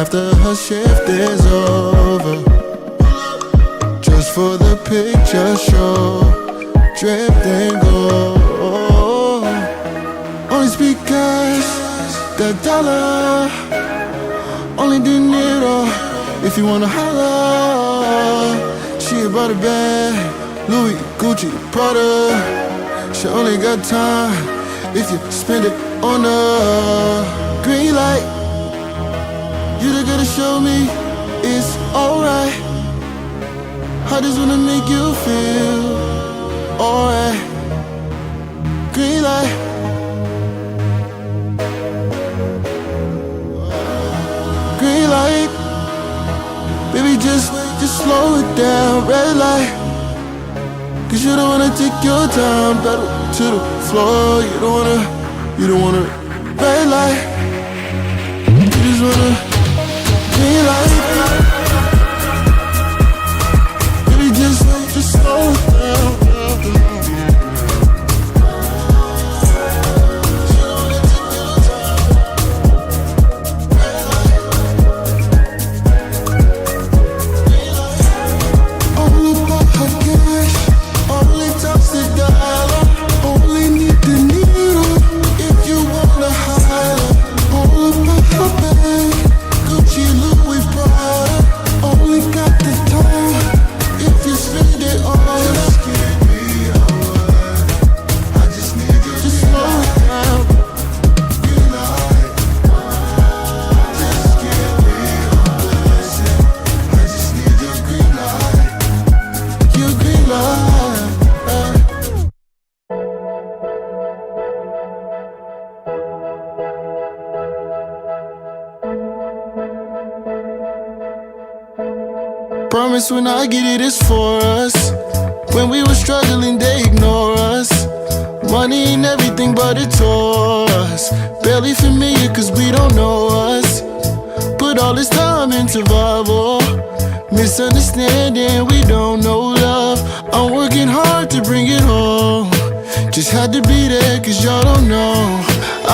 after her shift is over. Just for the picture show, dripped and go. Only speak cash, that dollar. Only dinero, if you wanna holler. She about a bag, Louis, Gucci, Prada. She only got time if you spend it on a green light. You the girl to show me it's alright. I just wanna make you feel alright. Green light. Green light. Baby, just slow it down. Red light. Cause you don't wanna take your time. Pedal to the floor. You don't wanna red light. You just wanna green light. Baby, just slow it down. Promise when I get it, it's for us. When we were struggling, they ignore us. Money ain't everything, but it tore us. Barely familiar, cause we don't know us. Put all this time into survival. Misunderstanding, we don't know love. I'm working hard to bring it home. Just had to be there, cause y'all don't know.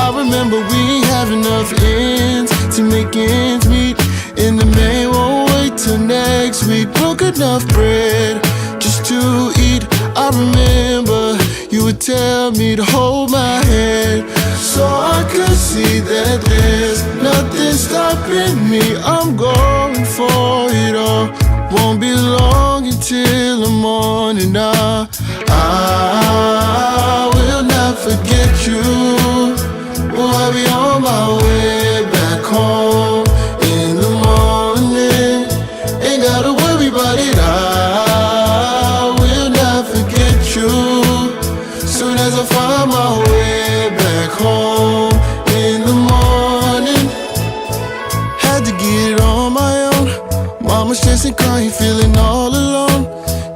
I remember we ain't have enough ends to make ends meet. And the man won't wait till next week. Broke enough bread just to eat. I remember you would tell me to hold my hand, so I could see that there's nothing stopping me. I'm going for it all. Won't be long until the morning. I will not forget you. Oh, I'll be on my way back home. Gotta worry about it. I will not forget you. Soon as I find my way back home in the morning. Had to get it on my own. Mama stressing, crying, feeling all alone.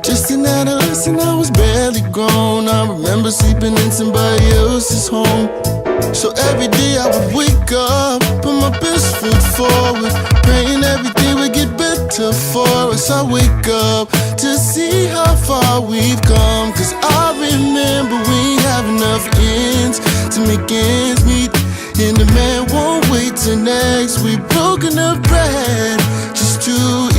Just an adolescent, I was barely grown. I remember sleeping in somebody else's home. So every day I would wake up, put my best foot forward, praying everything would get better for us. I wake up to see how far we've come, cause I remember we ain't have enough ends to make ends meet. And the man won't wait till next week. Broke enough bread just to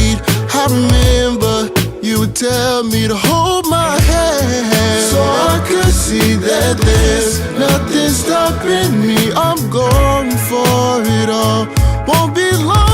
eat. I remember you would tell me to hold my hand, so I could see that there's nothing stopping me. I'm going for it all. Won't be long.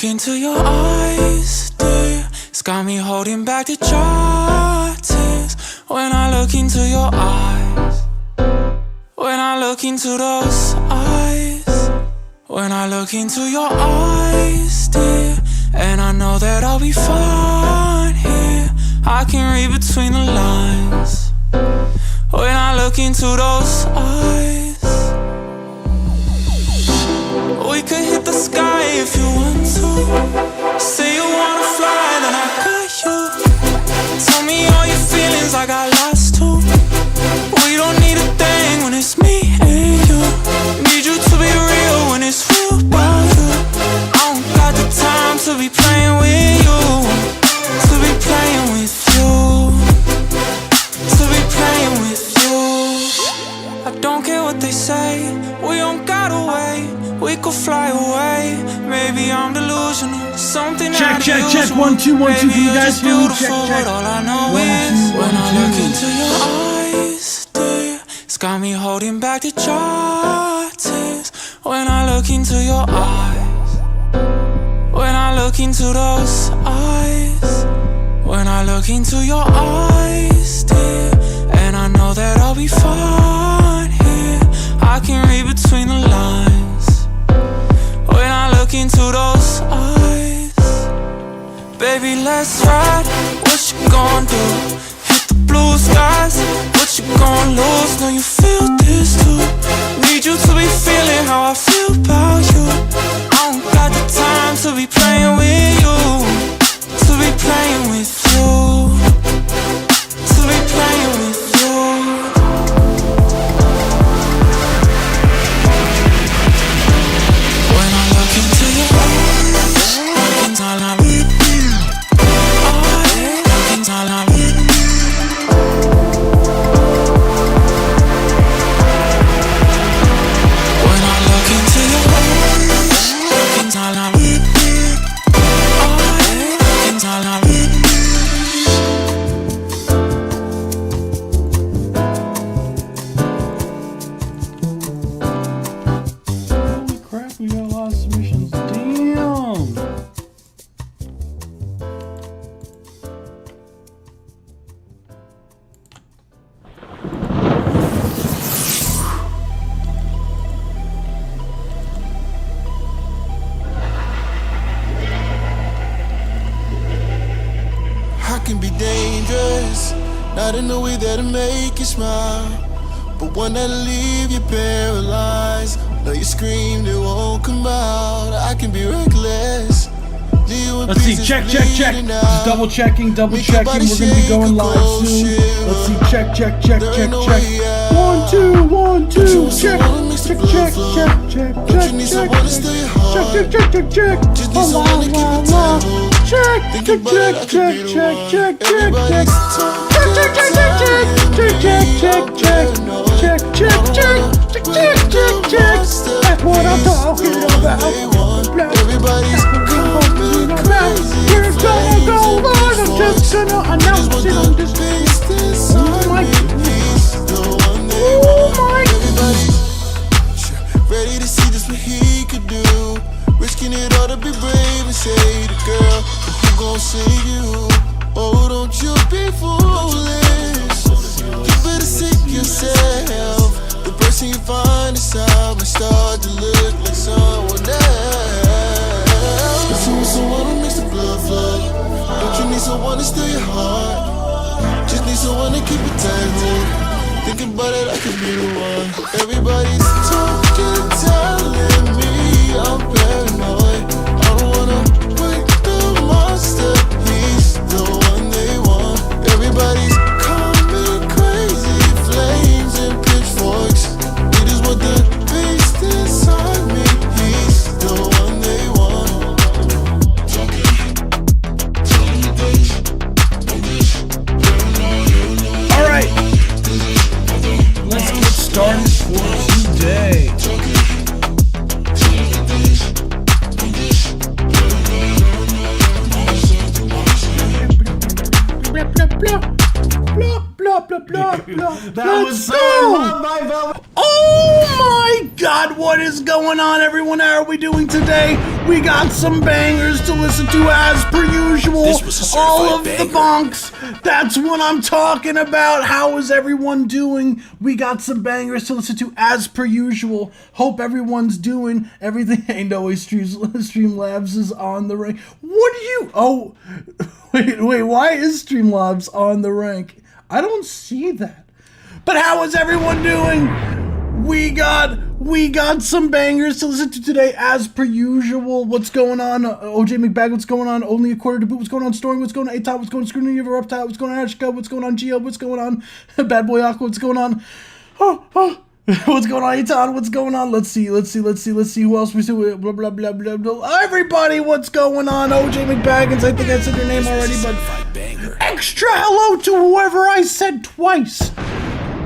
Into your eyes, dear, it's got me holding back the dry tears. When I look into your eyes, When I look into those eyes, when I look into your eyes, dear, and I know that I'll be fine here. I can read between the lines. When I look into those eyes, we could hit the sky if you want to. Say you wanna fly, then I got you. Tell me all your feelings, I got lots too. We don't need a thing when it's me and you. Need you to be real when it's real about you. I don't got the time to be playing with you. To be playing with you. To be playing with you. I don't care what they say. We don't gotta wait. We could fly away. Maybe I'm delusional. Something check, not check, usual. check. 1, 2, 1, 2. Can you guys hear me? Check, check. But all I know is when I look into your eyes, dear, it's got me holding back the dry tears. When I look into your eyes, when I look into those eyes, when I look into your eyes, dear, and I know that I'll be fine here. I can read between the lines. When I look into those eyes, baby, let's ride. What you gon' do? Hit the blue skies. What you gon' lose? Know you feel this too. Need you to be feeling how I feel about you. I don't got the time to be playing with you. To be playing with you. To be playing with you. When I look into your eyes, looking all I need. Looking all I need. When I look into your eyes, looking all I need. Looking all I need. Holy crap, we got a lot of submissions. Damn! I can be dangerous, not in a way that'll make you smile, but one that'll leave you paralyzed. Know you screamed, it won't come out. I can be reckless. Let's see, check, check, check. Just double checking. We're gonna be going live soon. Let's see, check, check. 1, 2, 1, 2, check. Check. La. Check. That's what I'm talking about. Everybody's going crazy. We're gonna go live. I'm just gonna announce it on this. Oh my goodness. Ready to see just what he could do. Risking it all to be brave and say the girl, but who gon' save you? Oh, don't you be foolish. You better seek yourself. The person you find inside might start to look like someone else. If you want someone who makes the blood flow, don't you need someone to steal your heart? Just need someone to keep it tangled. Thinking about it, I could be the one. Everybody's talking, telling me I'm paranoid. I don't wanna wake the monster. He's the one they want. Everybody's coming crazy, flames and pitchforks. We just want the beast inside me. He's the one they want. All right. Let's get started for today. That was so loved by Velvet. Oh Oh my God, what is going on, everyone? How are we doing today? We got some bangers to listen to as per usual. This was a certified all of banger. the bonks. That's what I'm talking about. How is everyone doing? We got some bangers to listen to as per usual. Hope everyone's doing everything. Ain't always Streamlabs is on the rank. What do you? Oh, wait. Why is Streamlabs on the rank? I don't see that. But how is everyone doing? We got some bangers to listen to today, as per usual. What's going on? OJ McBag, what's going on? Only a quarter to boot. What's going on? Storm, what's going on? A-Top, what's going on? Scrutiny of a Reptile, what's going on? Ashka, what's going on? Geo, what's going on? Bad Boy Aqua, what's going on? What's going on? Aton, what's going on? Let's see. Who else we see? Blah, blah, blah, blah, blah. Everybody, what's going on? OJ McBaggins, I think I said your name already, but extra hello to whoever I said twice.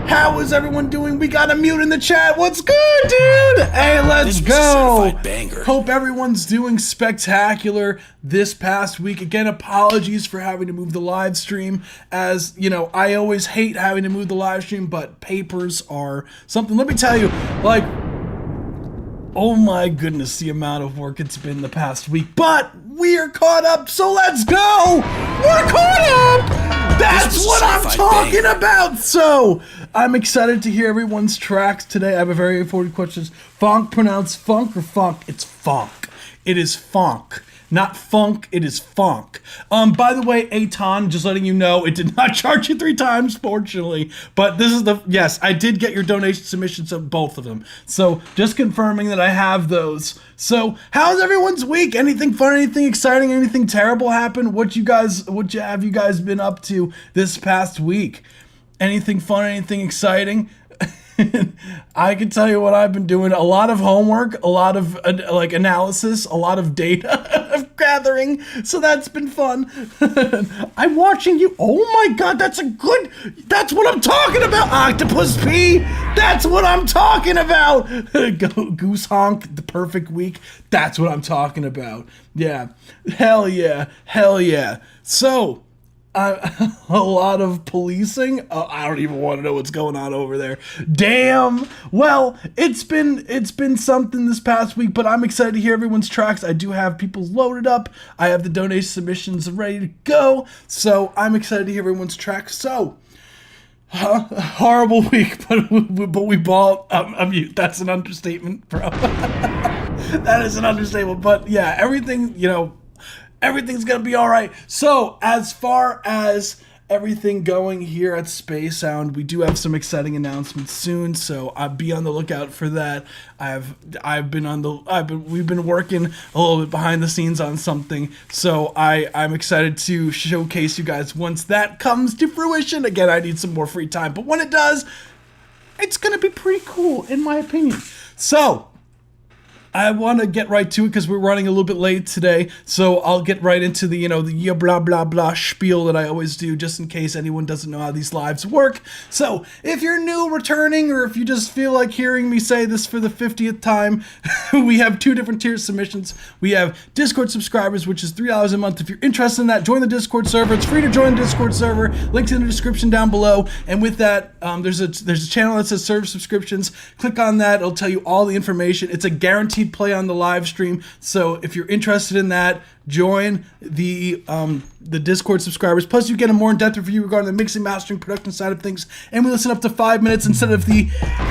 How is everyone doing? We got a mute in the chat. What's good, dude? Hey, let's go. Hope everyone's doing spectacular this past week. Again, apologies for having to move the live stream. As you know, I always hate having to move the live stream, but papers are something. Let me tell you, like, oh my goodness, the amount of work it's been the past week. But we are caught up, so let's go. We're caught up. That's what I'm talking about. So I'm excited to hear everyone's tracks today. I have a very important question. Funk pronounced funk or funk? It's funk. It is funk. Not funk, it is funk. By the way, Aton, just letting you know, it did not charge you 3 times, fortunately. But this is yes, I did get your donation submissions of both of them. So just confirming that I have those. So how's everyone's week? Anything fun, anything exciting, anything terrible happen? What have you guys been up to this past week? Anything fun, anything exciting? I can tell you what I've been doing. A lot of homework, a lot of analysis, a lot of data gathering. So that's been fun. I'm watching you. Oh my God, that's what I'm talking about. Octopus P. That's what I'm talking about. Goose honk, the perfect week. That's what I'm talking about. Yeah. Hell yeah. So, a lot of policing. I don't even want to know what's going on over there. Damn. Well, it's been something this past week, but I'm excited to hear everyone's tracks. I do have people loaded up. I have the donation submissions ready to go. So I'm excited to hear everyone's tracks. So, horrible week, but we bought. That's an understatement, bro. That is an understatement. But yeah, everything, everything's gonna be all right. So as far as everything going here at Space Sound, we do have some exciting announcements soon, so I'll be on the lookout for that. We've been working a little bit behind the scenes on something, so I'm excited to showcase you guys once that comes to fruition. Again, I need some more free time, but when it does, it's gonna be pretty cool in my opinion. So I want to get right to it because we're running a little bit late today, so I'll get right into the blah blah blah spiel that I always do, just in case anyone doesn't know how these lives work. So if you're new, returning, or if you just feel like hearing me say this for the 50th time, we have 2 different tier submissions. We have Discord subscribers, which is $3 a month. If you're interested in that, join the Discord server. It's free to join the Discord server. Link's in the description down below. And with that, there's a channel that says server subscriptions. Click on that. It'll tell you all the information. It's a guaranteed play on the live stream, so if you're interested in that, join the Discord subscribers. Plus, you get a more in-depth review regarding the mixing, mastering, production side of things, and we listen up to 5 minutes instead of the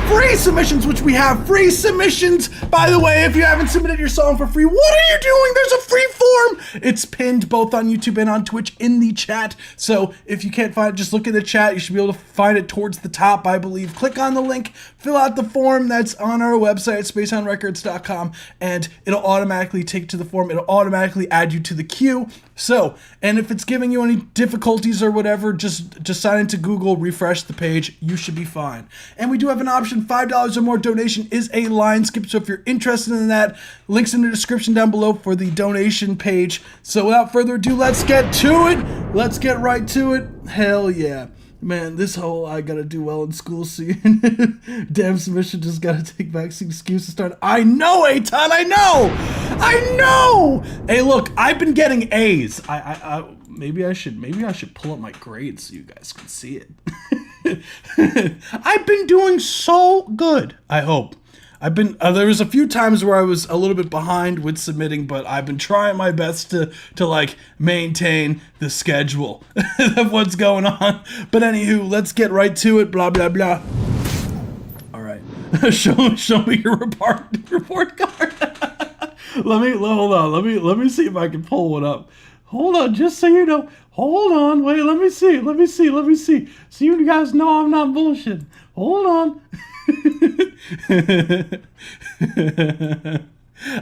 free submissions, which we have free submissions. By the way, if you haven't submitted your song for free, what are you doing? There's a free form. It's pinned both on YouTube and on Twitch in the chat. So if you can't find it, just look in the chat. You should be able to find it towards the top, I believe. Click on the link, fill out the form that's on our website, spacesoundrecords.com, and it'll automatically take you to the form. It'll automatically add you to the queue. So, and if it's giving you any difficulties or whatever, just sign into Google, refresh the page, you should be fine. And we do have an option, $5 or more donation is a line skip, so if you're interested in that, links in the description down below for the donation page. So without further ado, let's get to it. Let's get right to it. Hell yeah. Man, this whole I gotta do well in school scene. Damn submission just gotta take back some excuse to start. I know, Aton, I know! Hey, look, I've been getting A's. Maybe I should pull up my grades so you guys can see it. I've been doing so good, I hope. I've been there was a few times where I was a little bit behind with submitting, but I've been trying my best to like maintain the schedule of what's going on. But anywho, let's get right to it. Blah blah blah. All right, show me your report card. Hold on. Let me see if I can pull one up. Hold on, just so you know. Hold on, wait. Let me see. So you guys know I'm not bullshitting. Hold on.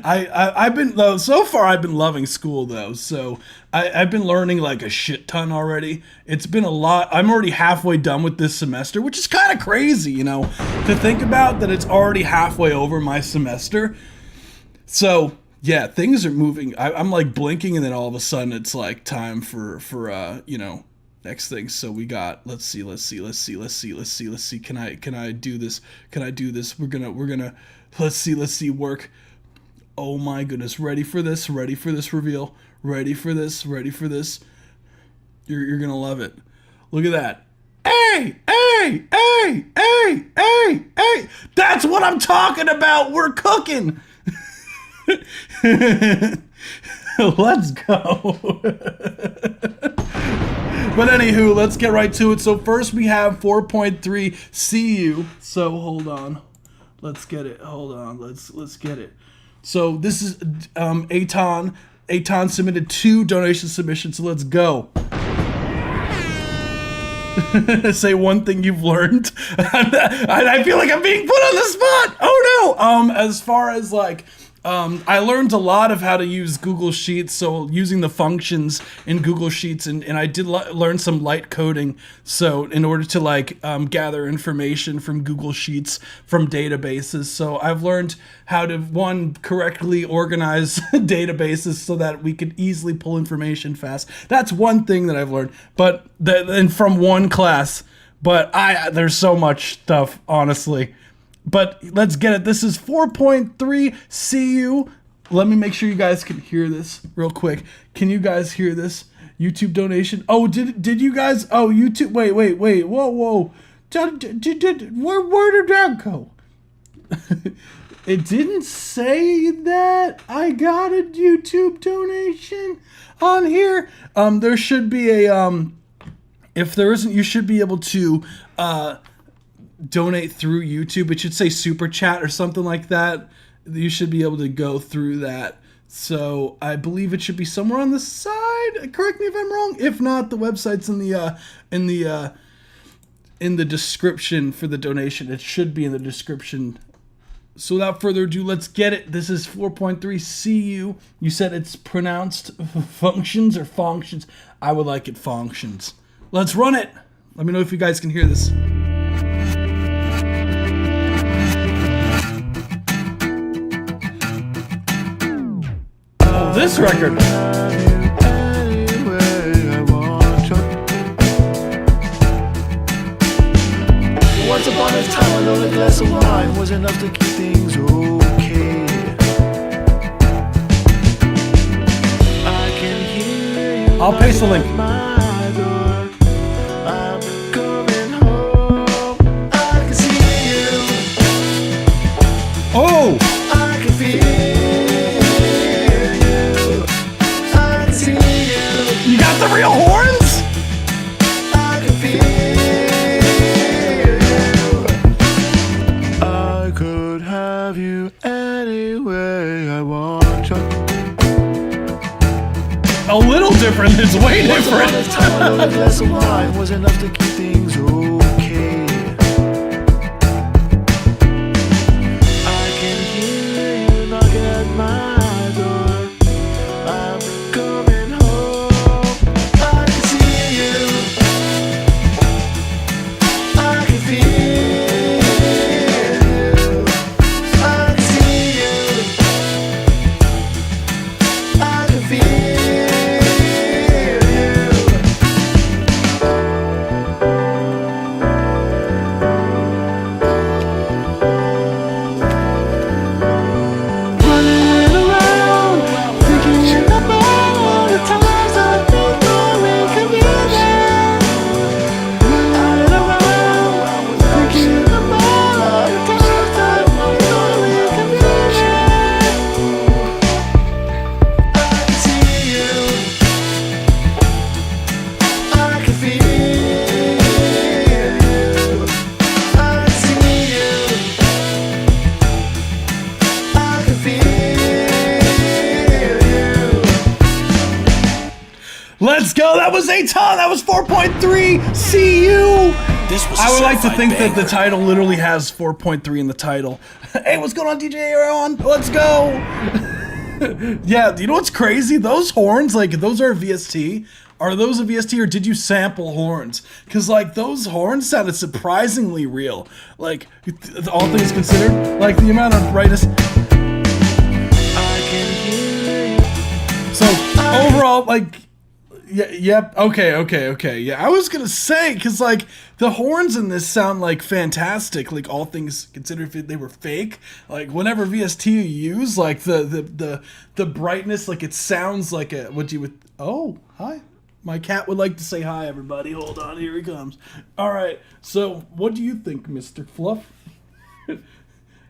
I've been though so far I've been loving school though, so I've been learning like a shit ton already. It's been a lot. I'm already halfway done with this semester, which is kind of crazy, you know, to think about that it's already halfway over my semester. So yeah, things are moving. I'm like blinking and then all of a sudden it's like time for you know, next thing. So we got, let's see. Can I do this? We're gonna, let's see, work. Oh my goodness. Ready for this reveal. Ready for this. You're gonna love it. Look at that. Hey. That's what I'm talking about. We're cooking. Let's go. But anywho, let's get right to it. So first we have 4.3 CU. So hold on. Let's get it. Hold on. Let's get it. So this is Aton. Aton submitted 2 donation submissions. So let's go. Say one thing you've learned. I feel like I'm being put on the spot. Oh no. As far as like I learned a lot of how to use Google Sheets, so using the functions in Google Sheets, and I did learn some light coding, so in order to like gather information from Google Sheets from databases. So I've learned how to, one, correctly organize databases so that we could easily pull information fast. That's one thing that I've learned, but and from one class, but there's so much stuff, honestly. But let's get it. This is 4.3 CU. Let me make sure you guys can hear this real quick. Can you guys hear this? YouTube donation. Oh, did you guys? Oh, YouTube. Wait. Whoa. Where did that go? It didn't say that I got a YouTube donation on here. There should be a if there isn't, you should be able to donate through YouTube. It should say super chat or something like that. You should be able to go through that. So I believe it should be somewhere on the side. Correct me if I'm wrong. If not, the website's in the description for the donation. It should be in the description. So without further ado, let's get it. This is 4.3 CU. You said it's pronounced functions or functions. I would like it functions. Let's run it. Let me know if you guys can hear this. This record. Once upon a time, I know a glass of wine was enough to keep things okay. I can hear you. I'll paste the link. My door. I'm coming home. I can see you. Oh! I can feel you. I can see you. You got the real horns? I can feel you. I could have you any way I want you. A little different. It's way different. Once upon a time, I know a glass of wine was enough to keep things okay. I can hear you knocking at my door. I'm coming home. I can see you. I can feel you. I can see you. I can feel you. Let's go. That was a ton. That was 4.3. See you. This was I would like to think that the banger. title literally has 4.3 in the title. Hey, what's going on, DJ Aaron? Let's go. Yeah, you know what's crazy? Those horns, like, those are VST. Are those a VST or did you sample horns? Because, like, those horns sounded surprisingly real. Like, all things considered, like, the amount of brightness. I can hear you. So, overall, like, yeah, yep, okay. Yeah, I was gonna say, because, like, the horns in this sound, like, fantastic. Like, all things considered, if they were fake. Like, whenever VST you use, like, the brightness, like, it sounds like a, what you would, oh, hi. My cat would like to say hi, everybody. Hold on, here he comes. All right, so what do you think, Mr. Fluff?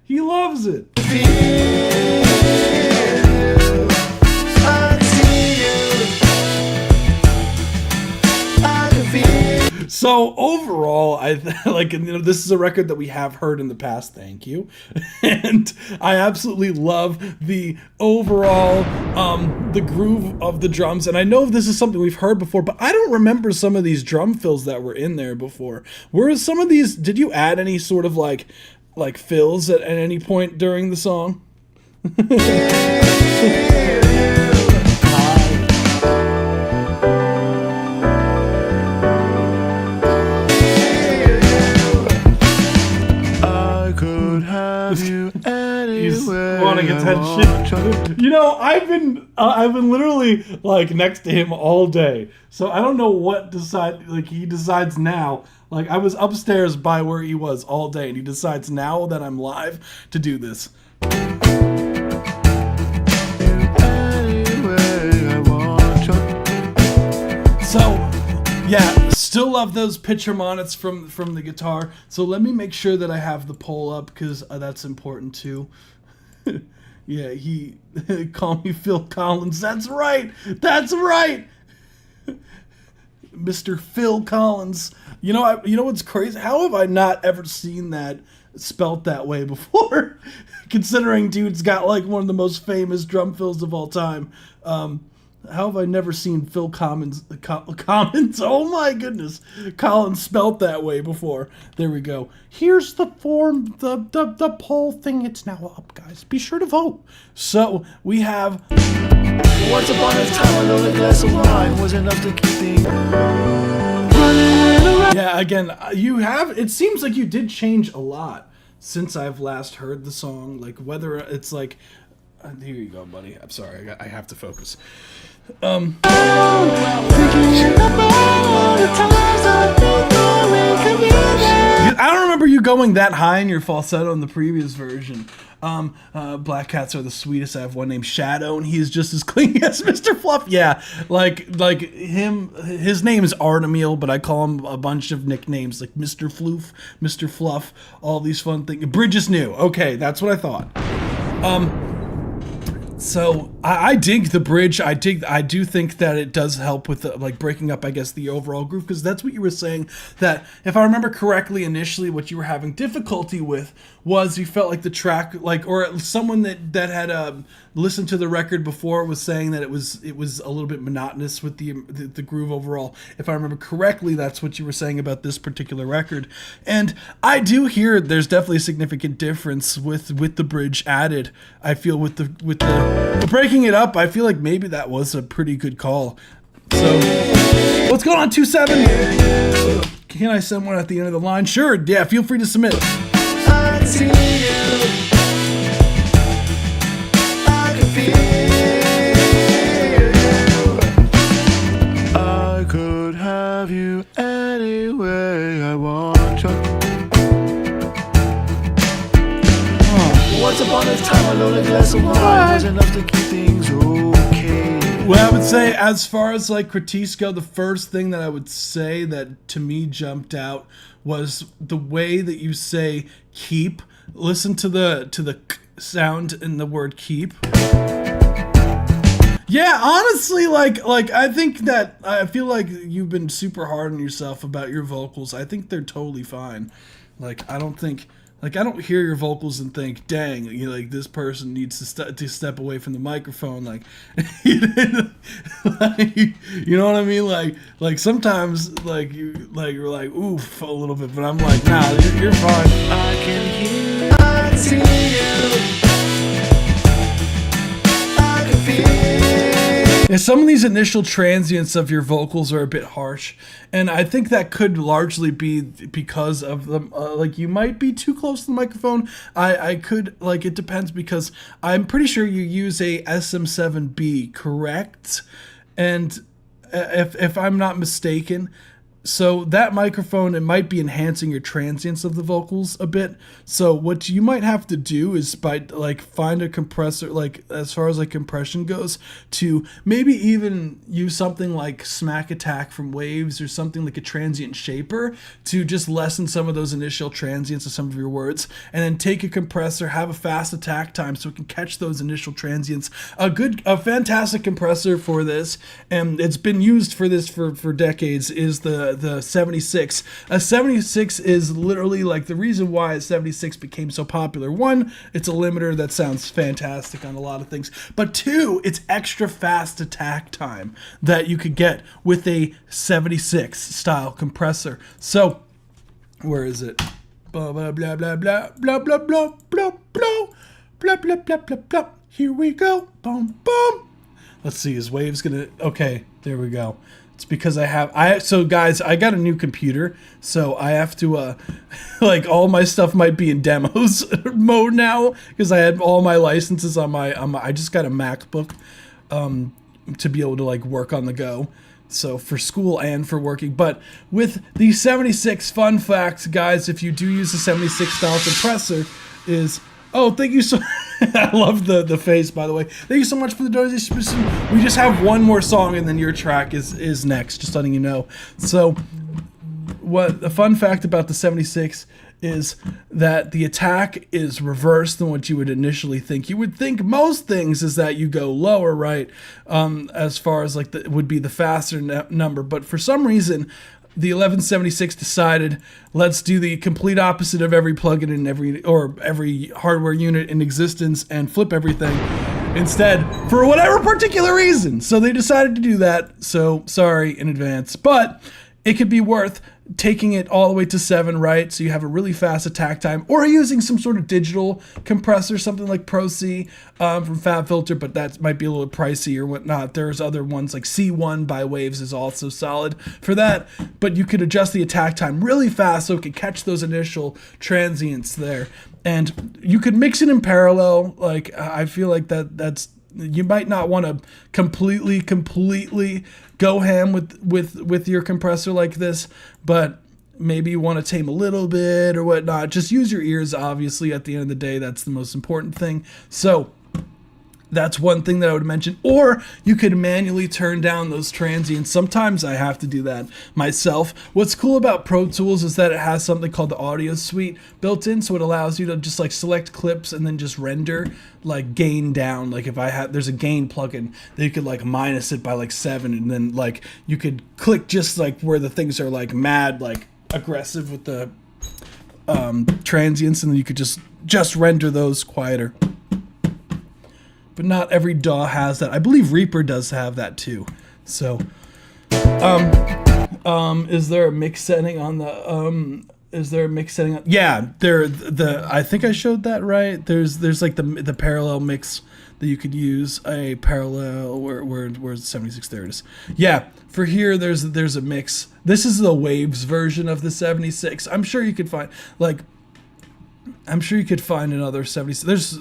He loves it. I see you. I can feel. So overall, I like, you know, this is a record that we have heard in the past. Thank you, and I absolutely love the overall, the groove of the drums. And I know this is something we've heard before, but I don't remember some of these drum fills that were in there before. Were some of these? Did you add any sort of like fills at any point during the song? I could have you He's anywhere. wanting attention. You know, I've been literally like next to him all day, so I don't know what he decides now. Like, I was upstairs by where he was all day, and he decides now that I'm live to do this. So, yeah, still love those pitch harmonics from the guitar. So let me make sure that I have the poll up, because that's important too. Yeah, he call me Phil Collins. That's right. Mr. Phil Collins. You know what's crazy? How have I not ever seen that spelt that way before? Considering dude's got like one of the most famous drum fills of all time. How have I never seen Phil Collins? Oh my goodness, Collins spelt that way before. There we go. Here's the form, the poll thing. It's now up, guys. Be sure to vote. So we have. Once upon a time, a lonely glass of wine was enough to keep things running. Yeah, again, you have. It seems like you did change a lot since I've last heard the song. Like, whether it's like. Here you go, buddy. I'm sorry. I have to focus. I don't remember you going that high in your falsetto in the previous version. Black cats are the sweetest. I have one named Shadow, and he is just as clingy as Mr. Fluff. Yeah, like him. His name is Artemil, but I call him a bunch of nicknames like Mr. Floof, Mr. Fluff, all these fun things. Bridge is new. Okay, that's what I thought. So I dig the bridge. I do think that it does help with like breaking up, I guess, the overall groove, because that's what you were saying, that if I remember correctly, initially what you were having difficulty with was you felt like the track, like, or someone that had listened to the record before was saying that it was a little bit monotonous with the groove overall. If I remember correctly, that's what you were saying about this particular record, and I do hear there's definitely a significant difference with the bridge added. I feel with the breaking it up, I feel like maybe that was a pretty good call. So what's going on, 2-7? Can I send one at the end of the line? Sure, yeah, feel free to submit. I see you. I can feel you. I could have you any way I want you. Once upon a time, a lonely glass of wine was enough to keep things okay. Well, I would say, as far as like critiques go, the first thing that I would say that to me jumped out was the way that you say keep. Listen to the k sound in the word keep. Yeah, honestly, like I think that I feel like you've been super hard on yourself about your vocals. I think they're totally fine. Like, I don't think Like, I don't hear your vocals and think, dang, you know, like, this person needs to step away from the microphone. Like, you know what I mean? Like sometimes, like, you're like, oof, a little bit. But I'm like, nah, you're fine. I can hear, I can see you. I can feel. Yeah, some of these initial transients of your vocals are a bit harsh, and I think that could largely be because of them. Like, you might be too close to the microphone. I could, like, it depends, because I'm pretty sure you use a SM7B, correct? And if I'm not mistaken. So that microphone, it might be enhancing your transients of the vocals a bit. So what you might have to do is find a compressor, like, as far as like compression goes, to maybe even use something like Smack Attack from Waves, or something like a transient shaper, to just lessen some of those initial transients of some of your words, and then take a compressor, have a fast attack time so it can catch those initial transients. A fantastic compressor for this, and it's been used for this for decades, is the 76. A 76 is literally, like, the reason why a 76 became so popular. One, it's a limiter that sounds fantastic on a lot of things, but two, it's extra fast attack time that you could get with a 76 style compressor. So where is it? Blah blah blah blah blah blah blah blah blah blah blah blah blah blah blah. Here we go. Boom boom. Let's see, is Waves gonna... Okay, there we go. It's because so guys, I got a new computer, so I have to, like, all my stuff might be in demos mode now, because I had all my licenses on my, I just got a MacBook, to be able to, like, work on the go. So for school and for working. But with the 76, fun fact, guys, if you do use the 76 style compressor, is... Oh, thank you so... I love the face, by the way. Thank you so much for the donation. We just have one more song, and then your track is next, just letting you know. So, what the fun fact about the 76 is that the attack is reversed than what you would initially think. You would think most things is that you go lower, right? As far as, like, would be the faster number. But for some reason... the 1176 decided, let's do the complete opposite of every plugin in every hardware unit in existence and flip everything instead, for whatever particular reason. So they decided to do that. So sorry in advance, but it could be worth taking it all the way to 7, right? So you have a really fast attack time, or using some sort of digital compressor, something like Pro C from FabFilter, but that might be a little pricey or whatnot. There's other ones like C1 by Waves is also solid for that, but you could adjust the attack time really fast so it could catch those initial transients there. And you could mix it in parallel. Like, I feel like that's you might not want to completely go ham with your compressor like this, but maybe you want to tame a little bit or whatnot. Just use your ears, obviously. At the end of the day, that's the most important thing. So that's one thing that I would mention. Or you could manually turn down those transients. Sometimes I have to do that myself. What's cool about Pro Tools is that it has something called the Audio Suite built in, so it allows you to just, like, select clips and then just render, like, gain down. Like, if there's a gain plugin that you could, like, minus it by, like, 7, and then, like, you could click just, like, where the things are, like, mad, like, aggressive with the transients, and then you could just render those quieter. But not every DAW has that. I believe Reaper does have that too. So, is there a mix setting on the Yeah, I think I showed that, right? There's like the parallel mix that you could use, a parallel where's 76, there it is. Yeah, for here there's a mix. This is the Waves version of the 76. I'm sure you could find another 76. There's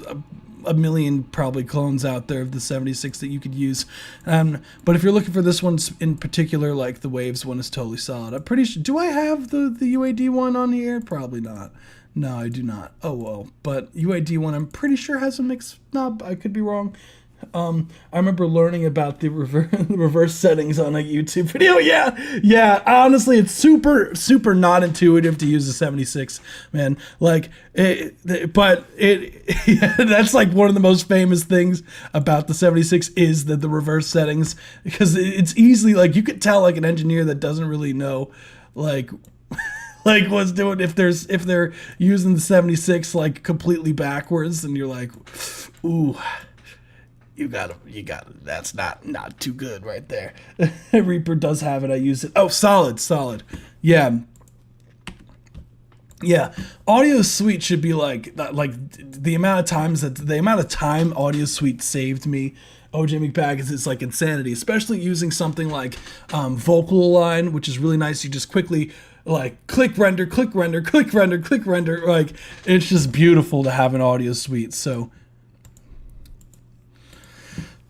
a million probably clones out there of the 76 that you could use, but if you're looking for this one in particular, like, the Waves one is totally solid. I'm pretty sure. Do I have the UAD one on here? Probably not. No, I do not. Oh well, but UAD one I'm pretty sure has a mix knob. I could be wrong. I remember learning about the reverse settings on a YouTube video. Yeah. Honestly, it's super not intuitive to use the 76, man. Like, that's like one of the most famous things about the 76 is that the reverse settings, because it's easily, like, you could tell, like, an engineer that doesn't really know, like like what's doing if they're using the 76 like completely backwards, and you're like, ooh, you got that's not too good right there. Reaper does have it. I use it. Oh, solid. Yeah. Yeah, Audio Suite should be like the amount of time Audio Suite saved me. OJ McBag is like insanity, especially using something like Vocal Align, which is really nice. You just quickly like click render. Like, it's just beautiful to have an Audio Suite. So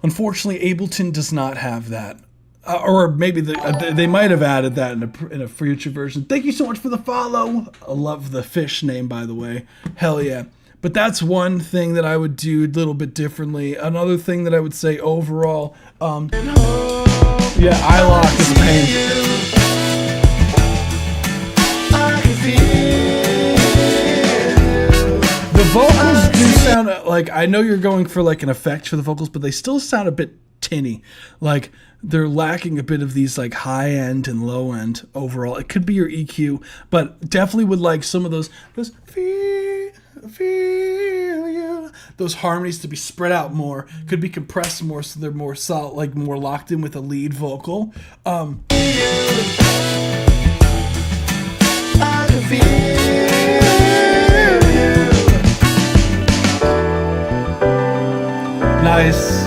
unfortunately, Ableton does not have that. Or maybe they might have added that in a future version. Thank you so much for the follow. I love the fish name, by the way. Hell yeah. But that's one thing that I would do a little bit differently. Another thing that I would say overall, yeah, iLok is a pain. The vocals do sound like, I know you're going for like an effect for the vocals, but they still sound a bit tinny. Like, they're lacking a bit of these like high end and low end overall. It could be your EQ, but definitely would like some of those feel you, those harmonies to be spread out more. Could be compressed more so they're more solid, like more locked in with a lead vocal. Nice.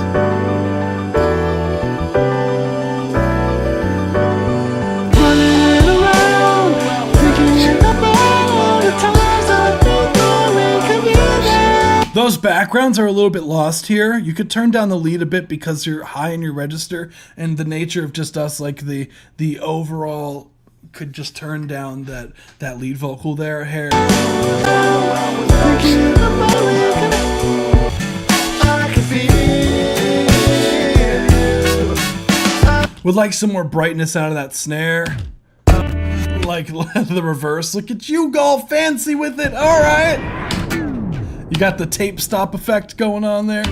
Those backgrounds are a little bit lost here. You could turn down the lead a bit because you're high in your register, and the nature of just us, like the overall, could just turn down that lead vocal there. Here. Would like some more brightness out of that snare. Like the reverse. Look at you, go fancy with it. All right. You got the tape stop effect going on there.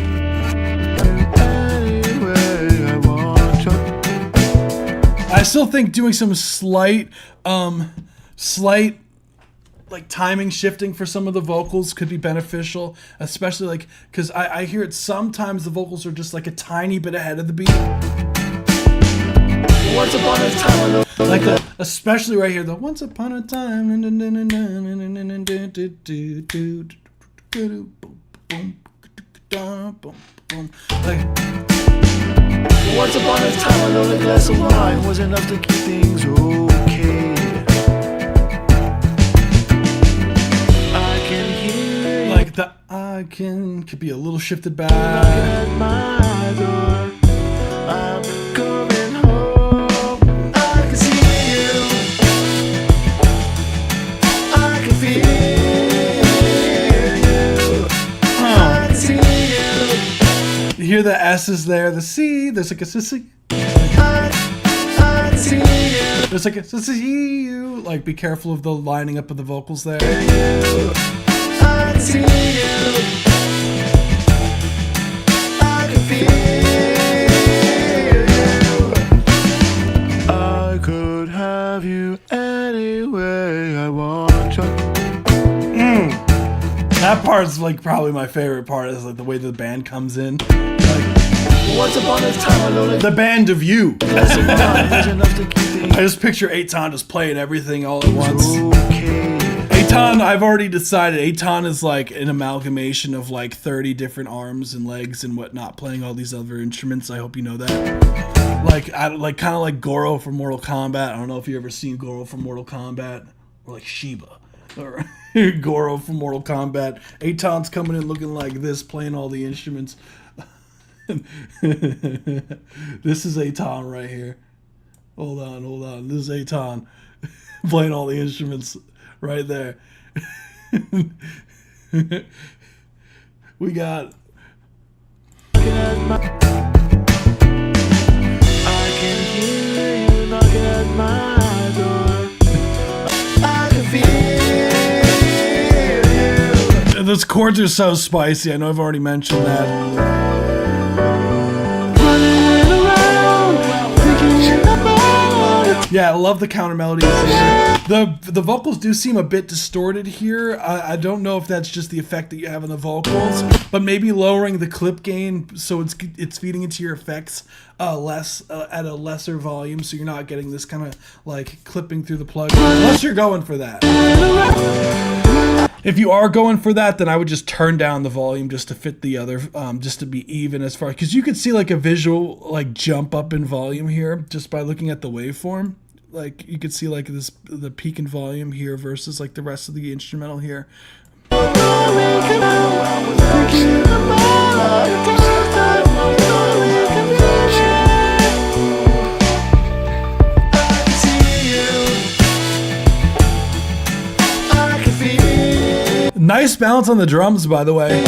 I still think doing some slight like timing shifting for some of the vocals could be beneficial, especially like because I hear it sometimes the vocals are just like a tiny bit ahead of the beat. Once upon a time, like especially right here, the once upon a time. Like, once upon a time, I know a glass of wine was enough to keep things okay. I can hear like the I can could be a little shifted back. At my door, I'm coming home. I can see you. I can feel you. You hear the S's there, the C, there's like a sissy. There's like a sissy, you. Like, be careful of the lining up of the vocals there. I could have you any way I want you. That part's like probably my favorite part is like the way the band comes in. Like, once upon a time, the band of you. I just picture Eitan just playing everything all at once. Eitan, I've already decided Eitan is like an amalgamation of like 30 different arms and legs and whatnot, playing all these other instruments. I hope you know that. Like kind of like Goro from Mortal Kombat. I don't know if you ever seen Goro from Mortal Kombat, or like Shiba. Or Goro from Mortal Kombat. Eitan's coming in looking like this, playing all the instruments. This is Eitan right here. Hold on. This is Eitan playing all the instruments right there. We got. I can hear you knocking at my door. I can feel you. Those chords are so spicy. I know I've already mentioned that. Yeah, I love the counter melodies here. The vocals do seem a bit distorted here. I don't know if that's just the effect that you have on the vocals, but maybe lowering the clip gain so it's feeding into your effects less at a lesser volume, so you're not getting this kind of like clipping through the plug. Unless you're going for that. If you are going for that, then I would just turn down the volume just to fit the other, just to be even as far, because you could see like a visual like jump up in volume here just by looking at the waveform. Like you could see like the peak in volume here versus like the rest of the instrumental here. Nice balance on the drums, by the way.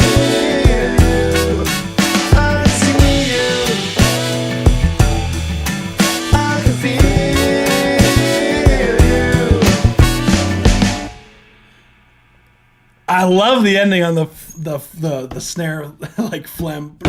I love the ending on the snare, like phlegm.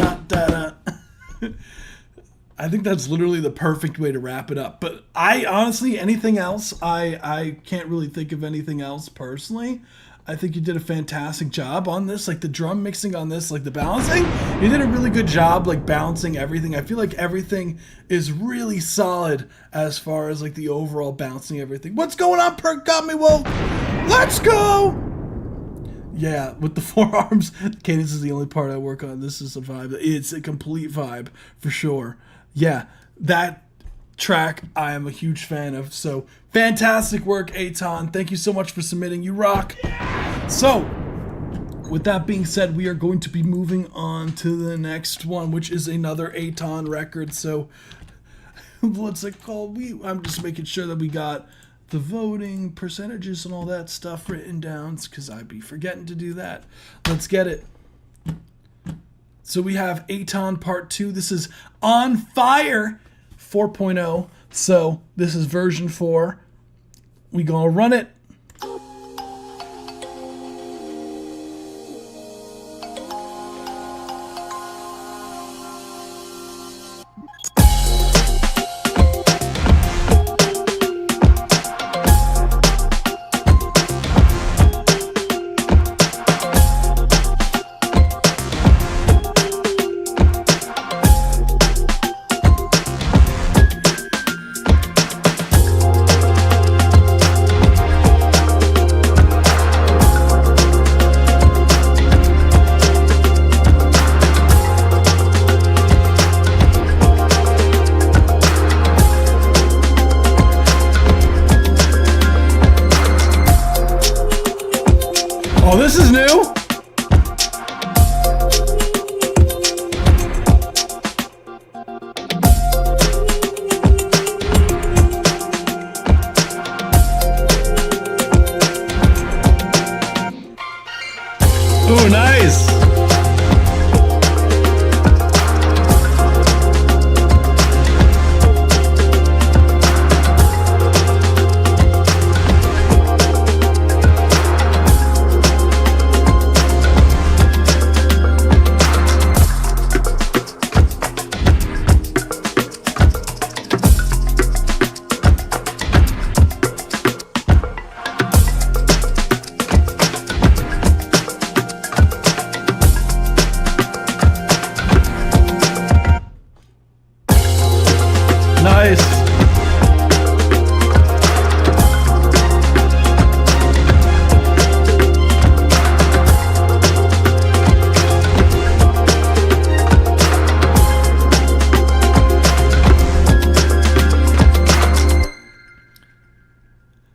I think that's literally the perfect way to wrap it up. But I honestly, anything else, I can't really think of anything else personally. I think you did a fantastic job on this, like the drum mixing on this, like the balancing. You did a really good job, like balancing everything. I feel like everything is really solid as far as like the overall balancing everything. What's going on, Perk Got Me Woke? Let's go! Yeah, with the forearms, cadence is the only part I work on. This is a vibe. It's a complete vibe for sure. Yeah, that track I am a huge fan of. So fantastic work, Aton. Thank you so much for submitting. You rock. So with that being said, we are going to be moving on to the next one, which is another Aton record. So what's it called? I'm just making sure that we got the voting percentages and all that stuff written down, because I'd be forgetting to do that. Let's get it. So we have Aton Part 2. This is On Fire 4.0. So this is version 4. We gonna run it. Oh, this is new? Ooh, nice. Nice.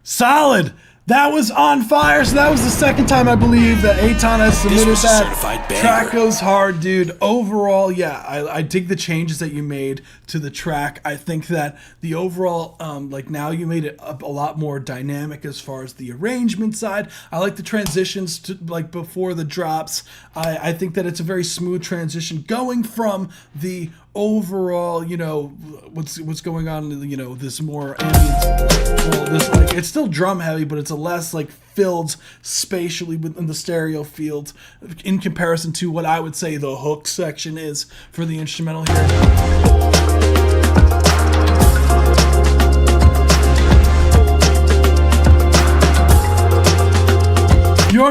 Solid. That was On Fire. So that was the second time I believe that Aton has submitted that. Track goes hard, dude. Overall, yeah, I dig the changes that you made to the track. I think that the overall, like now you made it a lot more dynamic as far as the arrangement side. I like the transitions to like before the drops. I think that it's a very smooth transition going from the overall, you know, what's going on, you know, this more ambient, well, this like it's still drum heavy, but it's a less like filled spatially within the stereo field in comparison to what I would say the hook section is for the instrumental here.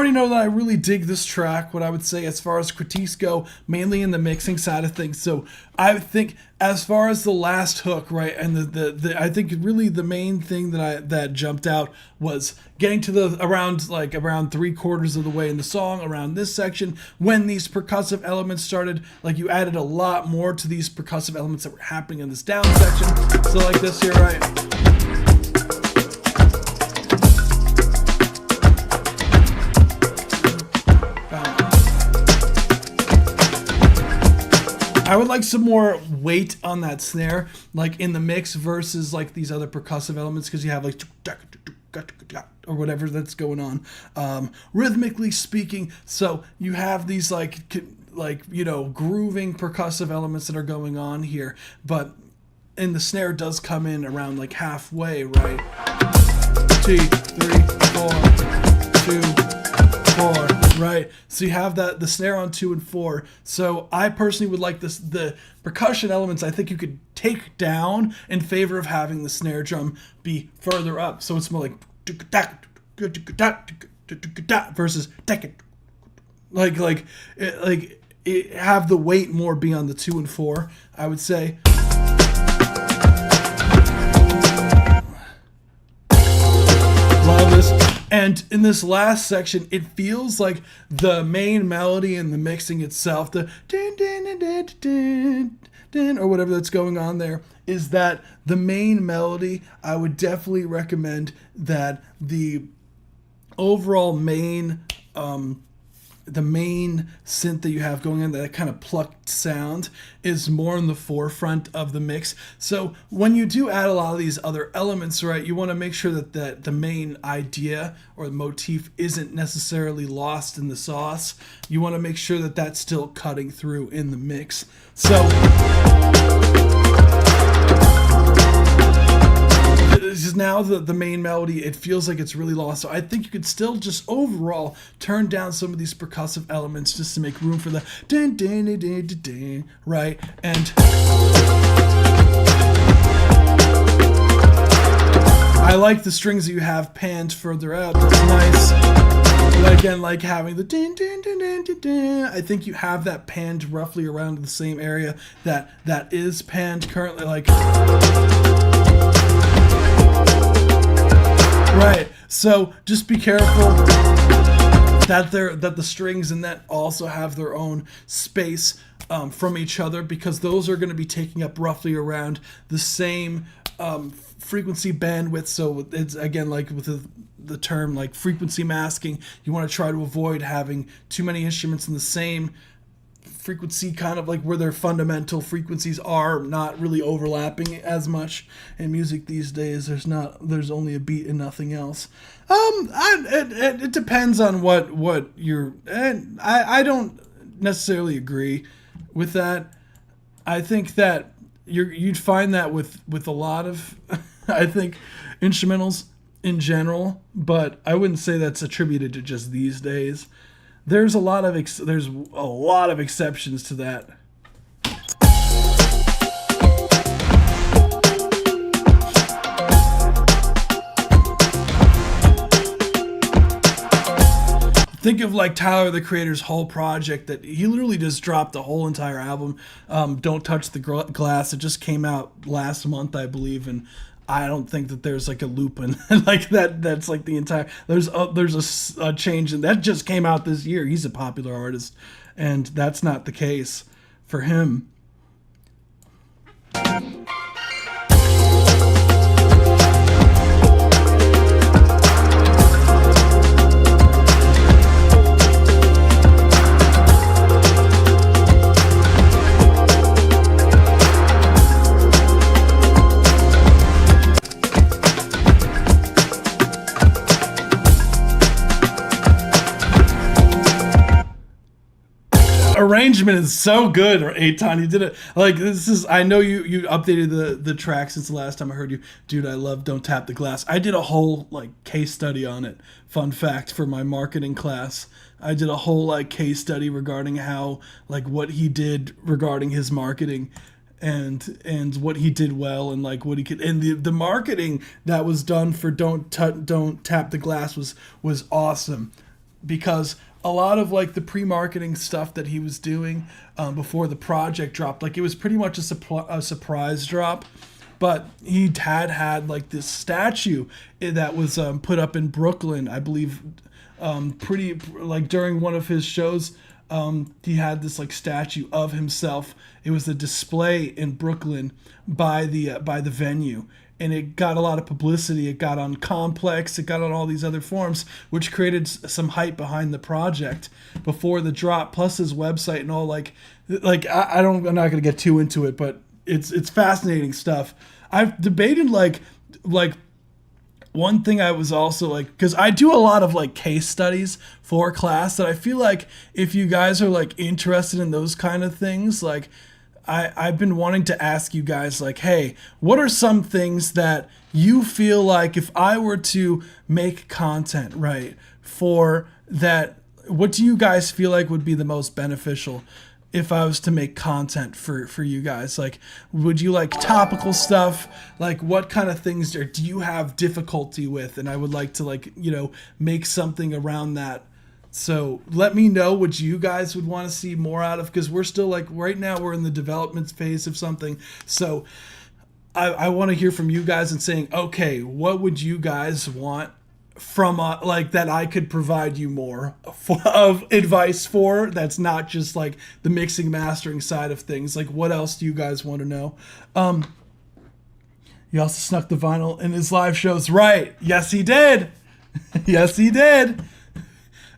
already know that I really dig this track, what I would say as far as critiques go, mainly in the mixing side of things. So I think as far as the last hook, right, and the I think really the main thing that jumped out was getting to the around 3/4 of the way in the song, around this section, when these percussive elements started, like you added a lot more to these percussive elements that were happening in this down section. So like this here, right? I would like some more weight on that snare, like in the mix versus like these other percussive elements, because you have like or whatever that's going on, rhythmically speaking. So you have these like grooving percussive elements that are going on here, but and the snare does come in around like halfway, right? 2, 3, 4, 2, 4. Right, so you have the snare on 2 and 4. So I personally would like the percussion elements. I think you could take down in favor of having the snare drum be further up. So it's more like versus have the weight more be on the 2 and 4. I would say. Love this. And in this last section, it feels like the main melody and the mixing itself, the din, din, din, din, din, din, or whatever that's going on there, is that the main melody. I would definitely recommend that the overall main the main synth that you have going on, that kind of plucked sound, is more in the forefront of the mix. So when you do add a lot of these other elements, right, you want to make sure that the main idea or the motif isn't necessarily lost in the sauce. You want to make sure that that's still cutting through in the mix. So now the main melody, it feels like it's really lost. So I think you could still just overall turn down some of these percussive elements just to make room for the din, din, din, din, din, din, right? And I like the strings that you have panned further out. That's nice. But again, like having the din, din, din, din, din, din, I think you have that panned roughly around the same area that is panned currently, like. Right, so just be careful that the strings and that also have their own space from each other, because those are going to be taking up roughly around the same frequency bandwidth. So it's again like with the term like frequency masking, you want to try to avoid having too many instruments in the same frequency, kind of like where their fundamental frequencies are not really overlapping as much in music these days. There's only a beat and nothing else. It depends on what you're, and I don't necessarily agree with that. I think that you'd find that with a lot of I think instrumentals in general, but I wouldn't say that's attributed to just these days. There's a lot of exceptions to that. Think of like Tyler the Creator's whole project that he literally just dropped the whole entire album. Don't Touch the Glass. It just came out last month, I believe, and I don't think that there's like a loop in like that. That's like the entire. There's a change, and that just came out this year. He's a popular artist, and that's not the case for him. Arrangement is so good, Eitan. You did it like this is. I know you updated the track since the last time I heard you, dude. I love Don't Tap the Glass. I did a whole like case study on it. Fun fact for my marketing class, I did a whole like case study regarding how like what he did regarding his marketing, and what he did well, and like what he could, and the marketing that was done for Don't Tap the Glass was awesome. because a lot of like the pre-marketing stuff that he was doing before the project dropped, like it was pretty much a surprise drop. But he had like this statue that was put up in Brooklyn, I believe, pretty like during one of his shows. He had this like statue of himself. It was a display in Brooklyn by the venue, and it got a lot of publicity. It got on Complex, it got on all these other forums, which created some hype behind the project before the drop. Plus his website and all, I'm not gonna get too into it, but it's fascinating stuff. I've debated like one thing I was also like, because I do a lot of like case studies for class, that I feel like if you guys are like interested in those kind of things, like I've been wanting to ask you guys like, hey, what are some things that you feel like if I were to make content, right, for that, what do you guys feel like would be the most beneficial if I was to make content for you guys? Like, would you like topical stuff? Like, what kind of things do you have difficulty with? And I would like to like, make something around that. So let me know what you guys would want to see more out of, because we're still like, right now we're in the development phase of something. So I want to hear from you guys and saying, okay, what would you guys want from like that I could provide you more of advice for, that's not just like the mixing mastering side of things. Like, what else do you guys want to know? He also snuck the vinyl in his live shows, right? Yes he did. Yes he did.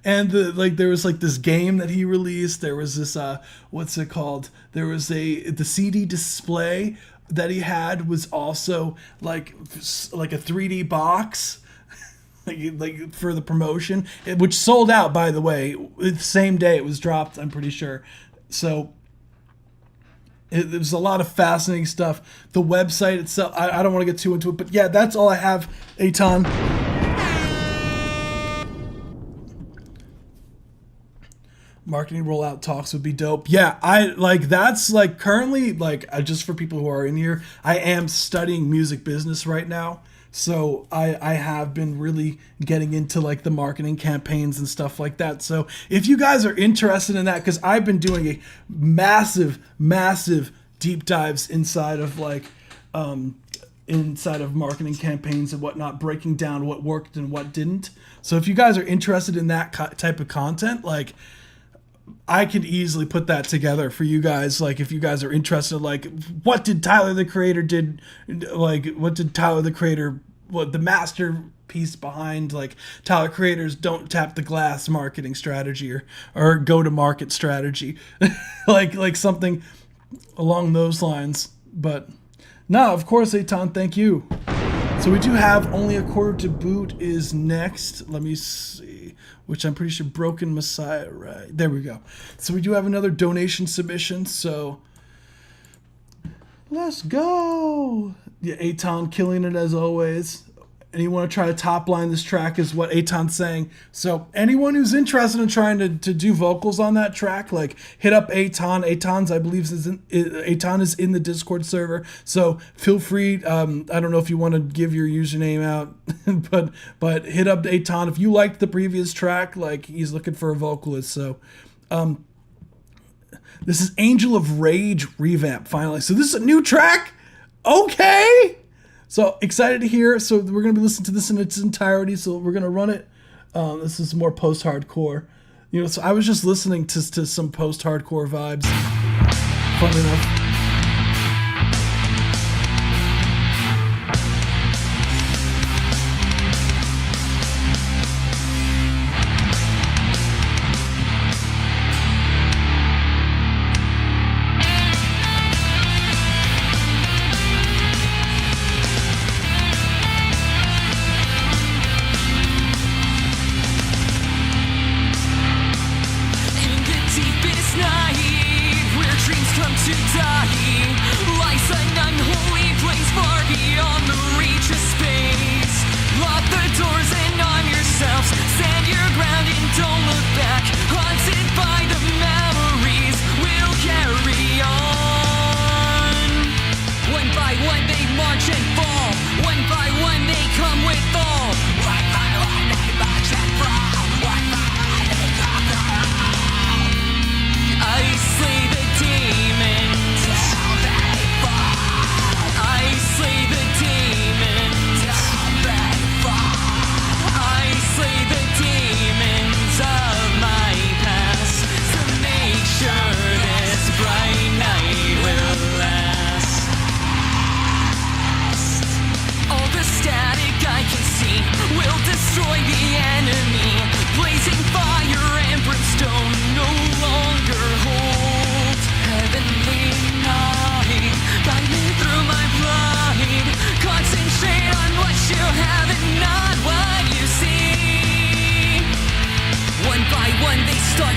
And there was like this game that he released. There was this what's it called? There was the CD display that he had was also like a 3D box. Like for the promotion, which sold out, by the way, the same day it was dropped, I'm pretty sure. So it was a lot of fascinating stuff. The website itself, I don't want to get too into it, but yeah, that's all I have, Eitan. Marketing rollout talks would be dope. Yeah, that's like currently, like, just for people who are in here, I am studying music business right now. So I have been really getting into like the marketing campaigns and stuff like that. So if you guys are interested in that, because I've been doing a massive deep dives inside of marketing campaigns and whatnot, breaking down what worked and what didn't. So if you guys are interested in that type of content, like, I could easily put that together for you guys. Like, if you guys are interested, like, what the masterpiece behind, like, Tyler Creator's Don't Tap the Glass marketing strategy or go-to-market strategy. like something along those lines. But, no, of course, Eitan, thank you. So we do have Only a Quarter to Boot is next. Let me see. Which I'm pretty sure Broken Messiah, right? There we go. So we do have another donation submission. So let's go. Yeah, Eitan killing it as always. And you want to try to top line this track is what Eitan's saying. So anyone who's interested in trying to do vocals on that track, like, hit up Eitan. Eitan is in the Discord server. So feel free. I don't know if you want to give your username out, but hit up Eitan. If you liked the previous track, like, he's looking for a vocalist. So this is Angel of Rage revamp finally. So this is a new track. Okay. So excited to hear. So we're going to be listening to this in its entirety. So we're going to run it. This is more post-hardcore. So I was just listening to some post-hardcore vibes. Fun enough.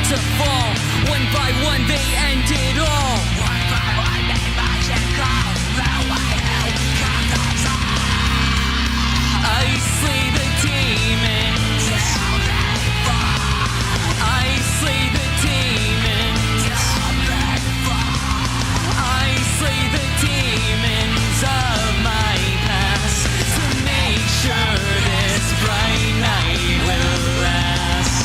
to fall. One by one they end it all. One by one they march and call. The way hell comes on. I slay the demons. Till they fall. I slay the demons. Till they fall. I slay the demons of my past to make sure this bright night will last.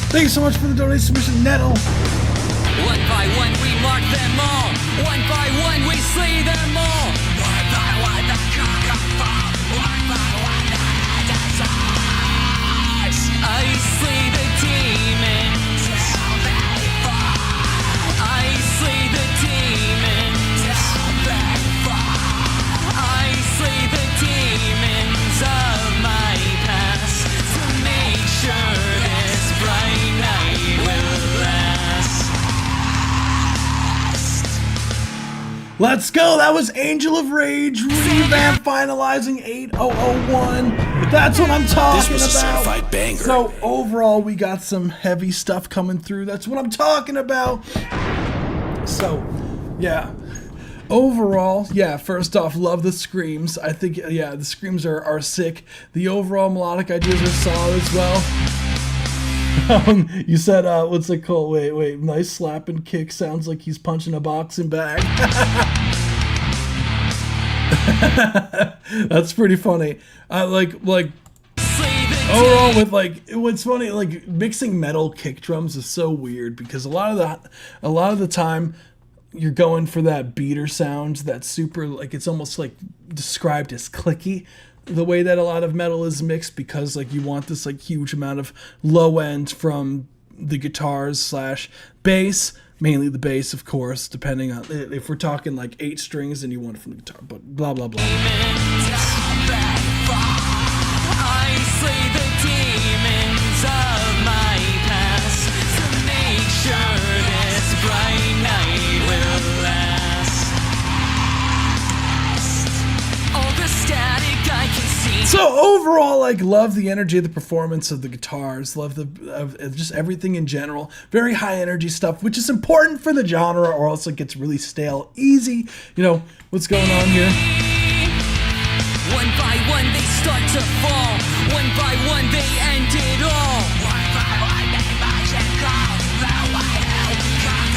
Thank you so much for the donation submission, Nettle. One by one we mark them all. One by one we slay them all. One by one the conquer fall. One by one the end is ours. I slay the demons. Till they fall. I slay the demons. Till they fall. I slay the demons of my past to make sure this bright night will last. Let's go. That was Angel of Rage revamp finalizing 8001. That's what I'm talking This was a about. certified banger. So overall, we got some heavy stuff coming through. That's what I'm talking about. So, yeah. Overall, yeah, first off, love the screams. I think, yeah, the screams are sick. The overall melodic ideas are solid as well. You said, what's it called? Wait, nice slap and kick. Sounds like he's punching a boxing bag. That's pretty funny. Like overall with what's funny, like mixing metal kick drums is so weird because a lot of the time you're going for that beater sound that's super, like, it's almost like described as clicky, the way that a lot of metal is mixed, because like you want this like huge amount of low end from the guitars / bass, mainly the bass, of course, depending on if we're talking like 8 strings, then you want it from the guitar, but blah blah blah. I slay the demons of my past to make sure this bright night will last. All the static I can see. So overall, like, love the energy of the performance of the guitars, love just everything in general. Very high energy stuff, which is important for the genre, or else it gets really stale easy. You know what's going on here. One by one they start to fall. One by one they end it all. One by one they march and call. The way hell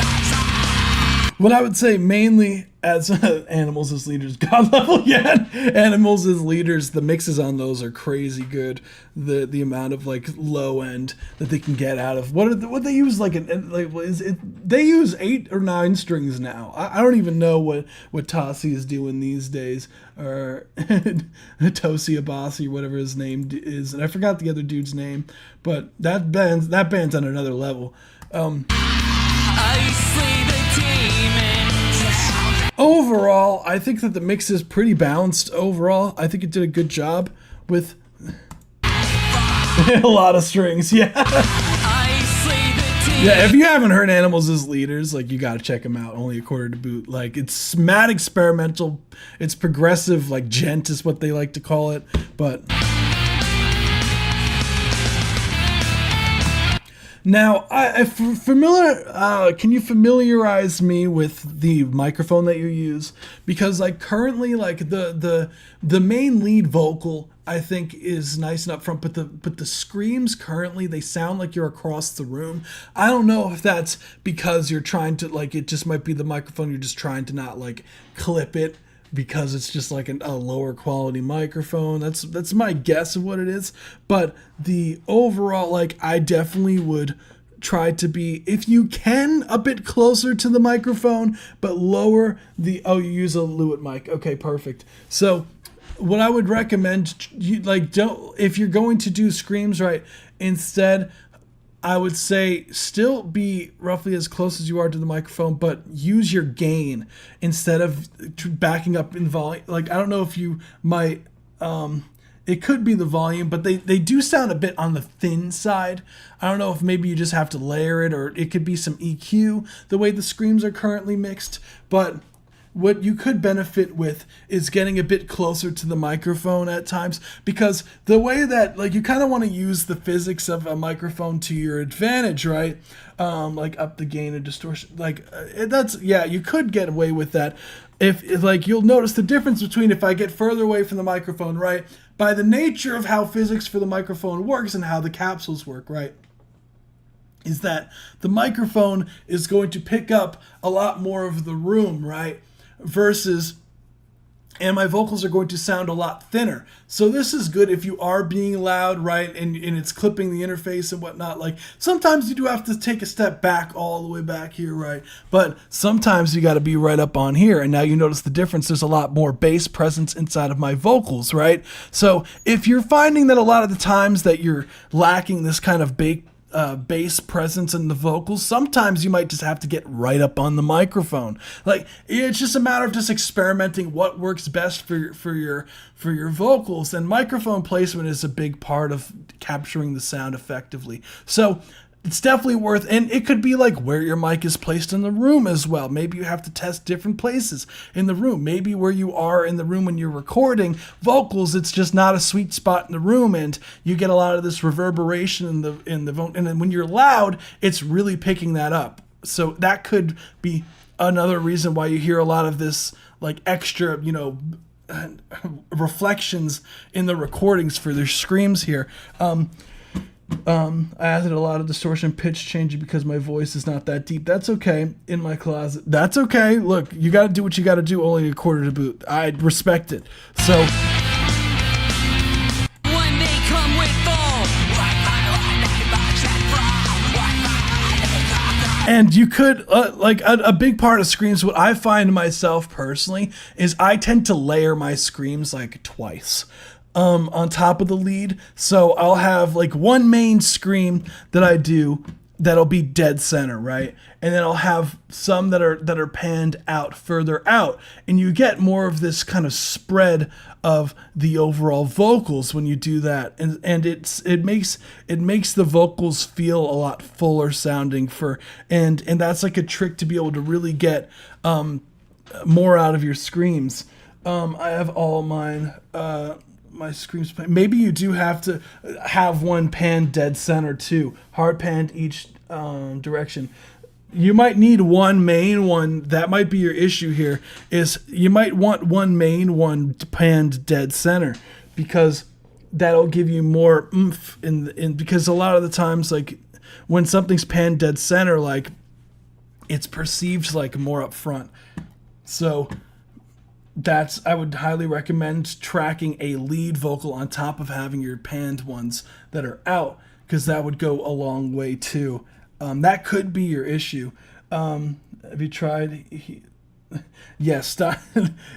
comes on. What I would say mainly as Animals as leaders, God level, yeah. Animals as leaders, the mixes on those are crazy good. The amount of like low end that they can get out of what they use, they use 8 or 9 strings now. I don't even know what Tassi is doing these days, or Tosi Abasi, whatever his name is, and I forgot the other dude's name, but that band's on another level. I slay the demons. Overall, I think that the mix is pretty balanced. Overall, I think it did a good job with a lot of strings. Yeah. I slay the demons. Yeah, if you haven't heard Animals as Leaders, like, you gotta check them out. Only a quarter to boot. Like, it's mad experimental. It's progressive, like gent is what they like to call it. But Now, can you familiarize me with the microphone that you use? Because like currently, like the main lead vocal I think is nice and up front, but the screams currently, they sound like you're across the room. I don't know if that's because you're trying to like, it just might be the microphone, you're just trying to not like clip it because it's just like a lower quality microphone. That's my guess of what it is. But the overall, like, I definitely would try to be, if you can, a bit closer to the microphone, but lower the, oh, you use a Lewitt mic. Okay, perfect. So what I would recommend, you like, don't, if you're going to do screams, right, instead, I would say still be roughly as close as you are to the microphone, but use your gain instead of backing up in volume. Like, I don't know if you might, it could be the volume, but they do sound a bit on the thin side. I don't know if maybe you just have to layer it, or it could be some EQ, the way the screams are currently mixed. But what you could benefit with is getting a bit closer to the microphone at times, because the way that, like, you kind of want to use the physics of a microphone to your advantage, right? Like up the gain and distortion, like that's, yeah, you could get away with that. If like, you'll notice the difference between if I get further away from the microphone, right? By the nature of how physics for the microphone works and how the capsules work, right? Is that the microphone is going to pick up a lot more of the room, right? Versus, and my vocals are going to sound a lot thinner. So this is good if you are being loud, right? And it's clipping the interface and whatnot. Like, sometimes you do have to take a step back, all the way back here, right? But sometimes you got to be right up on here. And now you notice the difference. There's a lot more bass presence inside of my vocals, right? So if you're finding that a lot of the times that you're lacking this kind of bass presence in the vocals, sometimes you might just have to get right up on the microphone. Like, it's just a matter of just experimenting what works best for your vocals, and microphone placement is a big part of capturing the sound effectively. So it's definitely worth, and it could be like where your mic is placed in the room as well. Maybe you have to test different places in the room. Maybe where you are in the room when you're recording vocals, it's just not a sweet spot in the room, and you get a lot of this reverberation in the and then when you're loud, it's really picking that up. So that could be another reason why you hear a lot of this, like, extra, reflections in the recordings for their screams here. I added a lot of distortion, pitch changing because my voice is not that deep. That's okay. In my closet. That's okay. Look, you got to do what you got to do. Only a quarter to boot. I respect it. So, When they come with all, and you could, like, a big part of screams, what I find myself personally is I tend to layer my screams like twice. On top of the lead. So I'll have like one main scream that I do that'll be dead center, right? And then I'll have some that are panned out further out, and you get more of this kind of spread of the overall vocals when you do that, and it makes the vocals feel a lot fuller sounding and that's like a trick to be able to really get more out of your screams. I have all mine. My screams. Maybe you do have to have one panned dead center too, hard panned each direction. You might need one main one. That might be your issue here. Is you might want one main one panned dead center, because that'll give you more oomph in because a lot of the times, like, when something's panned dead center, like, it's perceived like more up front. So I would highly recommend tracking a lead vocal on top of having your panned ones that are out, because that would go a long way too. That could be your issue. Have you tried? Yes.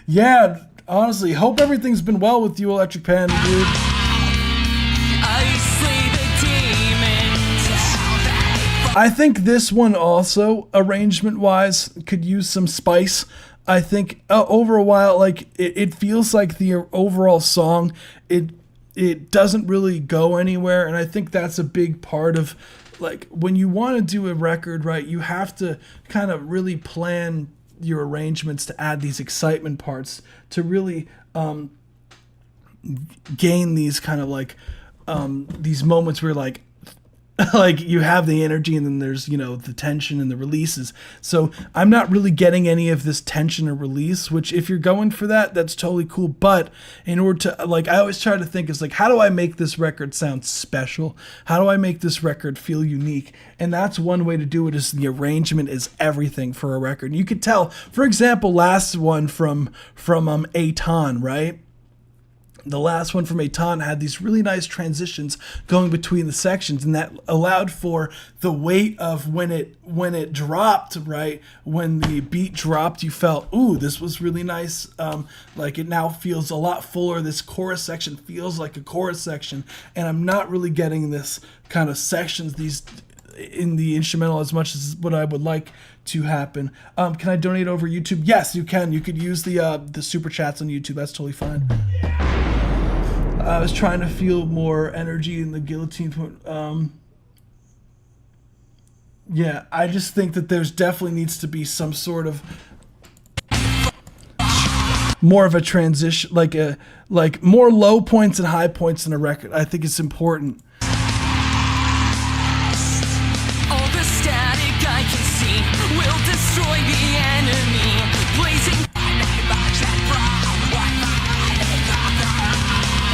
Yeah, honestly, hope everything's been well with you, Electric Pen, dude. I slay the demons. I think this one also, arrangement-wise, could use some spice. I think over a while, like, it feels like the overall song, it doesn't really go anywhere, and I think that's a big part of, like, when you want to do a record, right, you have to kind of really plan your arrangements to add these excitement parts to really gain these kind of, like, these moments where, like, like you have the energy and then there's, you know, the tension and the releases. So I'm not really getting any of this tension or release, which if you're going for that, that's totally cool. But in order to, like, I always try to think is like, how do I make this record sound special? How do I make this record feel unique? And that's one way to do it, is the arrangement is everything for a record. You could tell, for example, last one from Aton, right? The last one from Aton had these really nice transitions going between the sections, and that allowed for the weight of when it dropped, right? When the beat dropped, you felt, ooh, this was really nice. Like it now feels a lot fuller. This chorus section feels like a chorus section, and I'm not really getting this kind of sections in the instrumental as much as what I would like to happen. Can I donate over YouTube? Yes, you can. You could use the super chats on YouTube. That's totally fine. I was trying to feel more energy in the guillotine point. Yeah, I just think that there's definitely needs to be some sort of more of a transition, like more low points and high points in a record. I think it's important. All the static I can see will destroy the enemy. Blazing.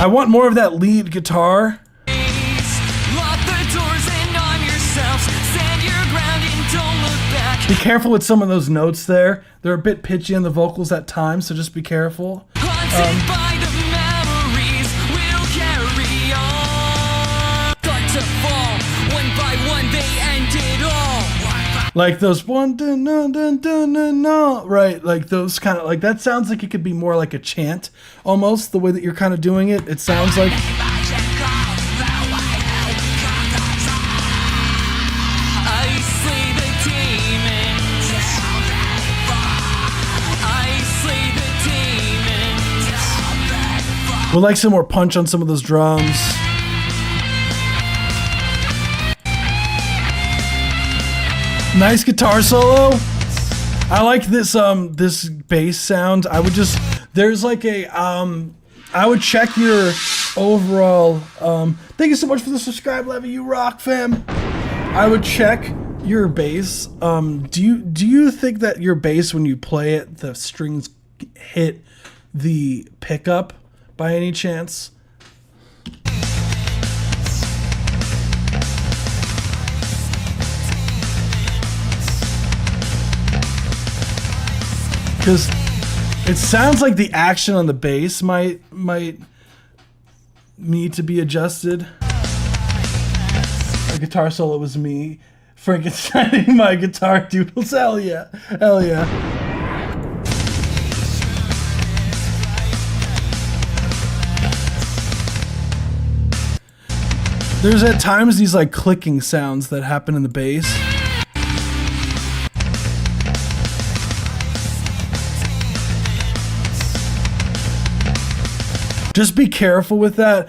I want more of that lead guitar. Lock the doors and arm yourselves. Stand your ground and don't look back. Be careful with some of those notes there. They're a bit pitchy on the vocals at times, so just be careful. Haunted by the memories, we'll carry on. Start to fall, one by one they end it all. Like those one dun dun dun dun dun dun, right? Like those kind of, like, that sounds like it could be more like a chant almost, the way that you're kind of doing it. It sounds like I slay the demons. I slay the demons. we'd like some more punch on some of those drums. Nice guitar solo. I like this this bass sound. I would just, there's like a I would check your overall thank you so much for the subscribe, Levy, you rock, fam. I would check your bass. Do you think that your bass, when you play it, the strings hit the pickup by any chance? Because it sounds like the action on the bass might need to be adjusted. The guitar solo was me Frankensteining my guitar doodles. Hell yeah. Hell yeah. There's at times these like clicking sounds that happen in the bass. Just be careful with that.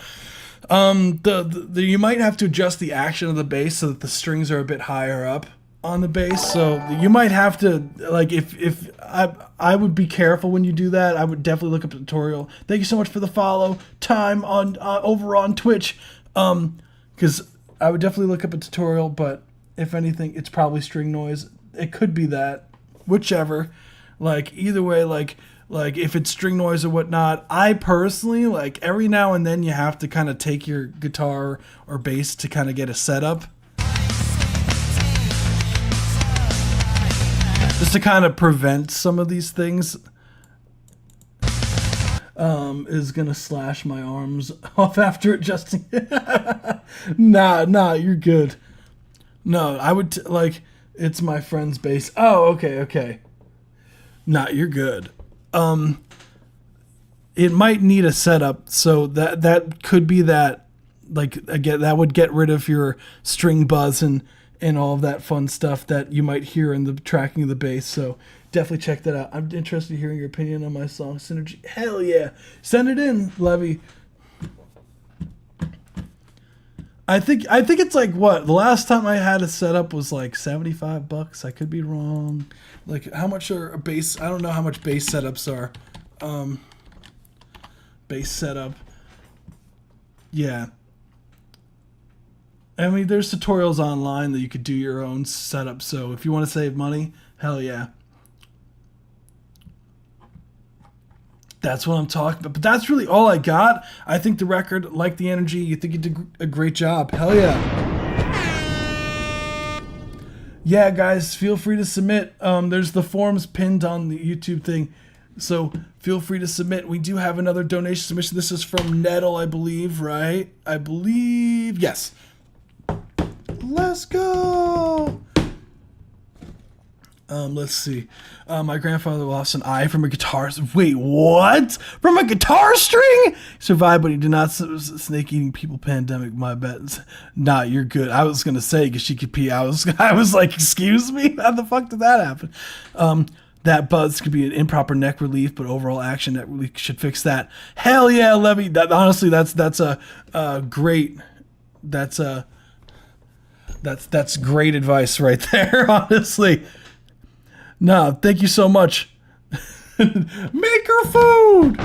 You might have to adjust the action of the bass so that the strings are a bit higher up on the bass. So you might have to, like, if I would be careful when you do that. I would definitely look up a tutorial. Thank you so much for the follow time on over on Twitch. Because I would definitely look up a tutorial, but if anything, it's probably string noise. It could be that, whichever. Like, either way, like if it's string noise or whatnot, I personally, like, every now and then you have to kind of take your guitar or bass to kind of get a setup. Just to kind of prevent some of these things. Is gonna slash my arms off after adjusting. Nah, you're good. No, I would, it's my friend's bass. Oh, okay. Nah, you're good. It might need a setup, so that could be that, like, again, that would get rid of your string buzz and all of that fun stuff that you might hear in the tracking of the bass. So definitely check that out. I'm interested in hearing your opinion on my song Synergy. Hell yeah, send it in, Levy. I think it's like, what, the last time I had a setup was like $75. I could be wrong. Like, how much are a bass? I don't know how much bass setups are. Bass setup. Yeah. I mean, there's tutorials online that you could do your own setup. So if you want to save money, hell yeah. That's what I'm talking about. But that's really all I got. I think the record, like the energy, you think you did a great job. Hell yeah. Yeah, guys, feel free to submit. There's the forms pinned on the YouTube thing. So feel free to submit. We do have another donation submission. This is from Nettle, I believe, right? I believe. Yes. Let's go. Let's see. My grandfather lost an eye from a guitar. Wait, what? From a guitar string? Survived, but he did not. Snake eating people pandemic. My bet. Nah, you're good. I was gonna say because she could pee. I was like, excuse me. How the fuck did that happen? That buzz could be an improper neck relief, but overall action neck relief should fix that. Hell yeah, Levy. That honestly, that's a great. That's great advice right there. Honestly. No, thank you so much. Make her food.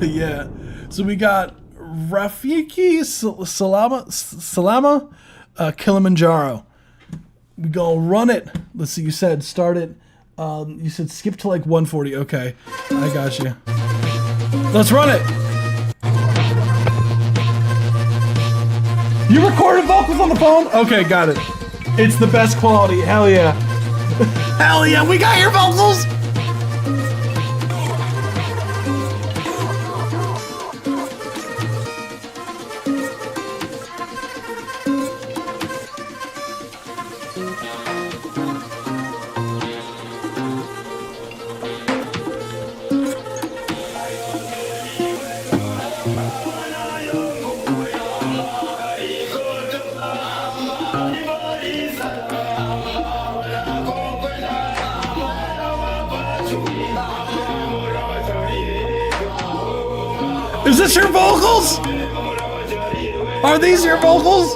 Yeah. So we got Rafiki Salama Kilimanjaro. We gonna run it. Let's see. You said start it. You said skip to like 140. Okay, I got you. Let's run it. You recorded vocals on the phone? Okay, got it. It's the best quality. Hell yeah. Hell yeah, we got your vocals! Is this your vocals? Are these your vocals?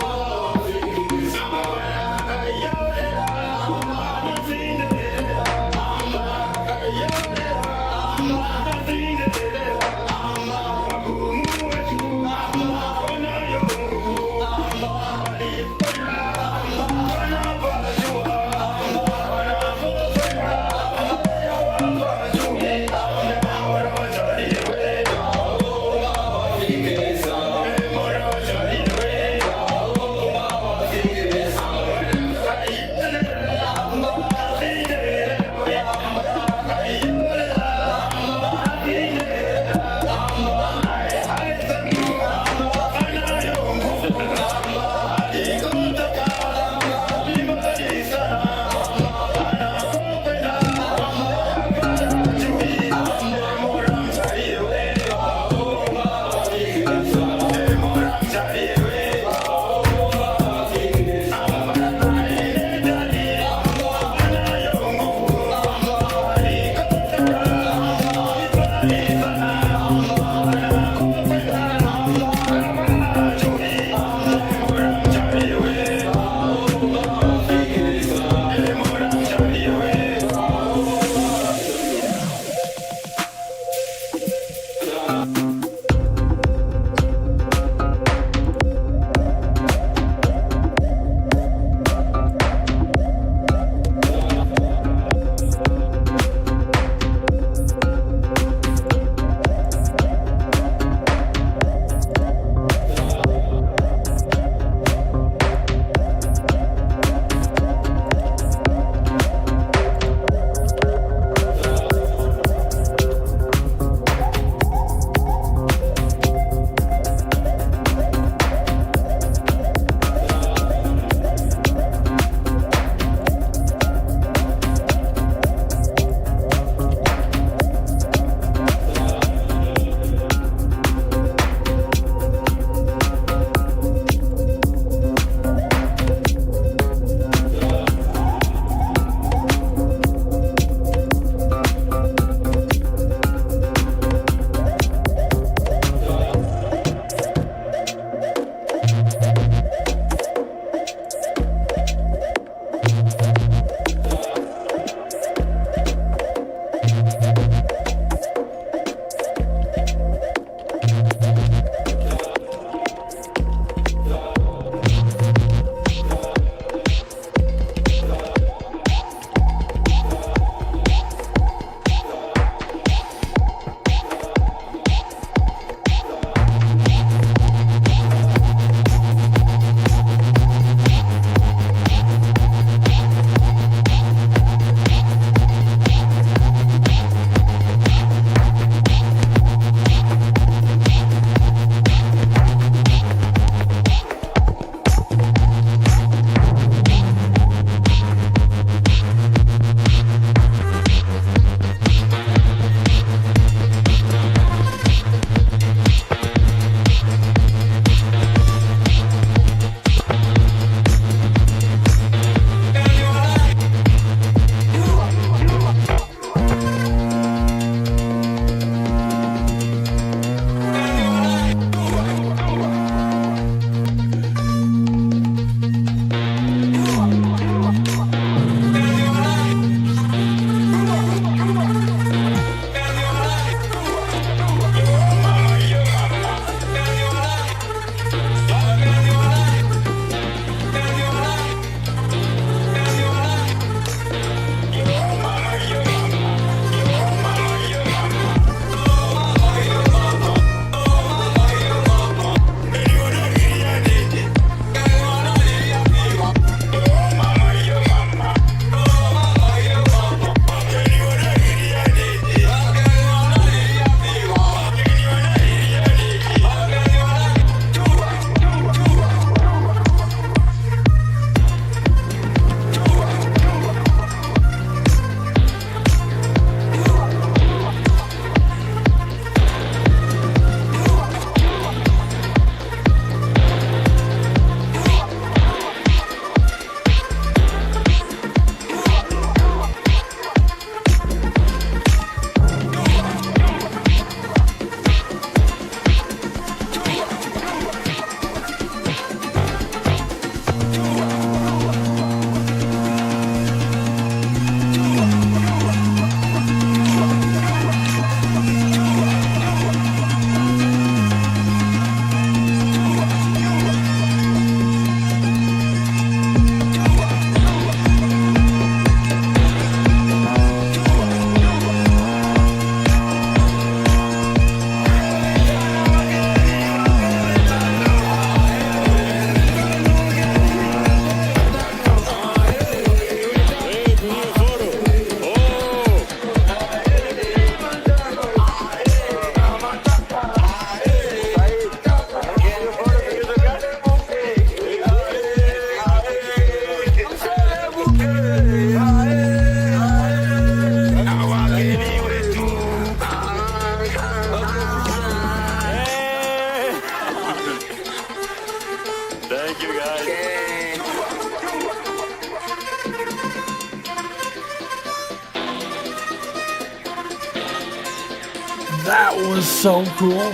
That was so cool.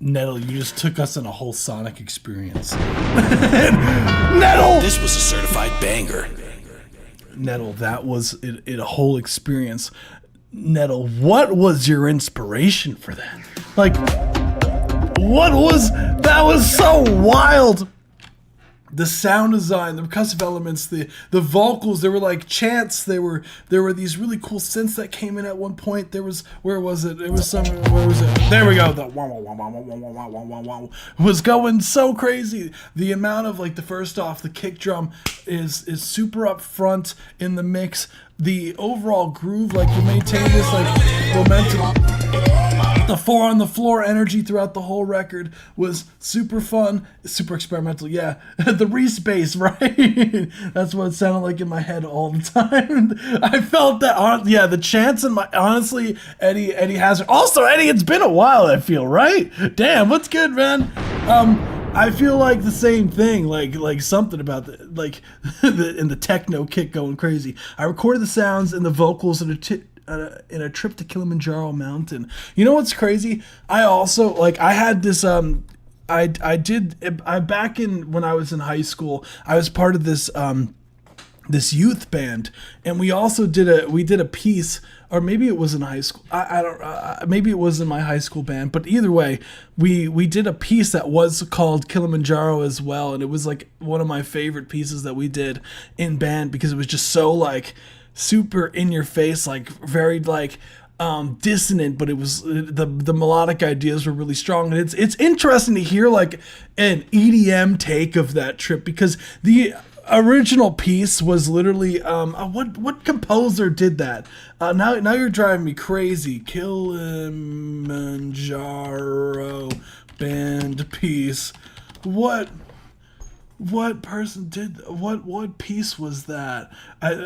Nettle, you just took us on a whole Sonic experience. Nettle! This was a certified banger. Nettle, that was it a whole experience. Nettle, what was your inspiration for that? Like, that was so wild. The sound design, the percussive elements, the vocals, there were like chants, there were these really cool synths that came in at one point. There was, where was it? Where was it? There we go. The wah, wah, wah, wah, wah, wah, wah, wah, wah, wah, was going so crazy. The amount of like the kick drum is super up front in the mix. The overall groove, like you maintain this like momentum. The 4 on the floor energy throughout the whole record was super fun, super experimental. Yeah, the Reese bass, right? That's what it sounded like in my head all the time. I felt that. Yeah, the chants in my honestly, Eddie Hazard. Also, Eddie, it's been a while. I feel right. Damn, what's good, man? I feel like the same thing, like something about in the techno kick going crazy. I recorded the sounds and the vocals in a trip to Kilimanjaro mountain. You know what's crazy? I also I had this back in when I was in high school, I was part of this this youth band, and we also did a piece, or maybe it was in high school. I don't maybe it was in my high school band, but either way, we did a piece that was called Kilimanjaro as well, and it was like one of my favorite pieces that we did in band because it was just so like super in your face, like very like dissonant, but it was the melodic ideas were really strong, and it's interesting to hear like an EDM take of that trip, because the original piece was literally what composer did that? Now you're driving me crazy. Kilimanjaro band piece. What person did what piece was that?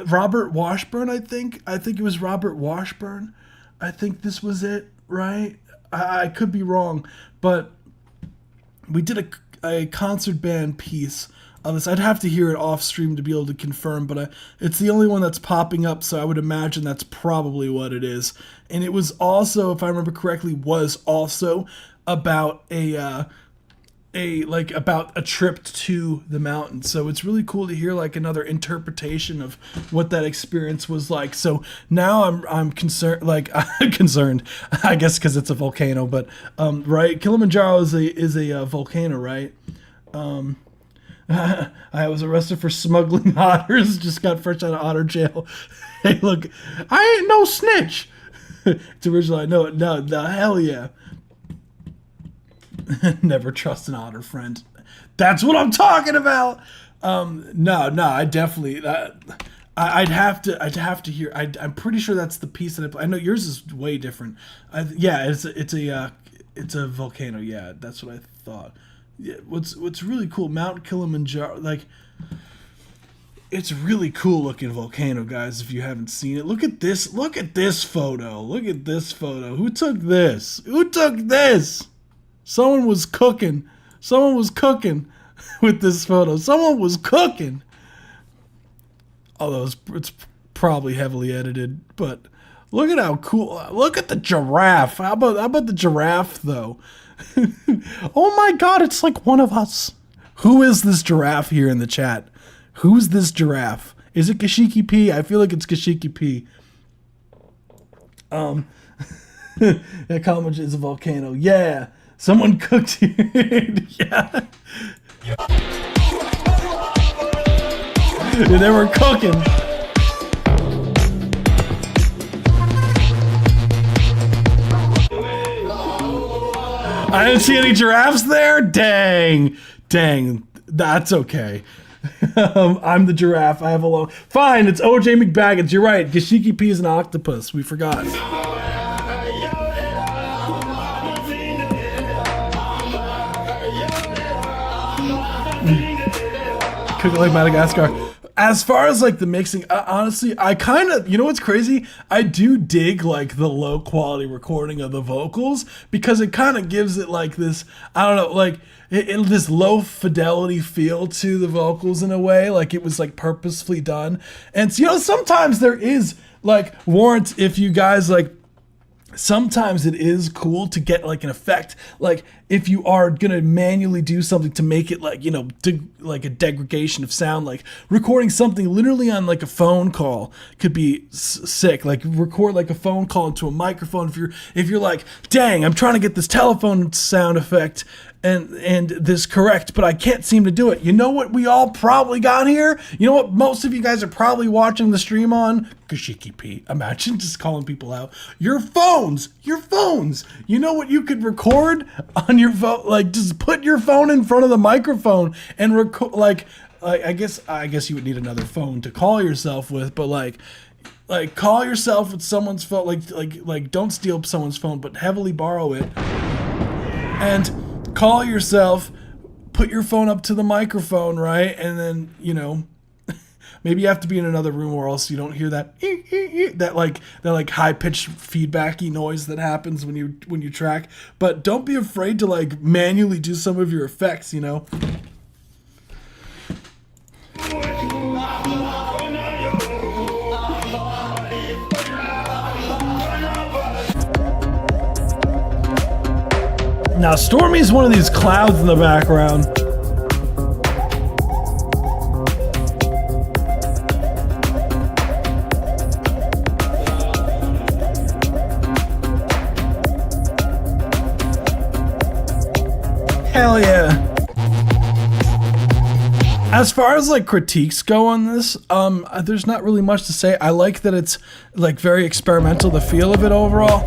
Robert Washburn, I think it was Robert Washburn. I think this was it, right? I could be wrong, but we did a concert band piece of this. I'd have to hear it off stream to be able to confirm, but it's the only one that's popping up, so I would imagine that's probably what it is. And it was also, if I remember correctly, was also about about a trip to the mountains. So it's really cool to hear like another interpretation of what that experience was like. So now I'm concerned, concerned, I guess, because it's a volcano, but right, Kilimanjaro is a volcano, right? I was arrested for smuggling otters. Just got fresh out of otter jail. Hey, look, I ain't no snitch. It's original. No, hell yeah. Never trust an otter friend. That's what I'm talking about. No, I definitely. I'd have to hear. I'm pretty sure that's the piece that I play. I know yours is way different. It's a volcano. Yeah, that's what I thought. Yeah, what's really cool, Mount Kilimanjaro, like, it's really cool looking volcano, guys. If you haven't seen it, look at this photo. Who took this? Someone was cooking with this photo. Someone was cooking. Although it's probably heavily edited, but look at how cool. Look at the giraffe. How about the giraffe though? Oh my god, it's like one of us. Who is this giraffe here in the chat? Who's this giraffe? Is it Kashiki P? I feel like it's Kashiki P. That comment is a volcano. Yeah. Someone cooked here. Yeah. They were cooking. I didn't see any giraffes there? Dang. That's okay. I'm the giraffe. I have a long... Fine, it's OJ McBaggins. You're right. Gashiki P is an octopus. We forgot. Cook it like Madagascar. as far as like the mixing, honestly, I kind of, you know what's crazy? I do dig like the low quality recording of the vocals because it kind of gives it like this, I don't know, like this low fidelity feel to the vocals in a way, like it was like purposefully done. And you know, sometimes there is like warrant if you guys like, sometimes it is cool to get like an effect, like if you are gonna manually do something to make it like, you know, like a degradation of sound, like recording something literally on like a phone call could be sick. Like record like a phone call into a microphone if you're like, dang, I'm trying to get this telephone sound effect and this correct, but I can't seem to do it. You know what we all probably got here? You know what most of you guys are probably watching the stream on? Kashiki Pete. Imagine just calling people out. Your phones. You know what you could record on your phone? Like just put your phone in front of the microphone and record. Like I guess you would need another phone to call yourself with, but like call yourself with someone's phone. Like don't steal someone's phone, but heavily borrow it and call yourself, put your phone up to the microphone, right? And then, you know, maybe you have to be in another room or else you don't hear that that high pitched feedbacky noise that happens when you track. But don't be afraid to like manually do some of your effects, you know. Now, Stormy's one of these clouds in the background. Hell yeah. As far as like critiques go on this, there's not really much to say. I like that it's like very experimental, the feel of it overall.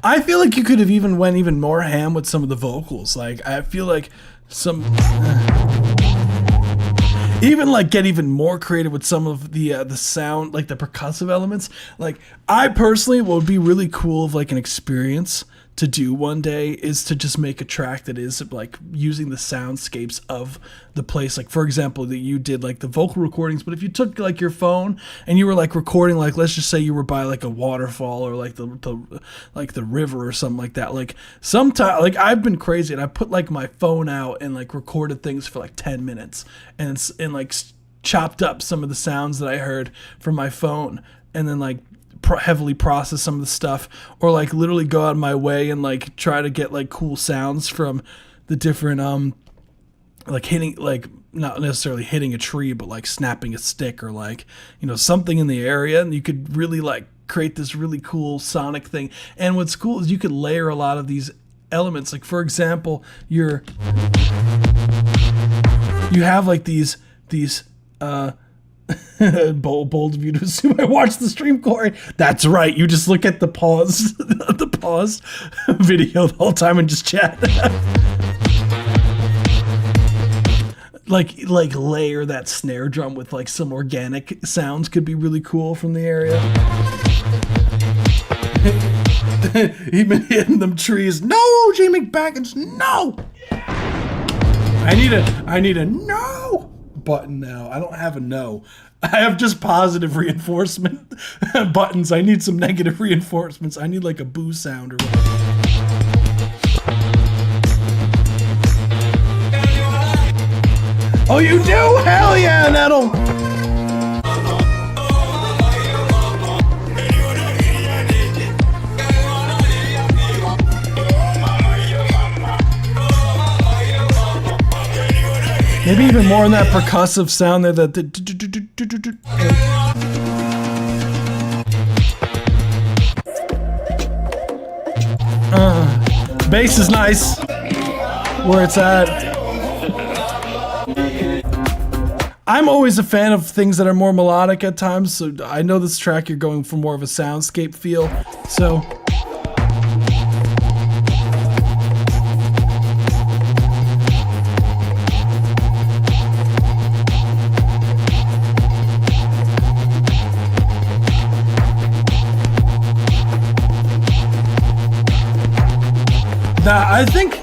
I feel like you could have even went even more ham with some of the vocals. Like I feel like some even like get even more creative with some of the sound, like the percussive elements. Like I personally, what would be really cool of like an experience to do one day is to just make a track that is like using the soundscapes of the place. Like for example, that you did like the vocal recordings, but if you took like your phone and you were like recording, like let's just say you were by like a waterfall or like the river or something like that. Like sometimes, like I've been crazy and I put like my phone out and like recorded things for like 10 minutes and like chopped up some of the sounds that I heard from my phone and then like heavily process some of the stuff, or like literally go out of my way and like try to get like cool sounds from the different like hitting, like not necessarily hitting a tree, but like snapping a stick or like, you know, something in the area, and you could really like create this really cool sonic thing. And what's cool is you could layer a lot of these elements. Like for example, you have like these bold of you to assume I watched the stream, Corey. That's right. You just look at the pause video the whole time and just chat. like layer that snare drum with like some organic sounds could be really cool from the area. Even hitting them trees. No, J. McBaggins, no. I need a no button now. I don't have a no. I have just positive reinforcement buttons. I need some negative reinforcements. I need like a boo sound or whatever. Oh, you do? Hell yeah, that'll... Maybe even more in that percussive sound there. That bass is nice where it's at. I'm always a fan of things that are more melodic at times, so I know this track you're going for more of a soundscape feel, so... Nah, I think,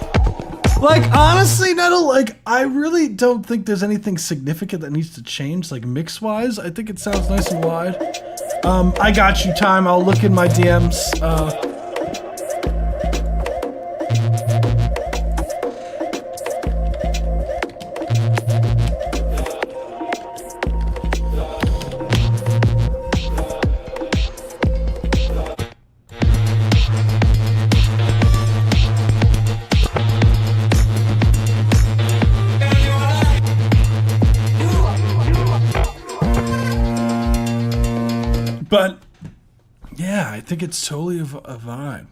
like, honestly, Nettle, like, I really don't think there's anything significant that needs to change, like, mix-wise. I think it sounds nice and wide. I got you, Time. I'll look in my DMs. But yeah, I think it's totally a vibe.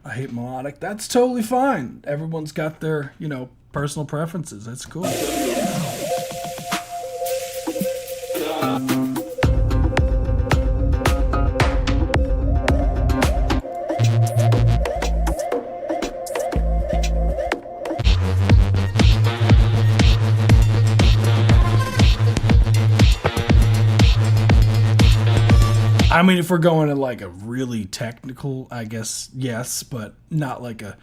I hate melodic. That's totally fine. Everyone's got their, you know, personal preferences. That's cool. I mean, if we're going to like a really technical, I guess, yes, but not like a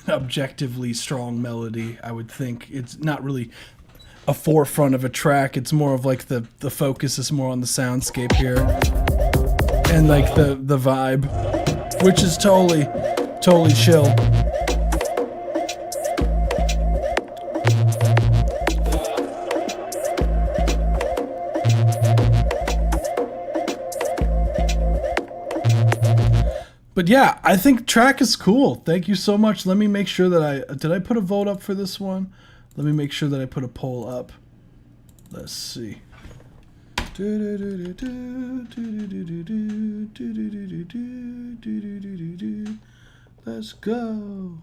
objectively strong melody. I would think it's not really a forefront of a track. It's more of like the focus is more on the soundscape here and like the vibe, which is totally chill. But yeah, I think track is cool. Thank you so much. Let me make sure that did I put a vote up for this one? Let me make sure that I put a poll up. Let's see. Let's go.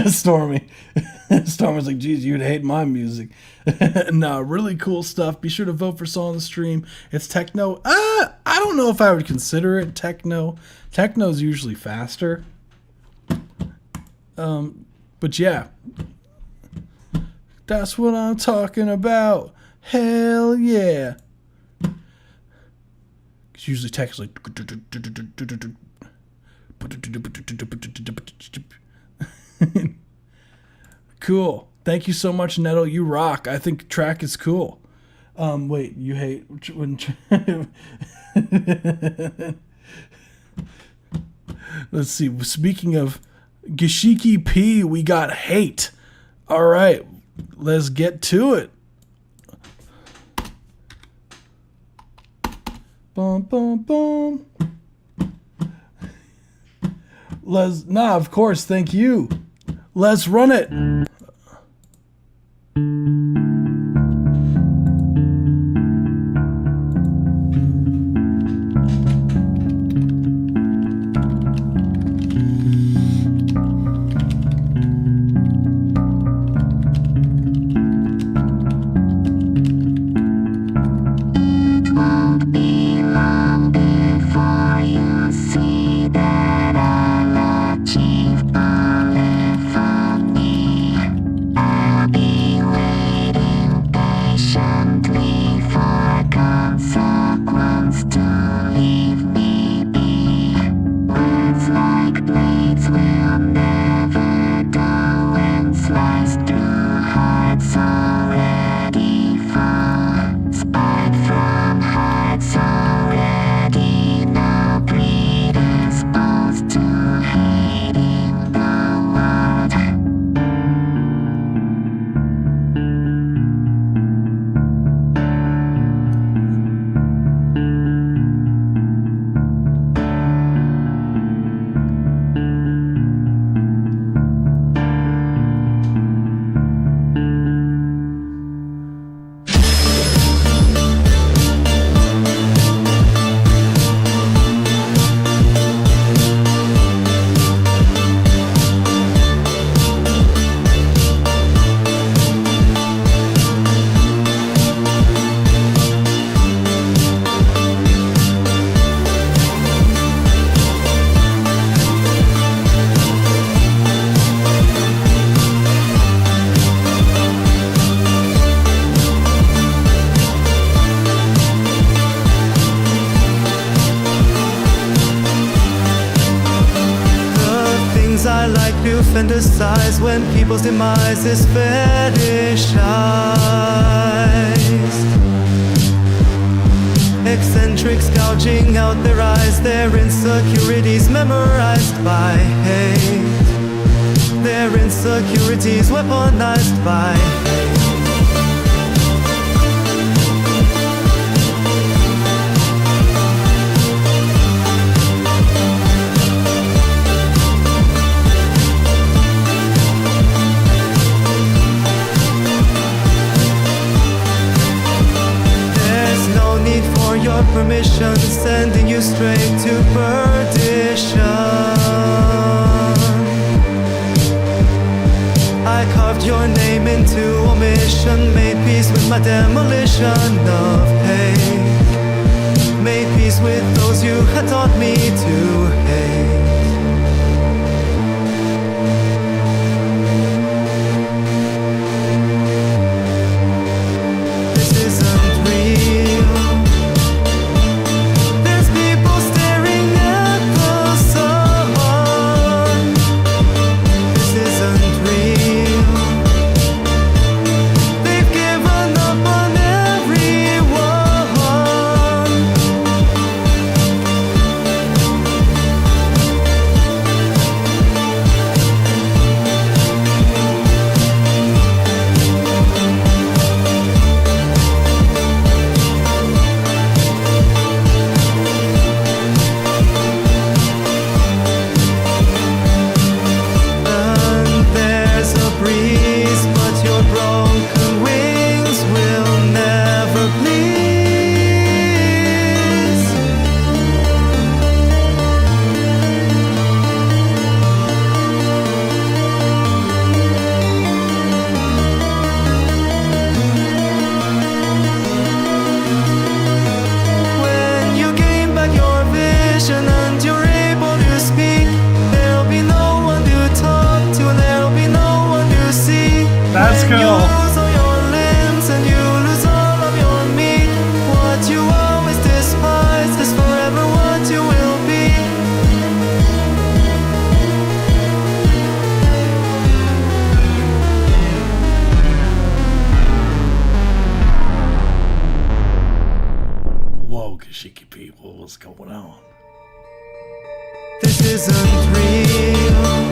Stormy. Stormy's like, geez, you'd hate my music. No, really cool stuff. Be sure to vote for Song on the Stream. It's techno. I don't know if I would consider it techno. Techno's usually faster. But yeah. That's what I'm talking about. Hell yeah. It's usually text like cool. Thank you so much, Nettle. You rock. I think track is cool. Wait, you hate when let's see. Speaking of Gashiki P, we got hate. All right, let's get to it. Bum bum bum. Of course, thank you. Let's run it. fantasize when people's demise is fetishized. Eccentrics gouging out their eyes, their insecurities memorized by hate. Their insecurities weaponized by hate. Your permission, sending you straight to perdition. I carved your name into omission, made peace with my demolition of hate, made peace with those you had taught me to hate. This isn't real. That's cool. You lose all your limbs and you lose all of your meat. What you always despised is forever what you will be. Whoa, Kashiki people, what's going on? This isn't real.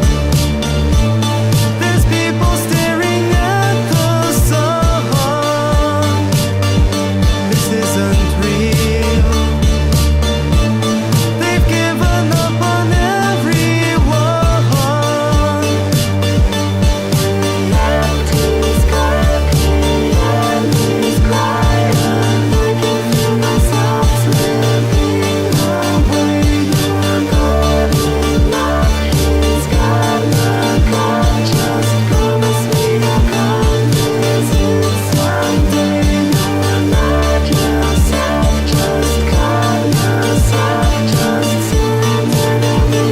There's people staring at the sun. This isn't real. They've given up on everyone. Reality's cracking and he's crying. I can feel myself slipping away. You're going up. He's gonna come. Just promise me you'll come visit someday. You're not yourself. Just call yourself. Just send it to me.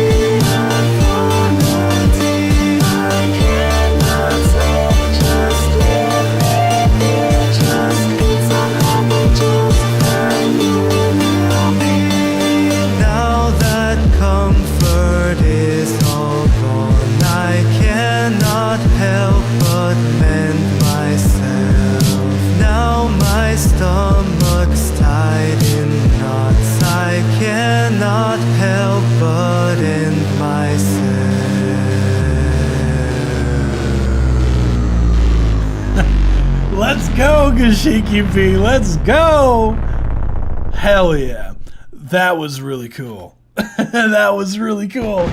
Authority. I cannot sleep. Just live with it. Just it's unhappy. Just find you will be. Now that comfort is all gone, I cannot help but mend myself. Now my stomach's tied in knots. I cannot help but end myself. Let's go, Kashiki P. Let's go. Hell yeah. That was really cool. That was really cool.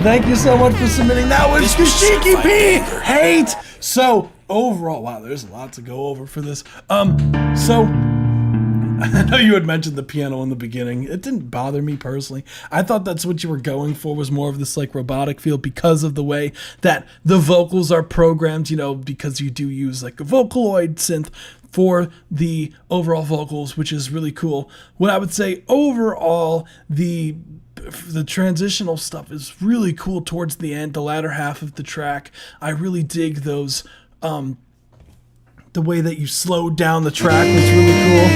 Thank you so much for submitting. That was Kashiki P. Hate. So overall, wow, there's a lot to go over for this. So I know you had mentioned the piano in the beginning. It didn't bother me personally. I thought that's what you were going for, was more of this like robotic feel because of the way that the vocals are programmed, you know, because you do use like a Vocaloid synth for the overall vocals, which is really cool. What I would say overall, the transitional stuff is really cool towards the end, the latter half of the track. I really dig those, the way that you slowed down the track was really cool.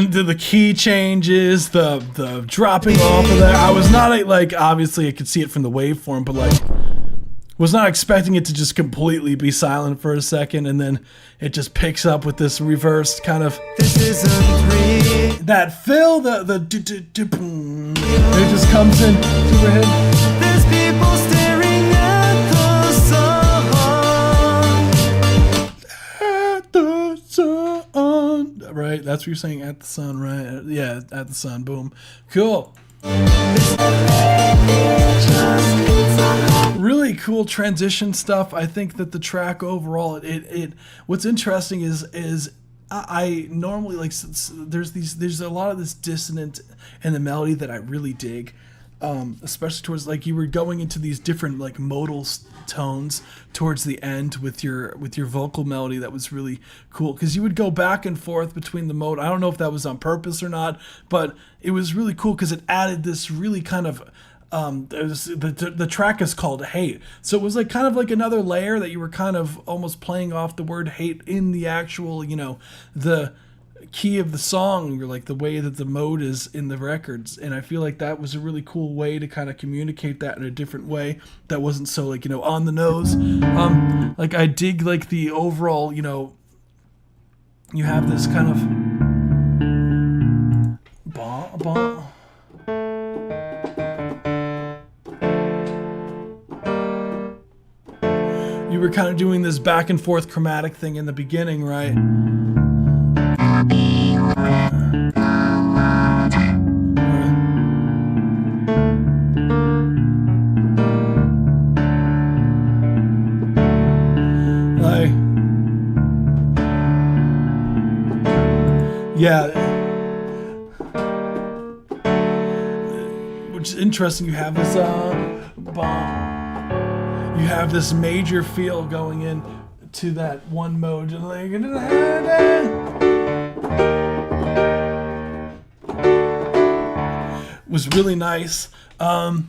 the key changes, the dropping off of that. I was not like, obviously I could see it from the waveform, but like was not expecting it to just completely be silent for a second, and then it just picks up with this reversed kind of This isn't real. that fill, boom. It just comes in super hit. There's people staring at the sun. At the sun. Right, that's what you're saying, at the sun, right? Yeah, at the sun, boom. Cool. Really cool transition stuff. I think that the track overall, it what's interesting is I normally like there's a lot of this dissonant in the melody that I really dig, especially towards like you were going into these different like modal tones towards the end with your vocal melody. That was really cool because you would go back and forth between the mode. I don't know if that was on purpose or not, but it was really cool because it added this really kind of the track is called Hate, so it was like kind of like another layer that you were kind of almost playing off the word hate in the actual, you know, the key of the song, or like the way that the mode is in the records. And I feel like that was a really cool way to kind of communicate that in a different way that wasn't so like, you know, on the nose. Like I dig like the overall, you know, you have this kind of you were kind of doing this back and forth chromatic thing in the beginning, right? Like, yeah. Which is interesting. You have this you have this major feel going in to that one mode. Was really nice. I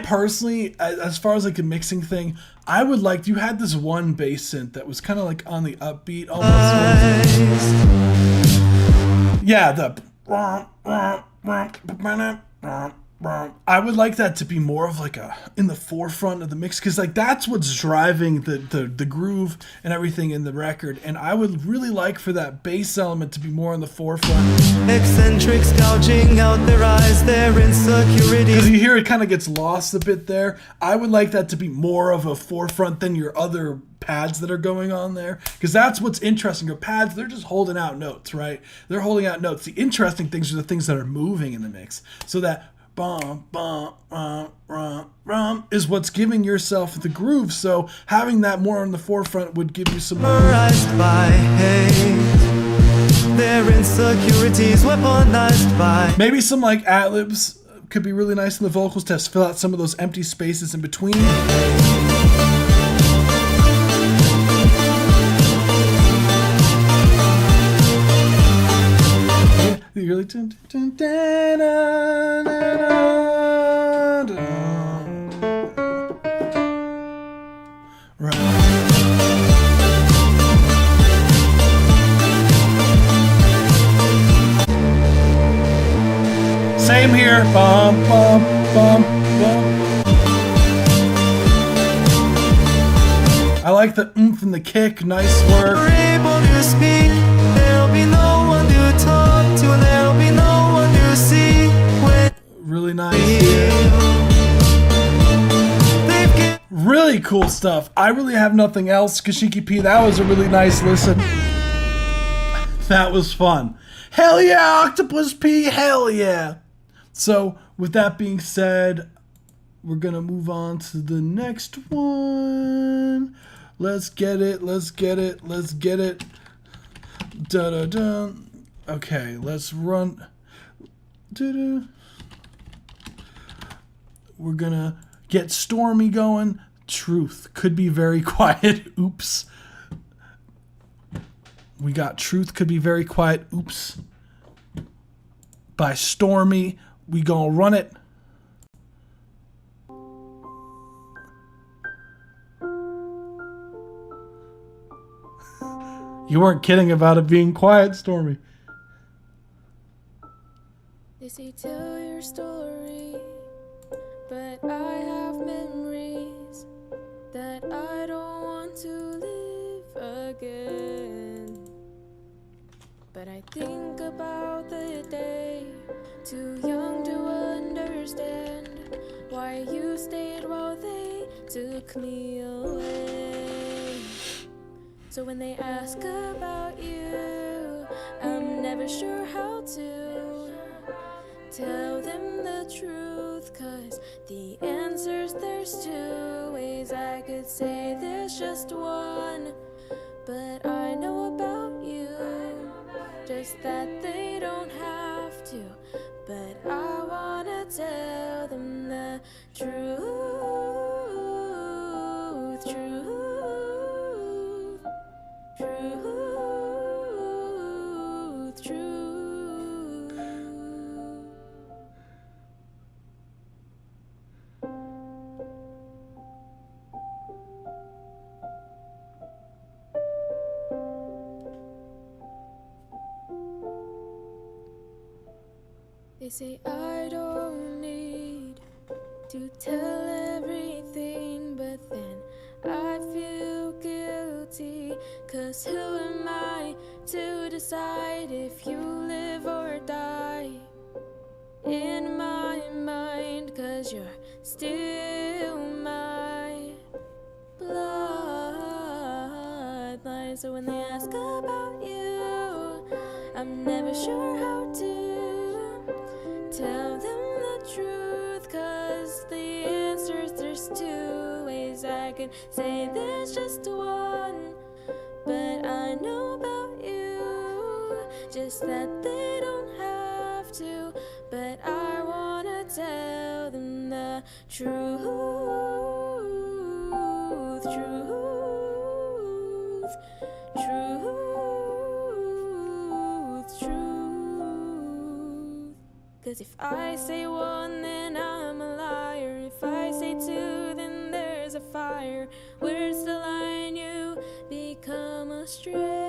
personally, as far as like a mixing thing, I would like, you had this one bass synth that was kind of like on the upbeat almost. Yeah, I would like that to be more of like a in the forefront of the mix, because like that's what's driving the groove and everything in the record, and I would really like for that bass element to be more in the forefront. Eccentrics gouging out their eyes, their insecurities. Because you hear it kind of gets lost a bit there. I would like that to be more of a forefront than your other pads that are going on there, because that's what's interesting. Your pads, they're just holding out notes, right? They're holding out notes. The interesting things are the things that are moving in the mix, so that bum, bum, is what's giving yourself the groove. So having that more on the forefront would give you some Memorized by hate, their insecurities weaponized by maybe some like ad-libs could be really nice in the vocals to fill out some of those empty spaces in between. You really right. Same here. Bum, bum, bum, bum. I like the oomph and the kick. Nice work. we're able to speak. There'll be no one to talk to, and there'll be no one to see when Really nice. they've given Really cool stuff. I really have nothing else. Kashiki P, that was a really nice listen. That was fun. Hell yeah, Octopus P, hell yeah. So, with that being said, we're going to move on to the next one. Let's get it, let's get it, let's get it. Da-da-da. Okay, let's run. Da-da. We're going to get Stormy going. Truth could be very quiet. Oops. We got Truth could be very quiet. Oops. By Stormy. We gonna run it. You weren't kidding about it being quiet, Stormy. They say tell your story, but I have memories that I don't want to live again. But I think about the day, too young to understand why you stayed while they took me away. So when they ask about you, I'm never sure how to tell them the truth, 'cause the answers, there's two ways I could say, there's just one. But I know about you, just that they don't have to. But I wanna tell them the truth, truth, truth, truth. They say I don't need to tell everything, but then I feel guilty, 'cause who am I to decide if you live or die in my mind, 'cause you're still my bloodline. So when they ask about you, I'm never sure how to tell them the truth, 'cause the answers, there's two ways I could say, there's just one. But I know about you, just that they don't have to. But I wanna tell them the truth, truth, truth, truth. 'Cause if I say one, then I'm a liar. If I say two, then there's a fire. Where's the line? You become a stranger.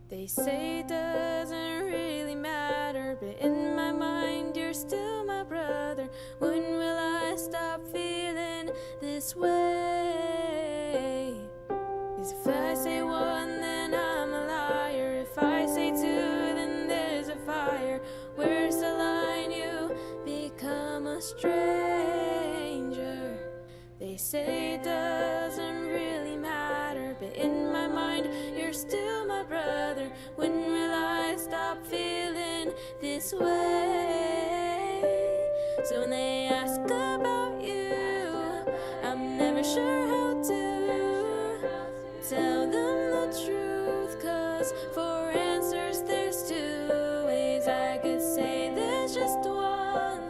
They say it doesn't really matter, but in my mind you're still my brother. When will I stop feeling this way? 'Cause if I say one, then I'm a liar. If I say two, then there's a fire. Where's the line? You become a stranger. They say it doesn't really matter, but in my mind you're still my brother. When will I stop feeling this way? So when they ask about you, I'm never sure how to tell them the truth, 'cause for answers there's two ways I could say, there's just one.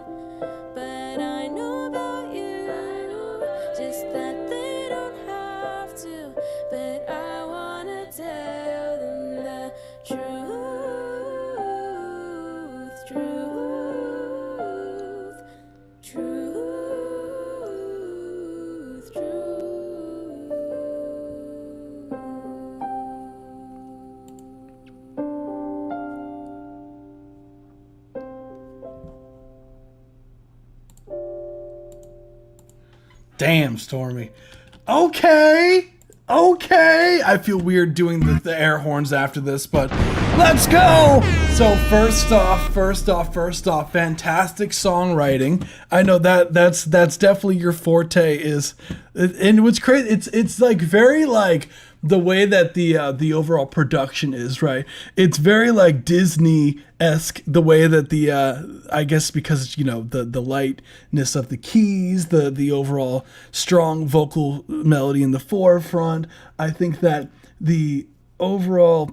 But I know about you, just that they don't have to. But I wanna tell them the truth, truth, truth, truth. Damn, Stormy. Okay. I feel weird doing the air horns after this, but let's go. So first off, fantastic songwriting. I know that's definitely your forte. And what's crazy, it's like very like the way that the overall production is, right? It's very like Disney-esque, the way that the I guess because the lightness of the keys, the overall strong vocal melody in the forefront. I think that the overall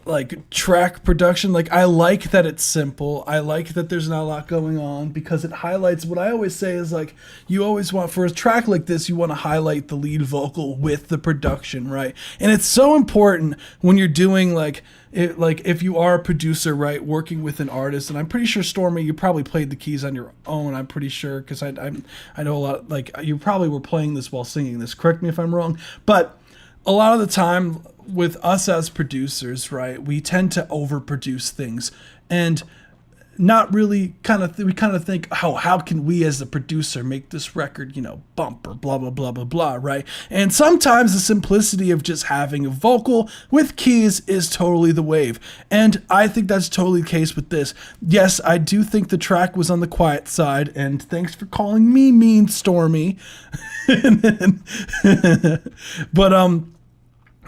like track production, like I like that it's simple. I like that there's not a lot going on, because it highlights what I always say is like, you always want, for a track like this, you want to highlight the lead vocal with the production, right? And it's so important when you're doing like if you are a producer, right, working with an artist. And I'm pretty sure, Stormy, you probably played the keys on your own. I'm pretty sure, because I know a lot, like you probably were playing this while singing this. Correct me if I'm wrong, but a lot of the time with us as producers, right, we tend to overproduce things and not really we kind of think, how can we as a producer make this record, bump or blah, blah, blah, blah, blah, right? And sometimes the simplicity of just having a vocal with keys is totally the wave. And I think that's totally the case with this. Yes, I do think the track was on the quiet side, and thanks for calling me mean, Stormy. But,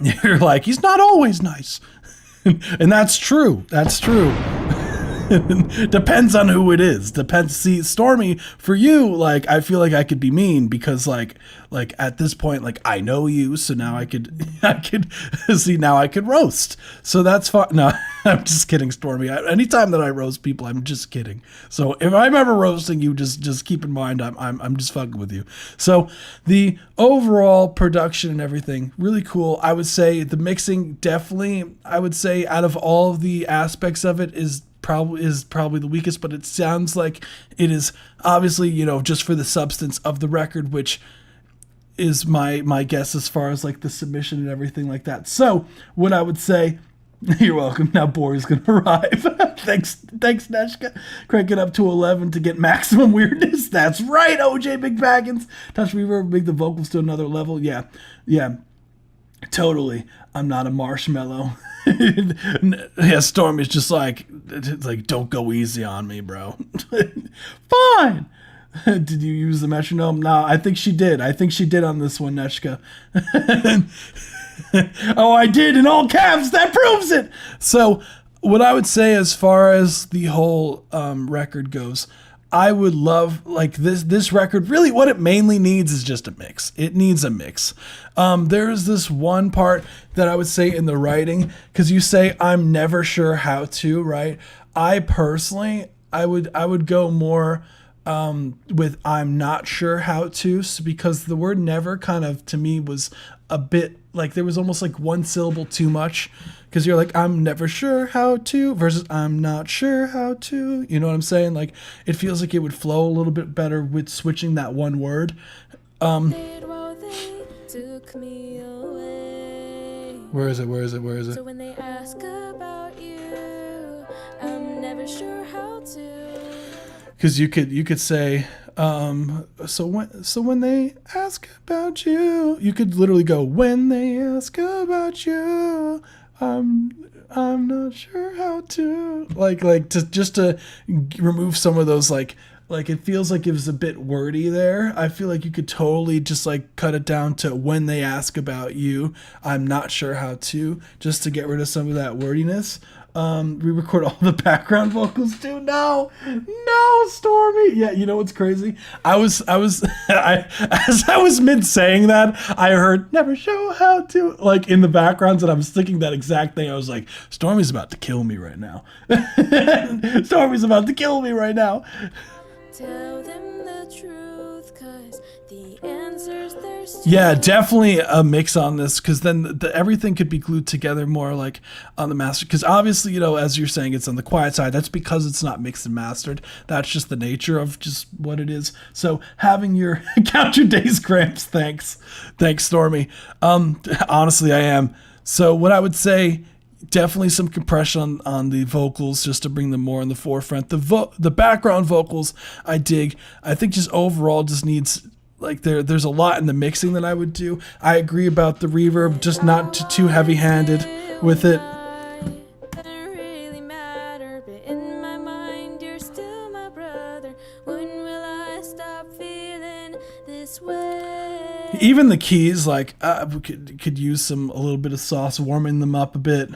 you're like, he's not always nice. And that's true. That's true. Depends on who it is. Depends. See, Stormy, for you, like, I feel like I could be mean because like at this point, like, I know you, so now I could see, now I could roast. So that's fine. No, I'm just kidding, Stormy. Anytime that I roast people, I'm just kidding. So if I'm ever roasting you, just keep in mind I'm just fucking with you. So the overall production and everything, really cool. I would say the mixing, definitely, I would say out of all of the aspects of it is probably the weakest, but it sounds like it is obviously, just for the substance of the record, which is my guess as far as like the submission and everything like that. So what I would say, you're welcome. Now Bori's gonna arrive. Thanks Neshka. Crank it up to 11 to get maximum weirdness. That's right, OJ Big Baggins. Touch reverb, make the vocals to another level. Yeah, totally. I'm not a marshmallow. Yeah, Storm is just like, don't go easy on me, bro. Fine. Did you use the metronome? No, I think she did. On this one, Neshka. Oh, I did in all caps. That proves it. So what I would say as far as the whole record goes, I would love, like, this record, really what it mainly needs is just a mix. It needs a mix. There's this one part that I would say in the writing, because you say, I'm never sure how to, right? I personally, I would go more with I'm not sure how to, because the word never kind of, to me, was a bit, like, there was almost like one syllable too much. Because you're like, I'm never sure how to versus I'm not sure how to. You know what I'm saying? Like, it feels like it would flow a little bit better with switching that one word. While they took me away. Where is it? So when they ask about you, I'm never sure how to. Because you could say, so when they ask about you, you could literally go, when they ask about you, I'm not sure how to, like to remove some of those, like it feels like it was a bit wordy there. I feel like you could totally just like cut it down to when they ask about you, I'm not sure how to, just to get rid of some of that wordiness. Re-record all the background vocals too. No, Stormy. Yeah, you know what's crazy? As I was mid saying that, I heard never show how to, like, in the backgrounds, and I was thinking that exact thing. I was like, Stormy's about to kill me right now. Stormy's about to kill me right now. Tell them the truth, 'cause the answers they're still. Yeah, definitely a mix on this, because then everything could be glued together more like on the master. Because obviously, as you're saying, it's on the quiet side. That's because it's not mixed and mastered. That's just the nature of just what it is. So having your count your days, Gramps. Thanks, Stormy. Honestly, I am. So what I would say, definitely some compression on the vocals just to bring them more in the forefront. The background vocals I dig. I think just overall just needs, like, there's a lot in the mixing that I would do. I agree about the reverb, just not too heavy-handed with it. Doesn't really matter, but in my mind you're still my brother. When will I stop feeling this way? Even the keys, like, we could use a little bit of sauce, warming them up a bit.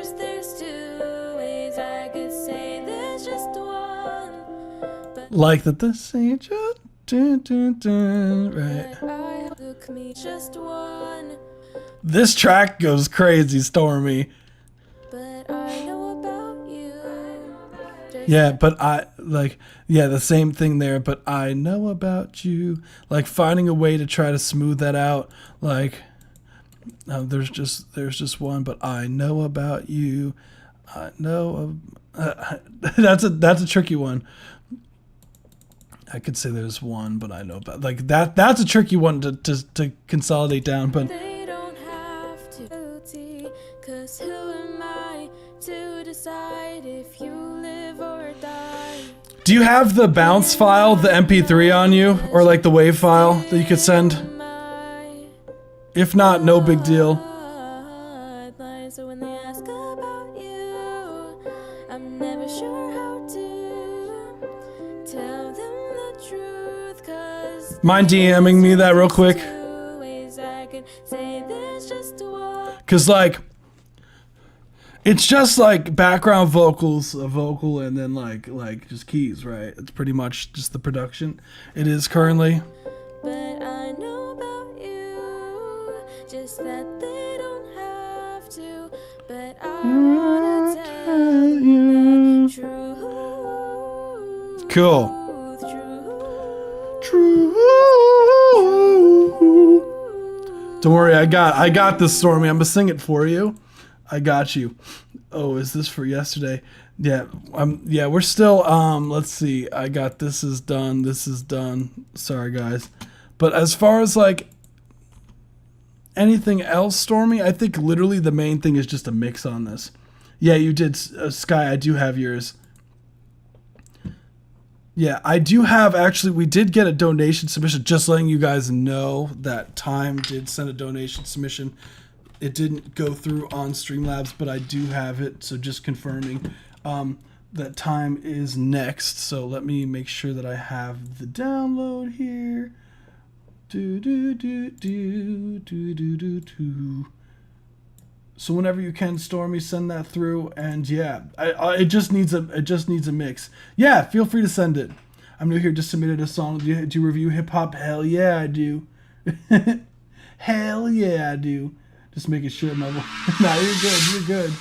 There's two ways I could say there's just one, but Like that this ain't just right. I took me just one. This track goes crazy, Stormy. But I know about you. Just Yeah, but the same thing there, but I know about you. Like, finding a way to try to smooth that out. Like, there's just one, but I know about you. I know. That's a tricky one. I could say there's one, but I know about like that. That's a tricky one to consolidate down. But They don't have to, 'cause who am I to decide if you live or die? do you have the bounce file, the MP3 on you, or like the WAV file that you could send? Am I If not, no big deal. lies? So when they ask about you, I'm never sure how to tell them the truth. 'Cause Mind DMing me that real quick? two ways I could say there's just one. Cause like, it's just like background vocals, a vocal, and then like just keys, right? It's pretty much just the production. It is currently. But I know about you, just that they don't have to. But I wanna tell you the truth. Cool. Truth. Don't worry, I got this, Stormy. I'm gonna sing it for you. I got you. Oh, is this for yesterday? Yeah, yeah, we're still let's see. I got this is done. This is done. Sorry guys. But as far as like anything else, Stormy, I think literally the main thing is just a mix on this. Yeah, you did, Sky. I do have yours. Yeah, I do have, actually, we did get a donation submission, just letting you guys know that Time did send a donation submission. It didn't go through on Streamlabs, but I do have it, so just confirming that Time is next. So let me make sure that I have the download here. So whenever you can, Stormy, send that through, and yeah, it just needs a mix. Yeah, feel free to send it. I'm new here. Just submitted a song. Do you review hip hop? Hell yeah, I do. Hell yeah, I do. Just making sure my voice. Nah, you're good. You're good.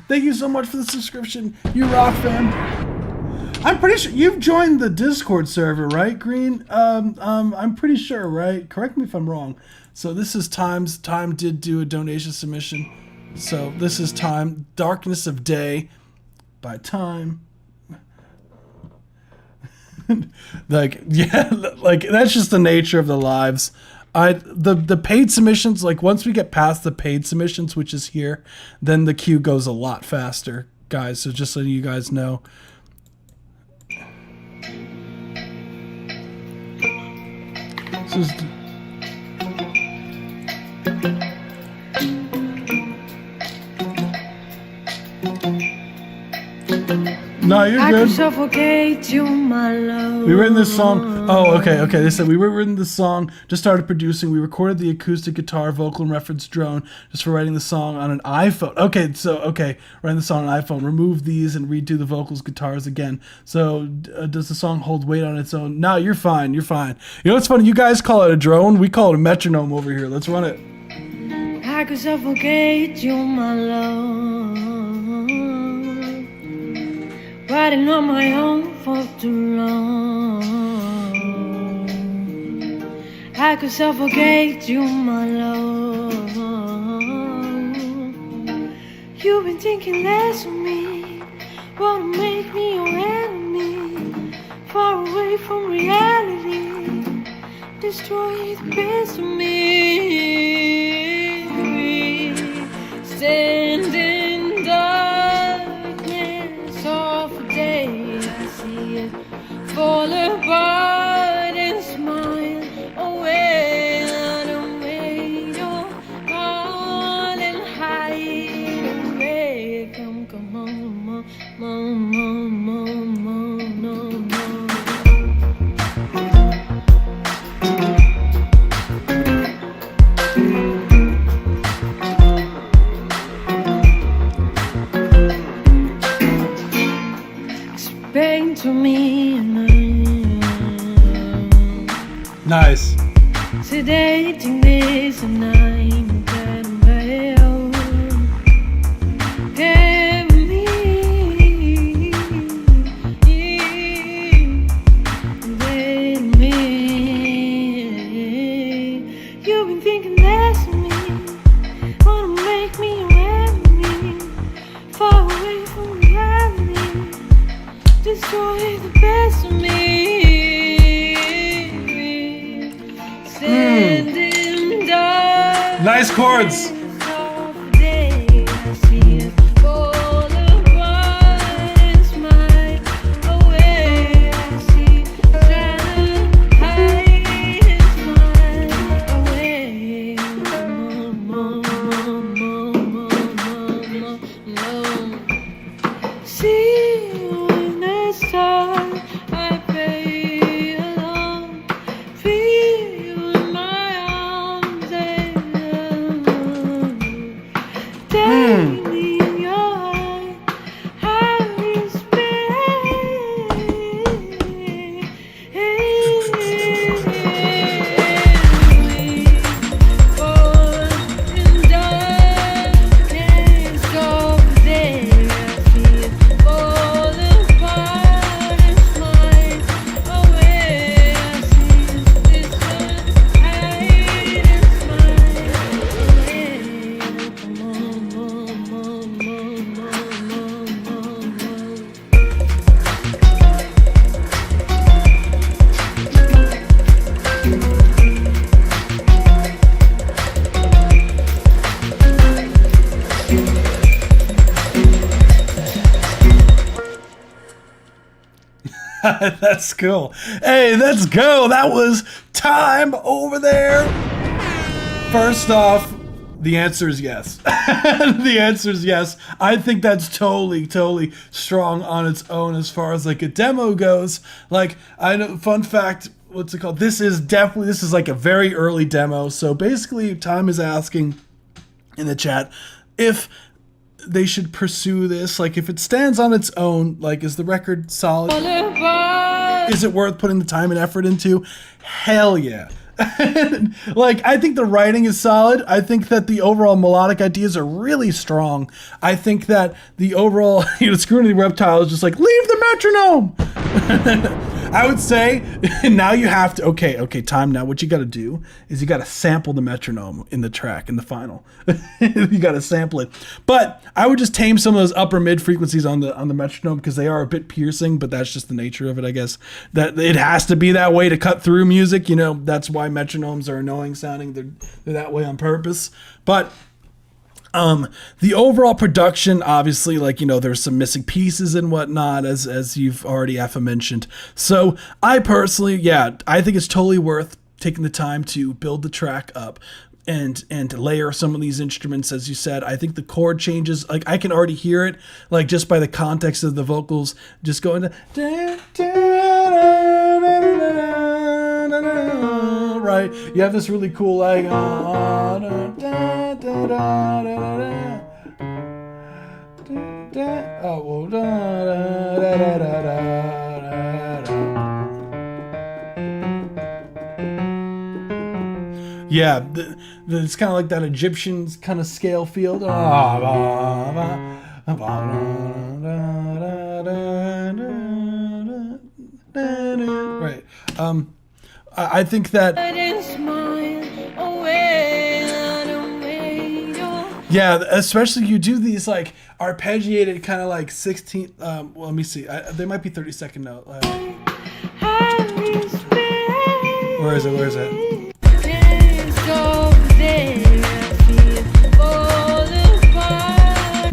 Thank you so much for the subscription. You rock, fam. I'm pretty sure you've joined the Discord server, right, Green? I'm pretty sure, right? Correct me if I'm wrong. So this is Time's. Time did do a donation submission. So this is Time. Darkness of Day by Time. Like, yeah, like that's just the nature of the lives. The paid submissions, like once we get past the paid submissions, which is here, then the queue goes a lot faster, guys. So just letting you guys know. This is no, you're I good. could suffocate you, my love. We written this song. Oh, okay. They said we were written this song. Just started producing. We recorded the acoustic guitar, vocal, and reference drone just for writing the song on an iPhone. Writing the song on an iPhone. Remove these and redo the vocals, guitars again. So, does the song hold weight on its own? No, you're fine. You're fine. You know what's funny? You guys call it a drone. We call it a metronome over here. Let's run it. I could suffocate you, my love. Riding on my own for too long. I could suffocate you, my love. You've been thinking less of me, wanna make me your enemy, far away from reality, destroy the best of me. Stand in darkness of a day, I see it fall apart and smile away. Out of way, your heart and hide away. Come home, no. Explain to me, Nice. sedating this and I'm getting well. Give me, let me. You've been thinking less of me, wanna make me your enemy, far away from reality, destroy the best of me. Nice chords. That's cool. Hey, let's go. That was Time over there. First off, the answer is yes. The answer is yes. I think that's totally strong on its own as far as like a demo goes. Like, I know, fun fact, what's it called? This is like a very early demo. So basically, Time is asking in the chat if they should pursue this. Like, if it stands on its own, like, is the record solid? Is it worth putting the time and effort into? Hell yeah. Like, I think the writing is solid. I think that the overall melodic ideas are really strong. I think that the overall, Screwing the Reptile is just like, leave the metronome. I would say now you have to, okay, Time. Now what you got to do is you got to sample the metronome in the track, in the final. You got to sample it. But I would just tame some of those upper mid frequencies on the metronome because they are a bit piercing, but that's just the nature of it, I guess. That it has to be that way to cut through music. That's why metronomes are annoying sounding. They're that way on purpose. But the overall production, obviously, like, there's some missing pieces and whatnot, as you've already aforementioned. So I personally, I think it's totally worth taking the time to build the track up and layer some of these instruments, as you said. I think the chord changes, like, I can already hear it, like, just by the context of the vocals, just going to right. You have this really cool, like, yeah, it's kind of like that Egyptian kind of scale feel. Right. I think that. Yeah, especially you do these like arpeggiated kind of like 16. Well, let me see. They might be 30-second note. Where is it?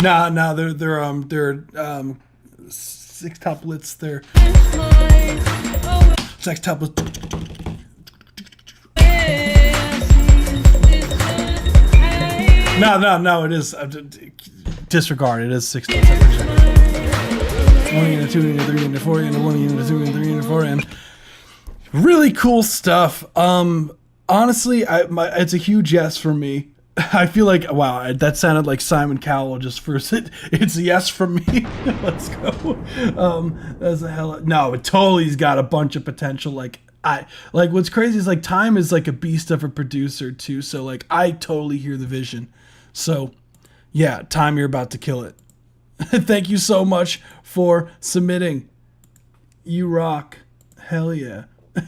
No, they're sextuplets. They're sextuplets. No, it is. Disregard. It is 6 notes. 1 unit, 2 unit, 3 unit, 4 unit, 1 unit, 2 unit, 3 unit, 4, and really cool stuff. Honestly, it's a huge yes for me. I feel like, wow, that sounded like Simon Cowell just first. It's a yes from me. Let's go. That's a hell. No, it totally's got a bunch of potential. Like what's crazy is like Time is like a beast of a producer too. So like I totally hear the vision. So yeah, Time, you're about to kill it. Thank you so much for submitting. You rock. Hell yeah.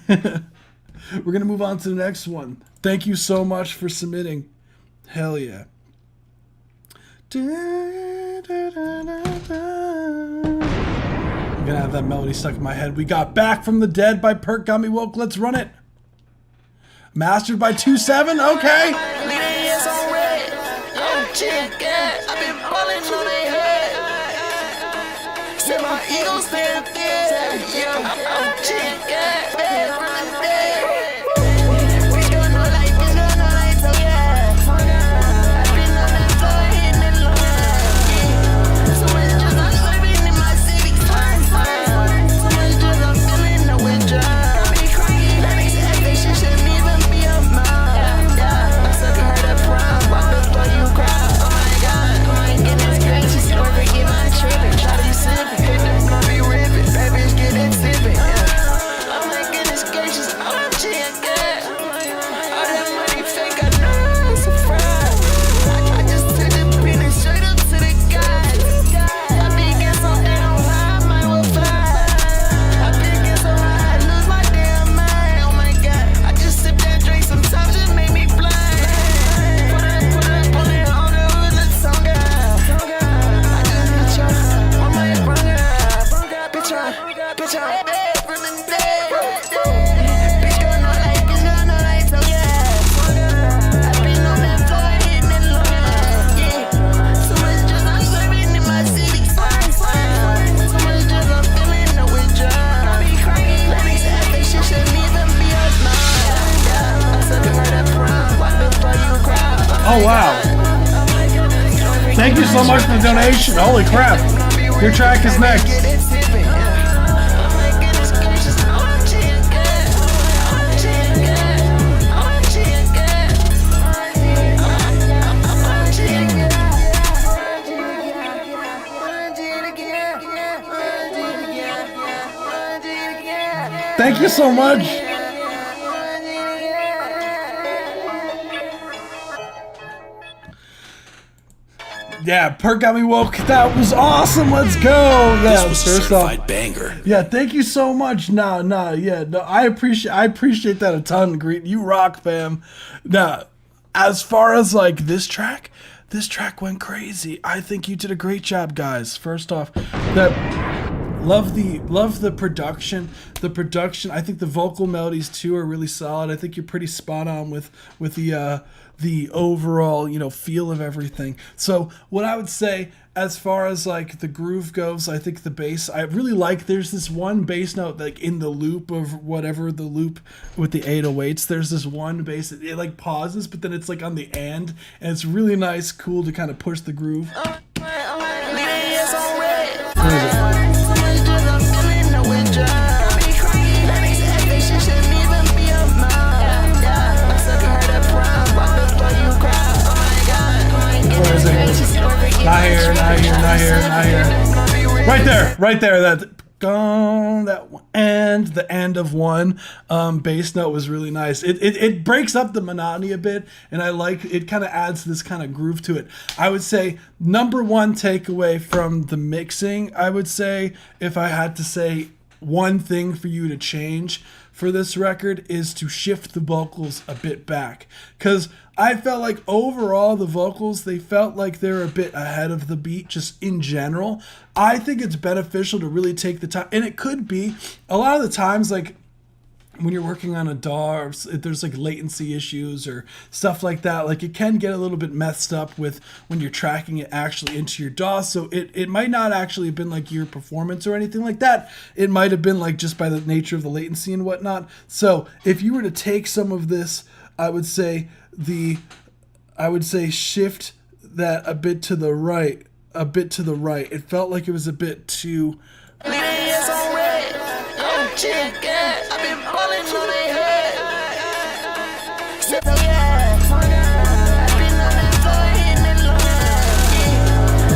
We're gonna move on to the next one. Thank you so much for submitting. Hell yeah. I'm gonna have that melody stuck in my head. We got Back from the Dead by Perk Got Me Woke. Let's run it. Mastered by 2-7. Okay. chicken. I've been falling on their head. Said my ego stand there. Yeah, I'm chicken. Bad from the dead. Bitch don't know like, bitch don't know like, so yeah. I've been on that floor hitting it long. So much drugs I'm serving in my city. So much drugs I'm feeling the withdrawal. I be crying, that makes it they shouldn't even be a mom. I'm sucking her to prom. Walk before you cry. Oh my god, oh my goodness gracious. Lord forgive my tripping. Try to be sipping. Hit this gon' be ripping. Bad bitch get it sipping. Oh my goodness gracious. I'm chicken. All that money fake, I know it's a fraud. I just took the pen and straight up to the guys. I be getting so damn high, I might well fly. I be getting so high, I lose my damn mind. Oh my god, I just sip that drink, sometimes it make me blind. Put up on it, on the hood, let's song I just hit you on my brother. Bitch, I'm bad from the dead. Bitch, don't know like, bitch, don't know like, so yeah. I've been on that floor hitting it long. Yeah. So much drugs I'm serving in my city. So much drugs I'm feeling the withdrawal. I be crying, that makes it they shouldn't even be a mom. I'm sucking her to prom. Walk before you cry. Oh wow! Thank you so much for the donation. Holy crap! Your track is next. Thank you so much. Yeah, Perk got me woke. That was awesome. Let's go. Yeah, This was a first certified off, banger. yeah, thank you so much. I appreciate that a ton, Green. You rock, fam. Nah, as far as like this track went crazy. I think you did a great job, guys. First off, love the production. The production, I think the vocal melodies too are really solid. I think you're pretty spot on with the overall, feel of everything. So what I would say as far as like the groove goes, I think the bass, I really like, there's this one bass note like in the loop of whatever the loop with the 808s, there's this one bass, it like pauses, but then it's like on the end, and it's really nice, cool to kind of push the groove. Not here. Right there. That the end of one bass note was really nice. It breaks up the monotony a bit, and I like it. Kind of adds this kind of groove to it. I would say number one takeaway from the mixing, I would say, if I had to say one thing for you to change for this record, is to shift the vocals a bit back, because I felt like overall the vocals, they felt like they're a bit ahead of the beat just in general. I think it's beneficial to really take the time, and it could be a lot of the times like when you're working on a DAW, or there's like latency issues or stuff like that, like it can get a little bit messed up with when you're tracking it actually into your DAW. So it might not actually have been like your performance or anything like that. It might have been like just by the nature of the latency and whatnot. So if you were to take some of this, I would say shift that a bit to the right. It felt like it was a bit too. I've been falling on their head. So yeah, I've been on that floor hitting it long.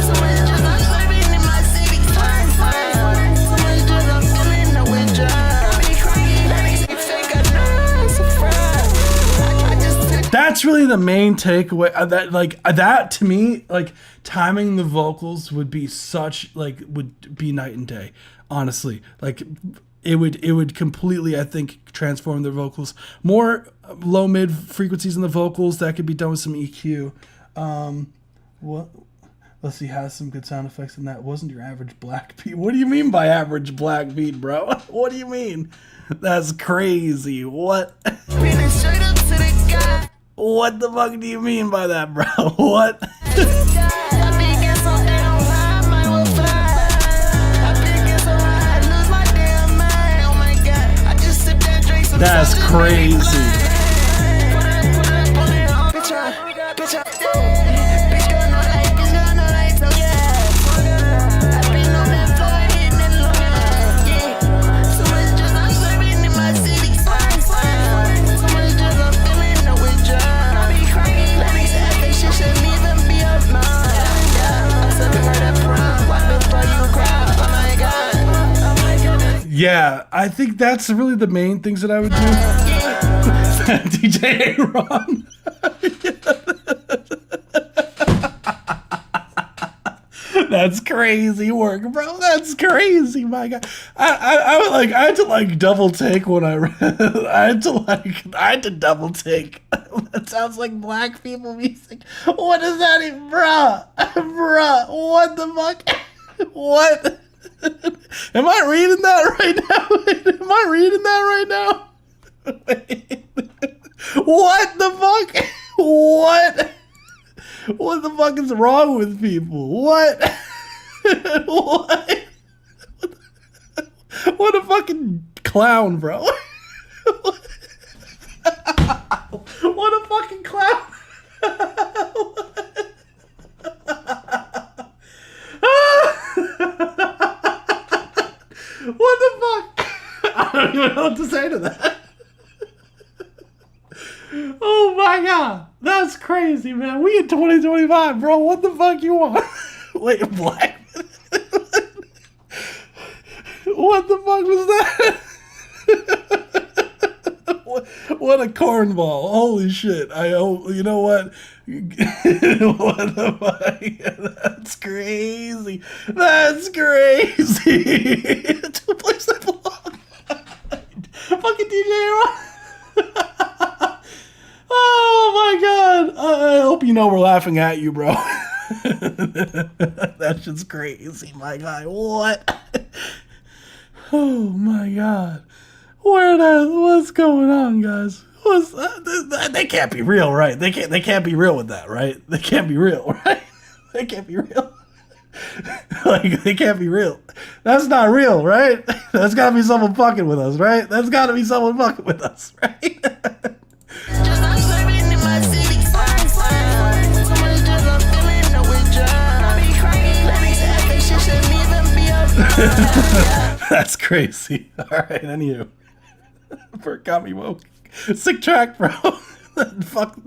So much drugs I'm serving in my city. So much drugs I'm feeling the withdrawal. I be crying, that makes me think I know it's a fraud. I just took. That's really the main takeaway. That to me, like timing the vocals would be would be night and day. Honestly, like. It would completely, I think, transform the vocals. More low mid frequencies in the vocals that could be done with some EQ. Let's see, has some good sound effects in that. Wasn't your average black beat? What do you mean by average black beat, bro? What do you mean? That's crazy. What? Straight up to the guy. What the fuck do you mean by that, bro? What? That's crazy. Yeah, I think that's really the main things that I would do. DJ Aaron. That's crazy work, bro. That's crazy, my God. I had to like double take when I read. I had to double take. That sounds like black people music. What is that even, bruh? Bruh, what the fuck? What? Am I reading that right now? Am I reading that right now? What the fuck? What? What the fuck is wrong with people? What? What? What a fucking clown, bro. What a fucking clown. What the fuck? I don't even know what to say to that. Oh my God. That's crazy, man. We in 2025, bro. What the fuck you want? Wait, black? What the fuck was that? What a cornball. Holy shit. You know what? What the fuck? That's crazy. That's crazy. Two places that belong. Fucking DJ Aaron. Oh my God. I hope you know we're laughing at you, bro. That's just crazy, my guy. What? Oh my God. What's going on, guys? They can't be real, right? They can't be real with that, right? They can't be real, right? They can't be real. Like, they can't be real. That's not real, right? That's gotta be someone fucking with us, right? That's gotta be someone fucking with us, right? That's crazy. Alright, anywho. Got me woke. Sick track, bro. Fuck,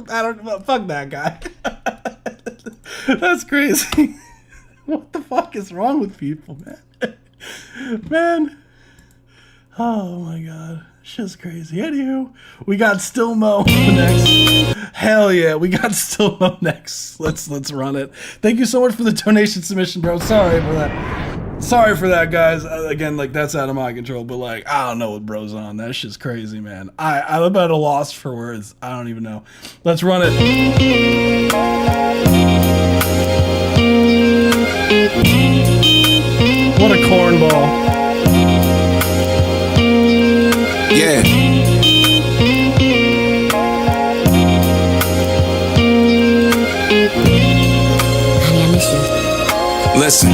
I don't know. Fuck that guy. That's crazy. What the fuck is wrong with people, man? Man. Oh my God. Shit's crazy. Anywho, we got Still Mo next. Hell yeah, we got Still Mo next. Let's run it. Thank you so much for the donation submission, bro. Sorry for that, guys. Again, like, that's out of my control, but like, I don't know what bro's on. That shit's crazy, man. I'm about a loss for words. I don't even know. Let's run it. What a cornball. Yeah. Honey, I miss you. Listen,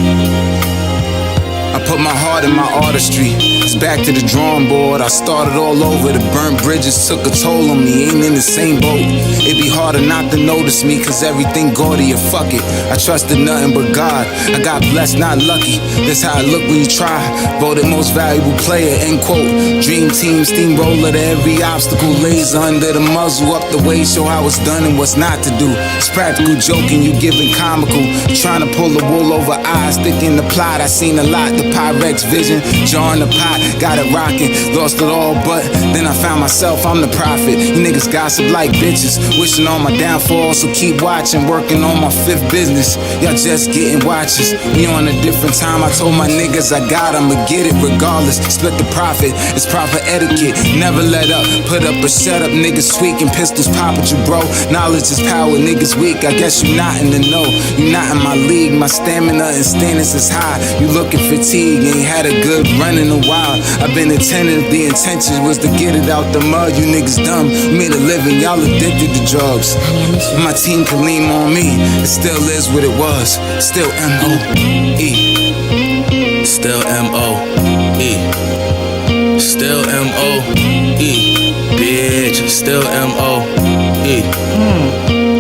I put my heart in my artistry. It's back to the drawing board. I started all over. The burnt bridges took a toll on me. Ain't in the same boat. It'd be harder not to notice me, cause everything gaudy and fuck it. I trusted nothing but God. I got blessed, not lucky. That's how it look when you try. Voted most valuable player, end quote. Dream team, steamroller to every obstacle. Laser under the muzzle, up the way, show how it's done and what's not to do. It's practical joking, you giving comical. Trying to pull the wool over eyes, thinking the plot. I seen a lot, the Pyrex vision, jarring the pot. Got it rocking, lost it all, but then I found myself, I'm the prophet. You niggas gossip like bitches, wishing on my downfall, so keep watching, working on my fifth business. Y'all just getting watches, we on a different time. I told my niggas I got 'em, get it regardless. Split the profit, it's proper etiquette, never let up. Put up or shut up, niggas tweaking, pistols pop at you, bro. Knowledge is power, niggas weak, I guess you not in the know. You not in my league, my stamina and standards is high. You looking fatigued, ain't had a good run in a while. I've been attentive, the intention was to get it out the mud. You niggas dumb, we made a living, y'all addicted to drugs. My team can lean on me, it still is what it was. Still M-O-E. Still M-O-E. Still M-O-E. Bitch, still M-O-E.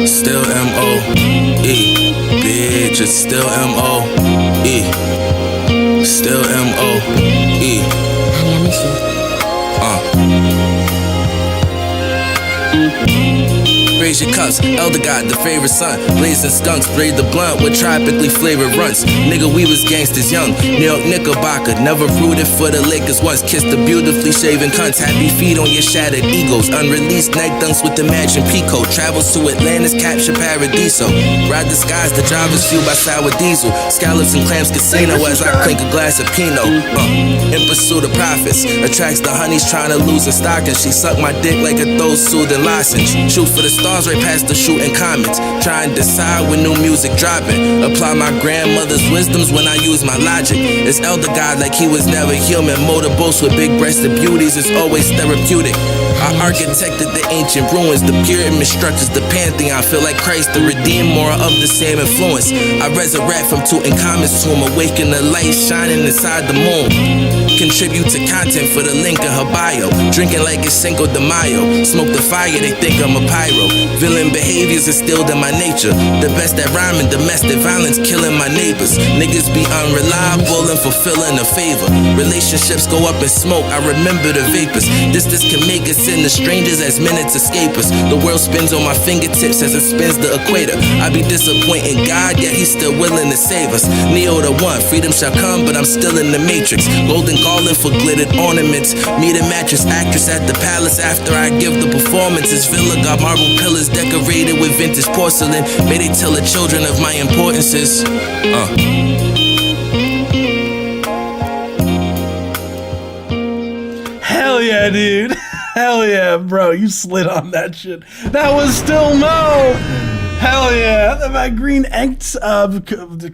Still M-O-E. Bitch, it's still M-O-E. Still M-O-E. Honey, I miss you. Raise your cups, Elder God, the favorite son. Blazing skunks, braid the blunt with tropically flavored runts. Nigga, we was gangsters young. New York Knickerbocker, never rooted for the Lakers once. Kissed the beautifully shaven cunts. Happy feet on your shattered egos. Unreleased neck dunks with the matching Pico. Travels to Atlantis, capture Paradiso. Ride the skies, the driver's fueled by sour diesel. Scallops and clams casino as I clink a glass of Pinot. In pursuit of profits, attracts the honeys trying to lose in stockings. She sucked my dick like a throw soothing lozenge. Shoot for the stars right past the shooting comments. Try and decide when new music dropping. Apply my grandmother's wisdoms when I use my logic. It's Elder God like he was never human. Motorboats with big breasted beauties is always therapeutic. I architected the ancient ruins. The pyramid structures, the pantheon. Feel like Christ, the redeemed, more of the same influence. I resurrect from Tutankhamun's tomb. Awaken the light shining inside the moon. Contribute to content for the link in her bio. Drinking like it's Cinco de Mayo. Smoke the fire, they think I'm a pyro. Villain behaviors instilled in my nature. The best at rhyming, domestic violence, killing my neighbors. Niggas be unreliable and fulfilling a favor. Relationships go up in smoke, I remember the vapors. Distance can make us into strangers as minutes escape us. The world spins on my fingertips as it spins the equator. I be disappointing God, yet he's still willing to save us. Neo the one, freedom shall come, but I'm still in the matrix. Golden calling for glittered ornaments. Meet a mattress actress at the palace after I give the performance. This villa got marble pillars decorated with vintage porcelain. May they tell the children of my importances. Hell yeah, dude. Hell yeah, bro. You slid on that shit. That was Still Mo. Hell yeah. That Green Anked,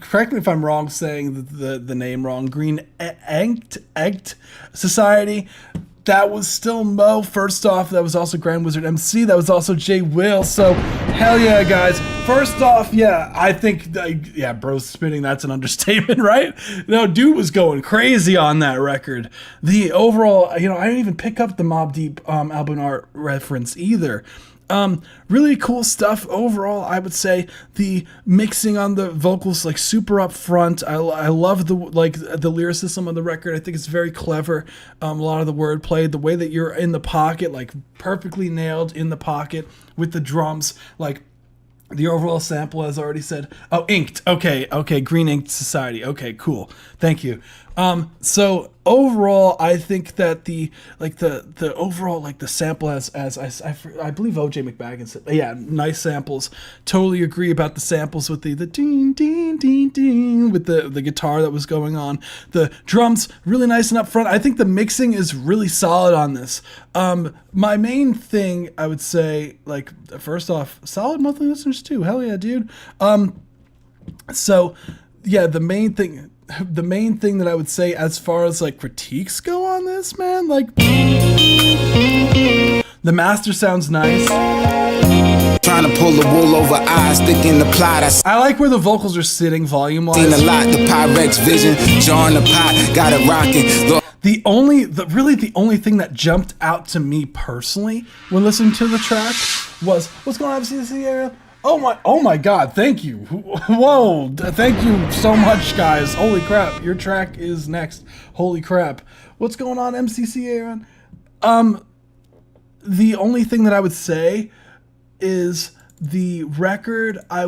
correct me if I'm wrong saying the name wrong. Green Anked Society. That was Still Mo. First off, that was also Grand Wizard MC. That was also Jay Will. So, hell yeah, guys. First off, yeah, I think, yeah, bro's spinning. That's an understatement, right? No, dude was going crazy on that record. The overall, you know, I didn't even pick up the Mobb Deep album art reference either. Really cool stuff overall. I would say the mixing on the vocals, like, super up front. I love the lyricism of the record. I think it's very clever. A lot of the wordplay, the way that you're in the pocket, like perfectly nailed in the pocket with the drums, like the overall sample, as I already said. Oh, Inked. Okay. Green Inked Society. Okay, cool. Thank you. So overall, I think that the overall, like, the sample as I believe OJ McBaggin said, yeah, nice samples. Totally agree about the samples with the ding ding ding ding with the guitar that was going on. The drums really nice and up front. I think the mixing is really solid on this. My main thing, I would say, like, first off, solid monthly listeners too. Hell yeah, dude. So yeah, the main thing that I would say as far as, like, critiques go on this, man, like, the master sounds nice. Trying to pull the wool over eyes, thinking the plot. I like where the vocals are sitting volume-wise. Seen a lot, the Pyrex vision, jar in the pot, got it rocking. The only thing that jumped out to me personally when listening to the track was, what's going on, MCC area? Oh my God, thank you. Whoa, thank you so much, guys. Holy crap, your track is next. Holy crap. What's going on, MCC Aaron? The only thing that I would say is the record I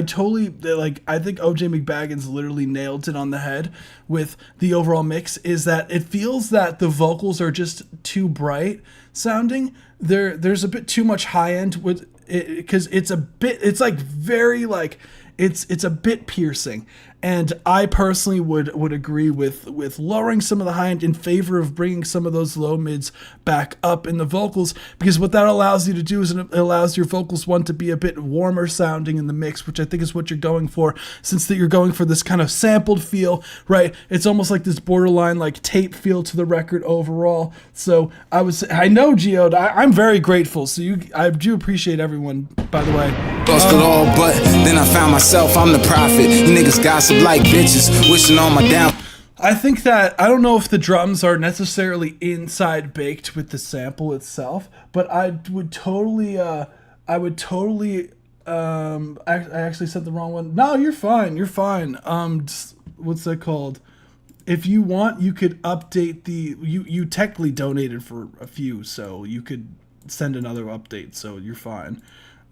totally, like, I think OJ McBaggins literally nailed it on the head with the overall mix, is that it feels that the vocals are just too bright sounding. There's a bit too much high end with it, because it's a bit, it's like very, like, it's a bit piercing. And I personally would agree with lowering some of the high end in favor of bringing some of those low mids back up in the vocals, because what that allows you to do is it allows your vocals, one, to be a bit warmer sounding in the mix, which I think is what you're going for, since that you're going for this kind of sampled feel, right? It's almost like this borderline like tape feel to the record overall. So I know, Geode, I'm very grateful. So I do appreciate everyone, by the way. Lost it all, but then I found myself, I'm the prophet. You niggas gossip like bitches, wishing on my down. I think that, I don't know if the drums are necessarily inside baked with the sample itself, but I actually said the wrong one. No, you're fine. What's that called? If you want, you could update you technically donated for a few, so you could send another update, so you're fine.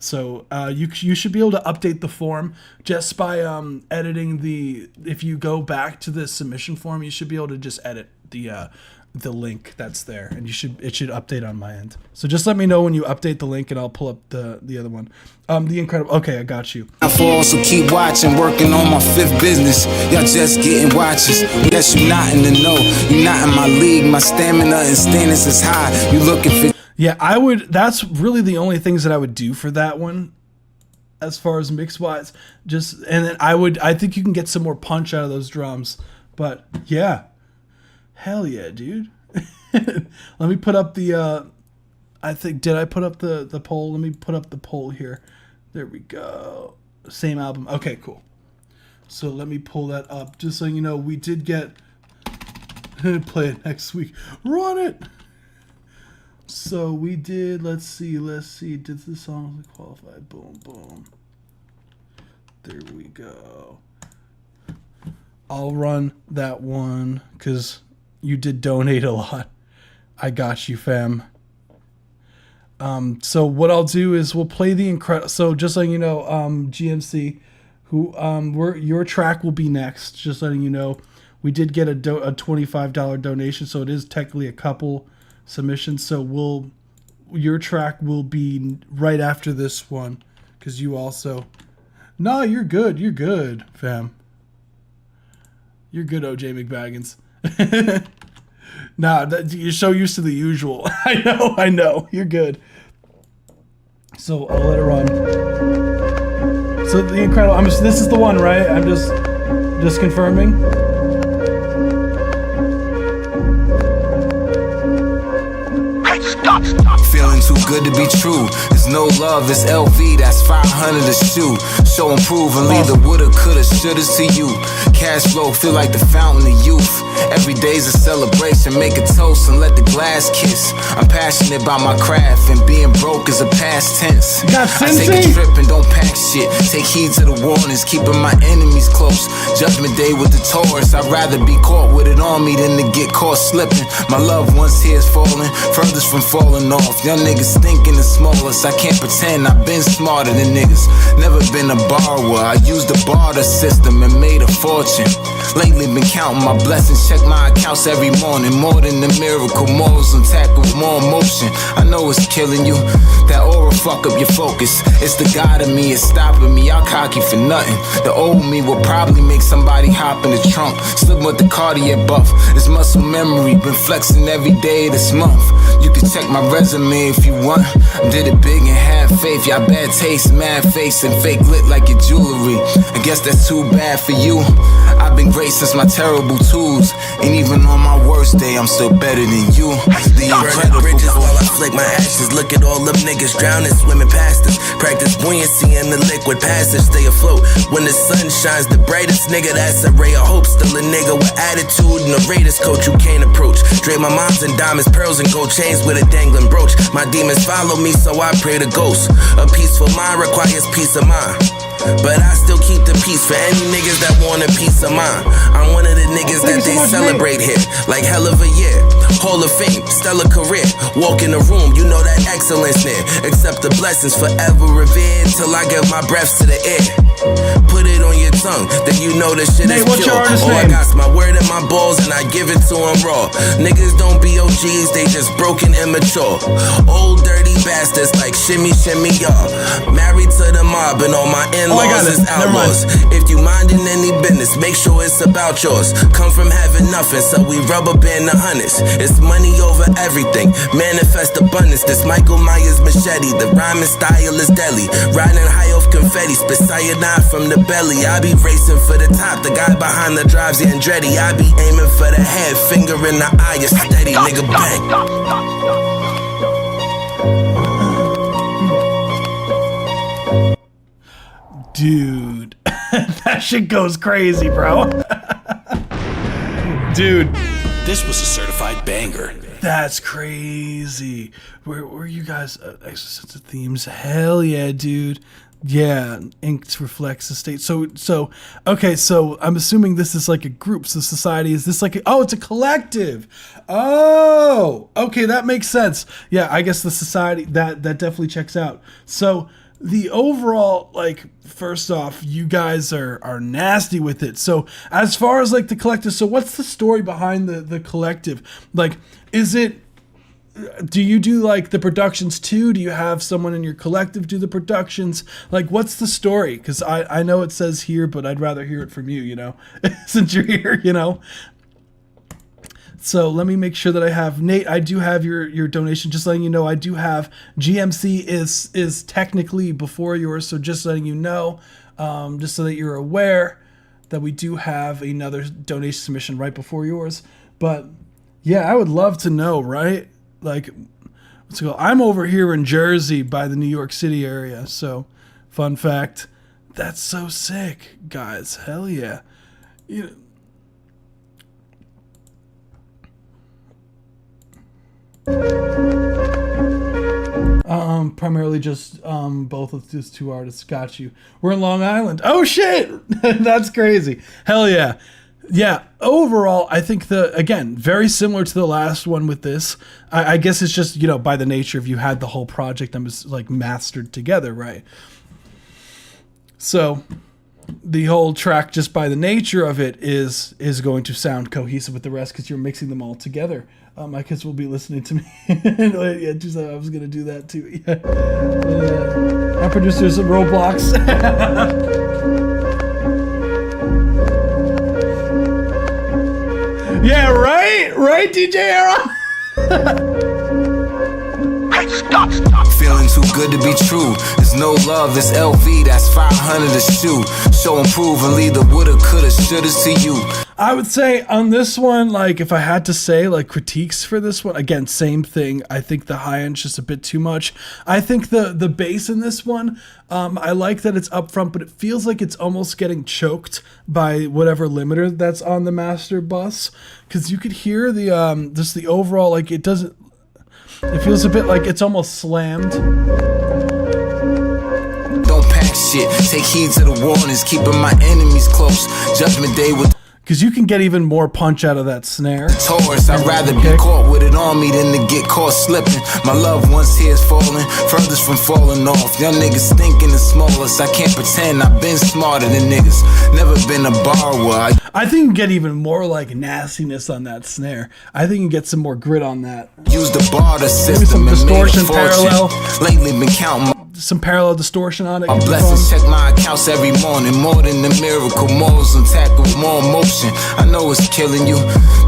So you should be able to update the form just by editing if you go back to the submission form, you should be able to just edit the link that's there, and it should update on my end. So just let me know when you update the link, and I'll pull up the other one. The Incredible. Okay, I got you. I fall, so keep watching, working on my 5th business. Y'all just getting watches. Yes, you not in the know. You not in my league. My stamina and standards is high. You looking for. Yeah, that's really the only things that I would do for that one as far as mix wise. And then I think you can get some more punch out of those drums. But yeah. Hell yeah, dude. Let me put up did I put up the poll? Let me put up the poll here. There we go. Same album. Okay, cool. So let me pull that up just so you know we did get play it next week. Run it. So we did, let's see, did the song qualify? Boom, boom. There we go. I'll run that one because you did donate a lot. I got you, fam. So what I'll do is we'll play the incredible. So just letting you know, GMC, who your track will be next. Just letting you know, we did get a $25 donation, so it is technically a couple submissions. So your track will be right after this one, because you also. No, you're good. You're good, fam. You're good, OJ McBaggins. Nah, you're so used to the usual. I know. You're good. So I'll let it run. So the incredible. This is the one, right? I'm just confirming. Feeling too good to be true. There's no love, it's LV, that's 500 a shoe. Show and prove and leave the woulda, coulda, shouldas to you. Cash flow feel like the fountain of youth. Every day's a celebration, make a toast and let the glass kiss. I'm passionate about my craft, and being broke is a past tense. I take a trip and don't pack shit. Take heed to the warnings, keeping my enemies close. Judgment day with the Taurus, I'd rather be caught with it on me than to get caught slipping. My loved ones here is falling, furthest from falling off. Young niggas thinking the smallest. I can't pretend I've been smarter than niggas. Never been a borrower. I used the barter system and made a fortune. Lately been counting my blessings, check my accounts every morning. More than a miracle, morals intact with more emotion. I know it's killing you. That aura fuck up your focus. It's the God in me, it's stopping me. I'll cocky for nothing. The old me will probably make somebody hop in the trunk. Slip with the Cartier buff. It's muscle memory, been flexing every day this month. You can check my resume if you want. Did it big and had faith. Y'all bad taste, mad face, and fake lit like your jewelry. I guess that's too bad for you. I've been great since my terrible tools, and even on my worst day, I'm still better than you. The incredible bridges while I flake my ashes. Look at all them niggas drowning, swimming past us. Practice buoyancy in the liquid passage, stay afloat. When the sun shines the brightest, nigga, that's a ray of hope. Still a nigga with attitude and a Raiders coach you can't approach. Drape my moms in diamonds, pearls, and gold chains with a dangling brooch. My demons follow me, so I pray to ghosts. A peaceful mind requires peace of mind, but I still keep the peace for any niggas that want a piece of mine. I'm one of the niggas that they celebrate here, like hell of a year. Hall of Fame, stellar career. Walk in the room, you know that excellence there. Accept the blessings, forever revered till I give my breaths to the air. Put it on your tongue, then you know the shit Nate, is what's pure. your artist Oh, I name? got my word in my balls and I give it to them raw. Niggas don't be OGs, they just broken immature. Old dirty bastards like shimmy, shimmy, y'all. Married to the mob and all my in-laws is outlaws. If you minding any business, make sure it's about yours. Come from having nothing, so we rubber band the hundreds. It's money over everything, manifest abundance. This Michael Myers machete, the rhyming style is deadly. Riding high off confetti, spit cyanide from the belly. I be racing for the top, the guy behind the drive's Andretti. I be aiming for the head, finger in the eye, is steady, nigga, bang. Dude, that shit goes crazy, bro. Dude, this was a certified banger. That's crazy. Where you guys? Sense of themes. Hell yeah, dude. Yeah, ink reflects the state. So okay. So I'm assuming this is like a group. So society is this like? It's a collective. Oh, okay, that makes sense. Yeah, I guess the society that definitely checks out. So the overall, like, first off, you guys are nasty with it. So as far as like the collective, so what's the story behind the collective? Like, is it? Do you do like the productions too? Do you have someone in your collective do the productions? Like, what's the story? Because I know it says here, but I'd rather hear it from you, you know, since you're here, you know. So let me make sure that I have Nate. I do have your donation. Just letting you know, I do have GMC is technically before yours. So just letting you know, just so that you're aware that we do have another donation submission right before yours. But yeah, I would love to know, right? Like, let's go. I'm over here in Jersey by the New York City area. So, fun fact, that's so sick, guys. Hell yeah. You primarily just both of these two artists. Got you. We're in Long Island. Oh shit, that's crazy. Hell yeah. Yeah, overall, I think again, very similar to the last one with this. I guess it's just, you know, by the nature of you had the whole project that was like mastered together, right? So the whole track, just by the nature of it, is going to sound cohesive with the rest because you're mixing them all together. My kids will be listening to me. Yeah, just I was gonna do that too. Yeah. Our producers at Roblox. Yeah, right, DJ Aaron. Feeling too good to be true. There's no love, it's LV, that's 500 a shoe. Show and prove and leave the woulda, coulda, shouldas to you. I would say on this one, like, if I had to say, like, critiques for this one, again, same thing. I think the high end's just a bit too much. I think the bass in this one, I like that it's up front, but it feels like it's almost getting choked by whatever limiter that's on the master bus. Because you could hear the, just the overall, like, it doesn't, it feels a bit like it's almost slammed. Don't pack shit, take heed to the warnings, keeping my enemies close. Judgment day with. Because you can get even more punch out of that snare. Taurus, I'd rather be caught with it on me than to get caught slipping. My loved ones' tears falling, furthest from falling off. Young niggas thinking the smallest. I can't pretend I've been smarter than niggas. Never been a borrower. I think you can get even more like nastiness on that snare. I think you can get some more grit on that. Use the barter system. Maybe some distortion parallel. Lately been counting some parallel distortion on it. My blessings check my accounts every morning. More than a miracle, morals intact with more emotion. I know it's killing you.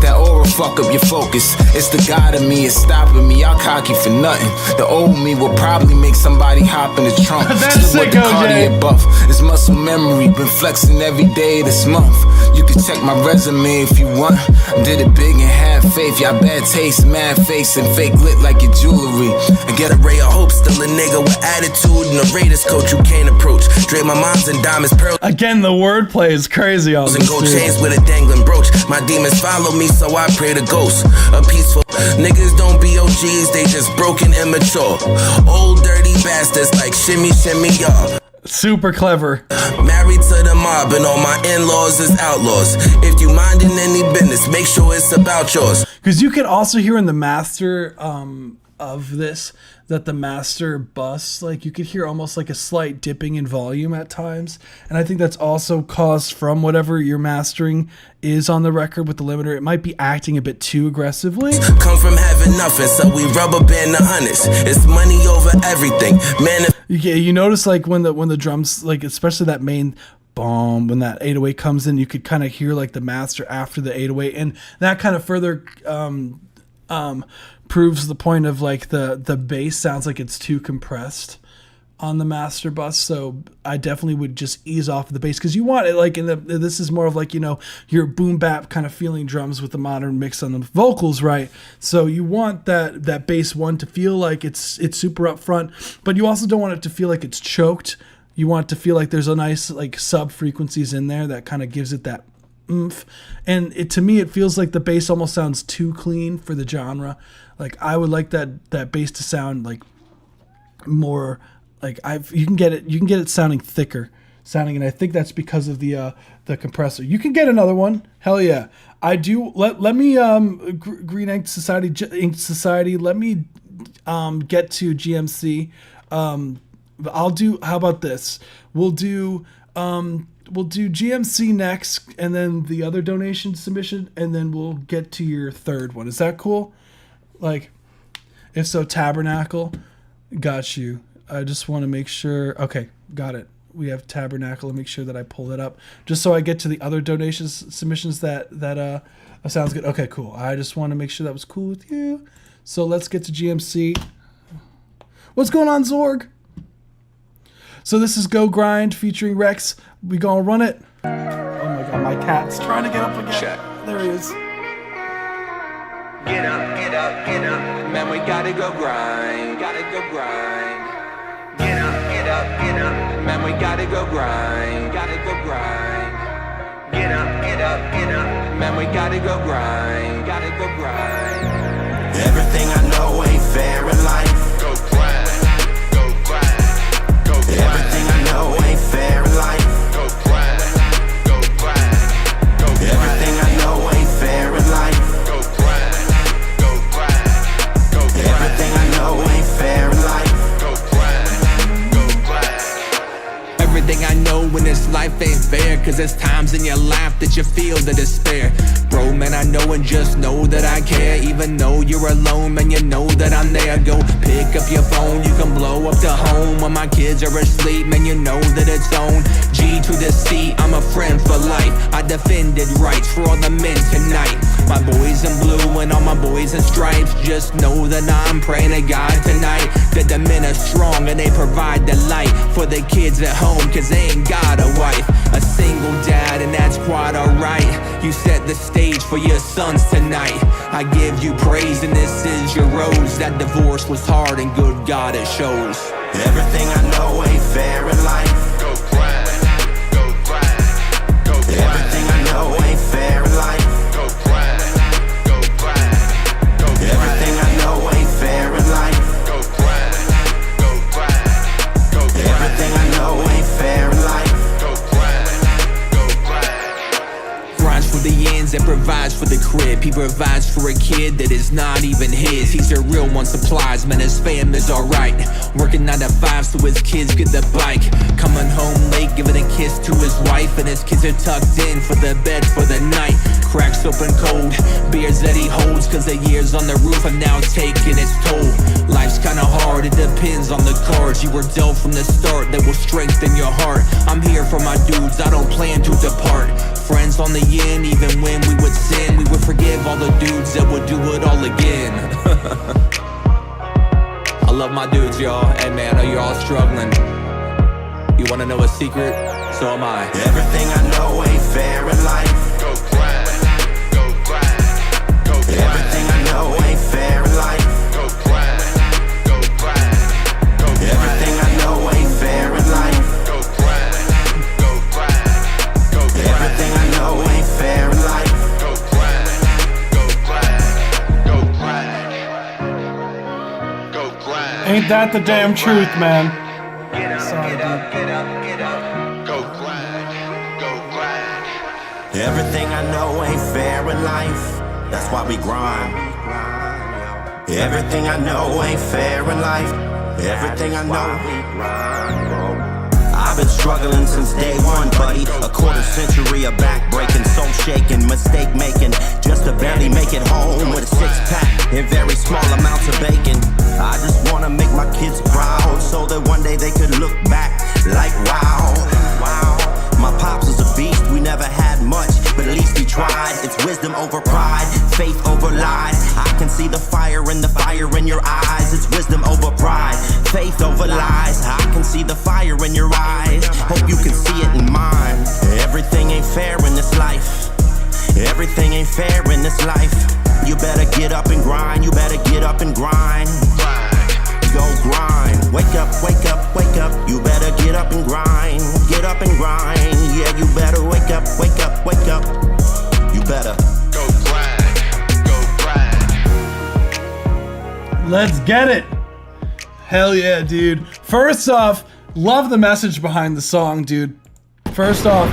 That aura fuck up your focus. It's the God of me, it's stopping me. Y'all cocky for nothing. The old me will probably make somebody hop in the trunk. That's sick, OJ. Buff. It's muscle memory, been flexing every day this month. You can check my resume if you want. Did it big and had faith. Y'all bad taste, mad face, and fake lit like your jewelry. And get a ray of hope, still a nigga with attitude. And a Raiders coach you can't approach. Drape my mom's and diamonds, pearls. Again, the wordplay is crazy on this. And gold chains with a dangling brooch. My demons follow me, so I pray to ghosts. A peaceful niggas don't be OGs, they just broken immature. Old dirty bastards like shimmy, shimmy, y'all. Super clever. Married to the mob and all my in-laws is outlaws. If you minding any business, make sure it's about yours. Because you can also hear in the master of this that the master bus, like you could hear almost like a slight dipping in volume at times. And I think that's also caused from whatever your mastering is on the record with the limiter. It might be acting a bit too aggressively. Come from having nothing, so we rubber band the hundreds. It's money over everything, man. Yeah, you notice like when the drums, like especially that main bomb, when that 808 comes in, you could kind of hear like the master after the 808, and that kind of further proves the point of like the bass sounds like it's too compressed on the master bus. So I definitely would just ease off the bass, because you want it like this is more of like, you know, your boom bap kind of feeling drums with the modern mix on the vocals, right? So you want that bass one to feel like it's super up front, but you also don't want it to feel like it's choked. You want it to feel like there's a nice like sub frequencies in there that kind of gives it that oomph. And to me it feels like the bass almost sounds too clean for the genre. Like I would like that bass to sound like more like you can get it sounding thicker sounding, and I think that's because of the compressor. You can get another one. Hell yeah. I do. Let me Green Ink Society, let me get to GMC. I'll do, how about this? We'll do GMC next, and then the other donation submission, and then we'll get to your third one. Is that cool? Like, if so, Tabernacle. Got you. I just want to make sure. Okay, got it. We have Tabernacle. I'll make sure that I pull it up just so I get to the other donations submissions that sounds good. Okay, cool. I just want to make sure that was cool with you. So let's get to GMC. What's going on, Zorg? So this is Go Grind featuring Rex. We gonna run it. Oh my god, my cat's trying to get up again. Check. There he is. Get up, get up, get up. Man, we gotta go grind. Gotta go grind. Get up, get up, get up. Man, we gotta go grind. Gotta go grind. Get up, get up, get up. Man, we gotta go grind. Gotta go grind. Everything I know ain't fair in life. Go grind. Go grind. Go grind. Everything I know ain't fair in life. Go grind. Go grind. Go grind. Everything I know ain't fair in life. Everything I know ain't fair in life. Go grind, go grind. Everything I know in this life ain't fair, cause there's times in your life that you feel the despair. Bro, man, I know and just know that I care. Even though you're alone, man, you know that I'm there. Go pick up your phone, you can blow up the home. When my kids are asleep, man, you know that it's on. G to the C, I'm a friend for life. I defended rights for all the men tonight. My boys in blue and all my boys in stripes. Just know that I'm praying to God tonight that the men are strong and they provide the light for the kids at home, cause they ain't got a wife. A single dad, and that's quite alright. You set the stage for your sons tonight. I give you praise and this is your rose. That divorce was hard and good God it shows. Everything I know ain't fair in life. Go grind, go grind, go grind. Everything I know ain't fair in life. Go grind, go grind, go grind. Everything I know ain't fair in life. Go grind, go grind, go grind. Everything I know ain't fair in life. Go grind, go grind. Grinds for the ends and provides for the crib. He provides for a kid that is not even his. He's a real one, supplies, man, his fam is alright. Working 9 to 5 so his kids get the bike. Coming home late, giving a kiss to his wife, and his kids are tucked in for the bed for the night. Cracks open cold, beers that he holds, cause the years on the roof have now taken its toll. Life's kinda hard, it depends on the cards you were dealt from the start that will strengthen your heart. I'm here for my dudes, I don't plan to depart. Friends on the yin, even when we would sin, we would forgive all the dudes that would do it all again. I love my dudes, y'all. Hey man, I know you're all struggling. You wanna know a secret? So am I. Everything I know ain't fair in life. Go grind, go grind, go grind. Everything I know ain't fair in life. Go grind, go grind, go grind. Everything I know ain't fair in life. Go grind, go grind, go grind. Everything I know ain't fair in life. Go grind, go grind, go grind, go grind. Ain't that the damn truth, man? Get up, Sorry. Go grind, go grind. Everything I know ain't fair in life. That's why we grind. Everything I know ain't fair in life. Everything I know. I've been struggling since day one, buddy. A quarter century of backbreaking, soul shaking, mistake making, just to barely make it home with a six pack and very small amounts of bacon. I just wanna make my kids proud, so that one day they could look back like wow, wow. My pops was a beast, we never had much, but at least he tried. It's wisdom over pride, faith over lies. I can see the fire in your eyes. It's wisdom over pride, faith over lies. I can see the fire in your eyes. Hope you can see it in mine. Everything ain't fair in this life. Everything ain't fair in this life. You better get up and grind. You better get up and grind. Go grind. Wake up, wake up, wake up. You better get up and grind. Get up and grind. Yeah, you better wake up, wake up, wake up. You better go grind. Go grind. Let's get it. Hell yeah, dude. First off, love the message behind the song, dude. First off,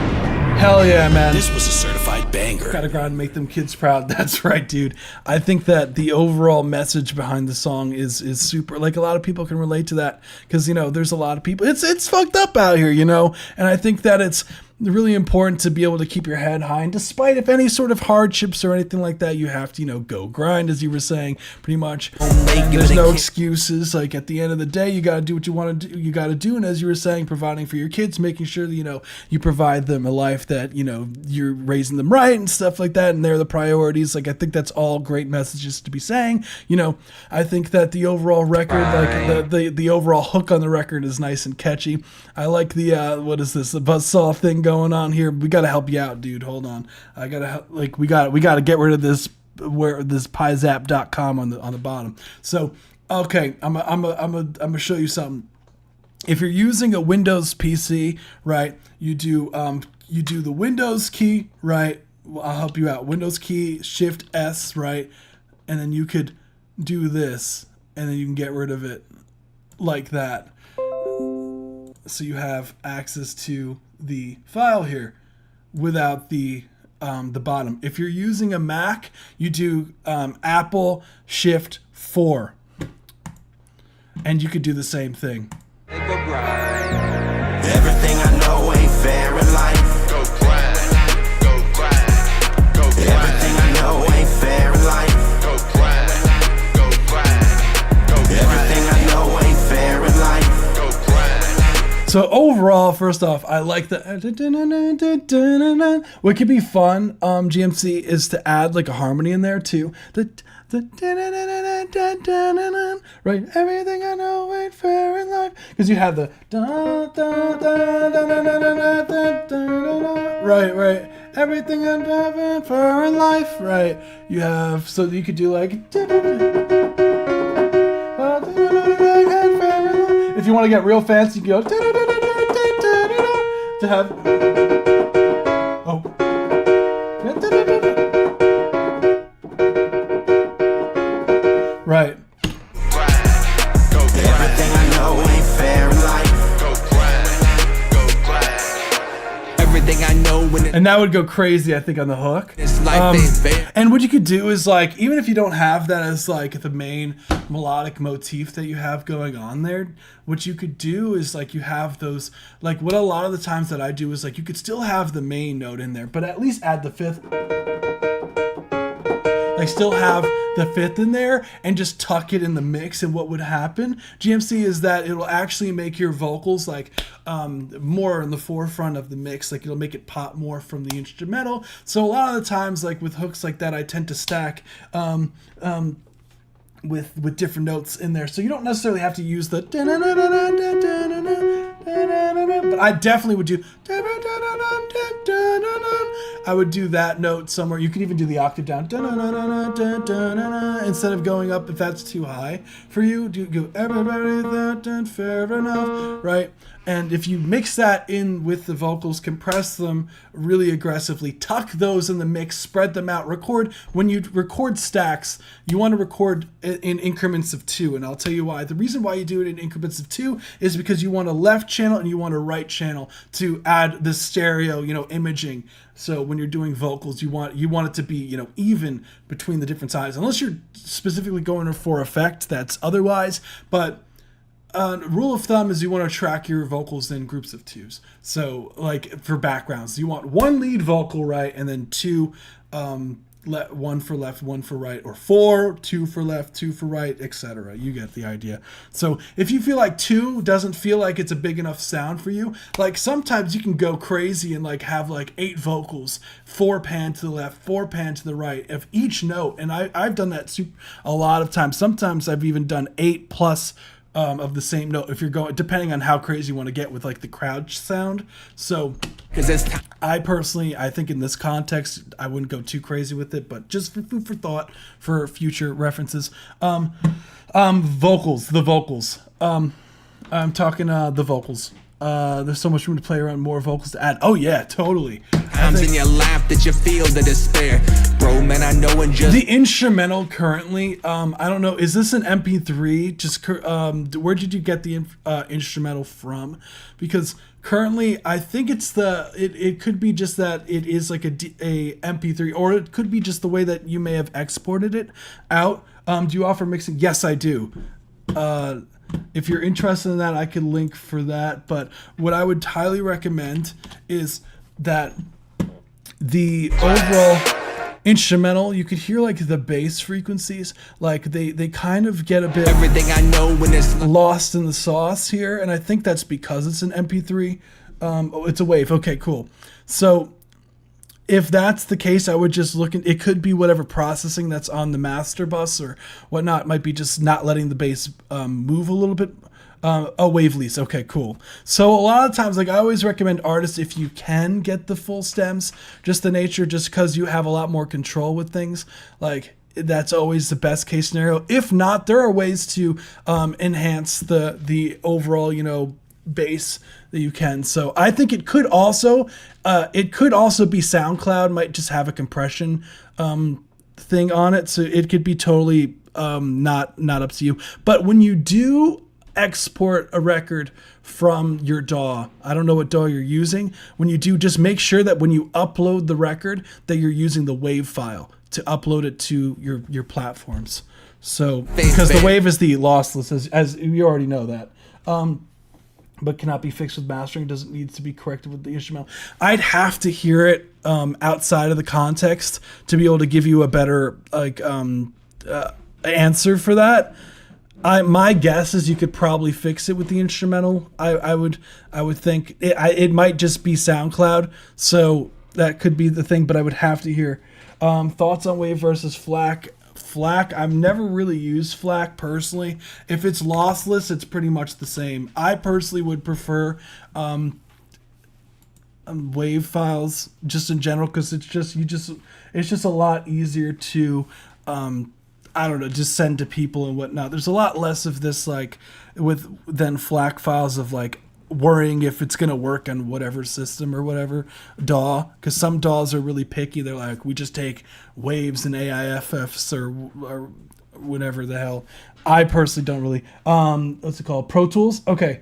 hell yeah, man. This was a certified banger. Gotta grind and make them kids proud. That's right, dude. I think that the overall message behind the song is super. Like, a lot of people can relate to that because, you know, there's a lot of people. It's fucked up out here, you know. And I think that it's really important to be able to keep your head high, and despite if any sort of hardships or anything like that, you have to, you know, go grind, as you were saying, pretty much. And there's no excuses. Like, at the end of the day, you gotta do what you want to do. You gotta do, and as you were saying, providing for your kids, making sure that, you know, you provide them a life that, you know, you're raising them right and stuff like that, and they're the priorities. Like, I think that's all great messages to be saying. You know, I think that the overall record, like the overall hook on the record, is nice and catchy. I like the what is this, the buzzsaw thing going on here. We gotta help you out, dude. Hold on. I gotta we gotta get rid of this piezap.com on the bottom. So okay, I'm gonna show you something. If you're using a Windows PC, right, you do the Windows key, right? I'll help you out. Windows key, Shift S, right, and then you could do this, and then you can get rid of it like that. So you have access to the file here without the bottom. If you're using a Mac, you do Apple Shift 4, and you could do the same thing. Everything I know ain't fair in life. Go grind, go grind, go grind. Everything I know ain't fair in life. Go grind, go grind, go grind. Everything I know ain't fair in life. Go grind. So overall, first off, I like the what could be fun, GMC, is to add like a harmony in there too. Right, everything I know ain't fair in life, because you have the right, everything I know ain't fair in life, right. You have, so you could do like if you want to get real fancy, you go to have right. Everything I know ain't fair in life. Go grind, go grind. Everything I know when And that would go crazy, I think, on the hook. life ain't fair. And what you could do is, like, even if you don't have that as like the main melodic motif that you have going on there, what you could do is, like, you have those, like, what a lot of the times that I do is, like, you could still have the main note in there, but at least add the fifth. Like, still have the fifth in there and just tuck it in the mix. And what would happen, GMC, is that it will actually make your vocals like more in the forefront of the mix. Like, it'll make it pop more from the instrumental. So a lot of the times, like with hooks like that, I tend to stack with different notes in there. So you don't necessarily have to use the but I definitely would do I would do that note somewhere. You can even do the octave down instead of going up if that's too high for you. Do go everybody that fair enough, right? And if you mix that in with the vocals, compress them really aggressively, tuck those in the mix, spread them out, record. When you record stacks, you want to record in increments of 2. And I'll tell you why. The reason why you do it in increments of 2 is because you want a left channel and you want a right channel to add the stereo, imaging. So when you're doing vocals, you want it to be, even between the different sides, unless you're specifically going for effect, that's otherwise. But rule of thumb is you want to track your vocals in groups of 2s. So like for backgrounds, you want 1 lead vocal, right? And then 2, 1 for left, 1 for right, or 4, 2 for left, 2 for right, etc. You get the idea. So if you feel like 2 doesn't feel like it's a big enough sound for you, like sometimes you can go crazy and like have like 8 vocals, 4 pan to the left, 4 pan to the right of each note. And I've done that a lot of times. Sometimes I've even done 8 plus of the same note if you're going, depending on how crazy you want to get with like the crouch sound. So I think in this context I wouldn't go too crazy with it, but just for food for thought for future references. Vocals, the vocals. I'm talking the vocals. There's so much room to play around, more vocals to add. Oh yeah, totally. Times in your life that you feel the despair, bro, man, I know. And just the instrumental currently, I don't know, is this an MP3? Just where did you get the instrumental from? Because currently I think it's it could be just that it is like a MP3, or it could be just the way that you may have exported it out. Do you offer mixing? Yes, I do. If you're interested in that, I can link for that. But what I would highly recommend is that the overall instrumental, you could hear like the bass frequencies, like they kind of get a bit everything I know when it's lost in the sauce here, and I think that's because it's an MP3. It's a wave. Okay, cool. So if that's the case, I would just look at it. Could be whatever processing that's on the master bus or whatnot. It might be just not letting the bass move a little bit. Wave lease. Okay, cool. So a lot of times, like I always recommend artists, if you can get the full stems, just because you have a lot more control with things, like that's always the best case scenario. If not, there are ways to enhance the overall, bass that you can. So I think it could also be SoundCloud might just have a compression thing on it, so it could be totally not up to you. But when you do export a record from your DAW, I don't know what DAW you're using. When you do, just make sure that when you upload the record that you're using the WAV file to upload it to your platforms. So because the WAV is the lossless, as you already know that. But cannot be fixed with mastering, doesn't need to be corrected with the instrumental. I'd have to hear it outside of the context to be able to give you a better answer for that. My guess is you could probably fix it with the instrumental. I would think it might just be SoundCloud, so that could be the thing. But I would have to hear thoughts on Wave versus FLAC. FLAC, I've never really used FLAC personally. If it's lossless, it's pretty much the same. I personally would prefer WAV files just in general, because it's just a lot easier to just send to people and whatnot. There's a lot less of this than FLAC files of like worrying if it's going to work on whatever system or whatever DAW, because some DAWs are really picky. They're like, we just take waves and AIFFs or whatever the hell. I personally don't really what's it called, Pro Tools. Okay,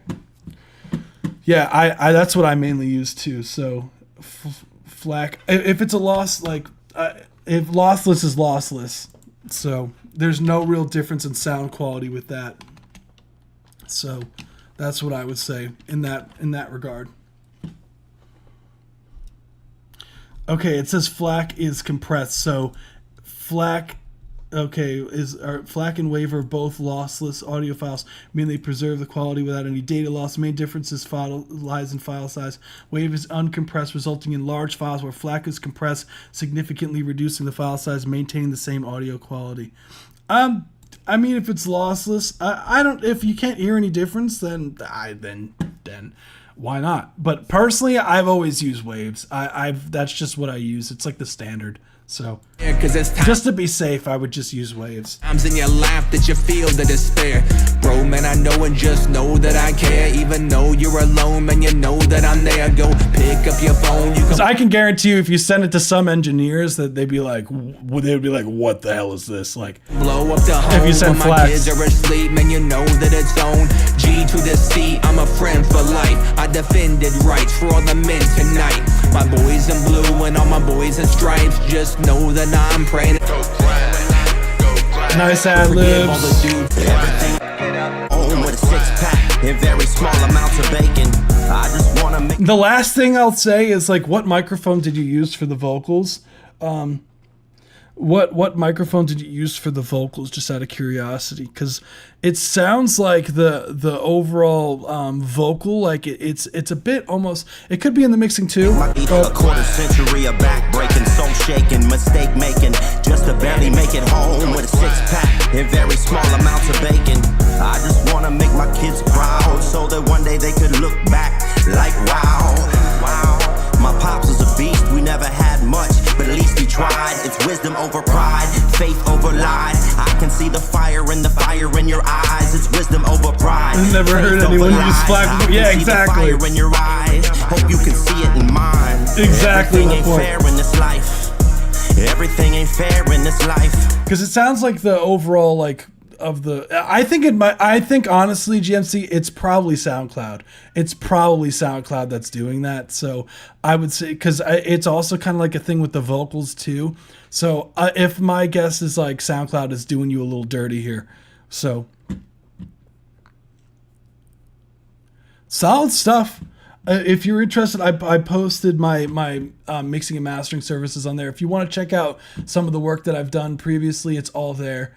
yeah, I that's what I mainly use too. So FLAC, if it's a loss, if lossless is lossless, so there's no real difference in sound quality with that. So that's what I would say in that regard. Okay, it says FLAC is compressed. So FLAC, FLAC and WAV are both lossless audio files, meaning they preserve the quality without any data loss. Main difference lies in file size. WAV is uncompressed, resulting in large files, where FLAC is compressed, significantly reducing the file size, maintaining the same audio quality. I mean, if it's lossless, I don't. If you can't hear any difference, then why not? But personally, I've always used waves. That's just what I use. It's like the standard. So, Cause it's just to be safe, I would just use waves. times in your life that you feel the despair. Bro, man, I know and just know that I care. Even though you're alone, man, you know that I'm there. Go pick up your phone. Because I can guarantee you, if you send it to some engineers, that they'd be like, what the hell is this? Like, blow up the home if you send when my flags. kids are asleep, man, you know that it's on. G to the C, I'm a friend for life. I defended rights for all the men tonight. My boys in blue and all my boys in stripes. Just know that I'm praying. Nice ad libs. With a six-pack and very small amounts of bacon. I just wanna make The last thing I'll say is, like, what microphone did you use for the vocals? What microphone did you use for the vocals, just out of curiosity? Because it sounds like the overall vocal, like it's a bit almost, it could be in the mixing too. a quarter century of back breaking, soul shaking, mistake making, just to barely make it home with a six-pack and very small amounts of bacon. I just wanna make my kids proud, so that one day they could look back like wow. My pops is a beast, we never had much, but at least we tried. It's wisdom over pride, faith over lies. I can see the fire in your eyes. It's wisdom over pride. I've never heard anyone use flag. Yeah, exactly. Fire in your eyes. Hope you can see it in mine. Exactly Everything the ain't point. fair in this life. Everything ain't fair in this life. Because it sounds like the overall, like, of the, I think honestly, GMC, it's probably SoundCloud. It's probably SoundCloud that's doing that. So I would say, because it's also kind of like a thing with the vocals too. So if my guess is, like, SoundCloud is doing you a little dirty here. So solid stuff. If you're interested, I posted my mixing and mastering services on there. If you want to check out some of the work that I've done previously, it's all there.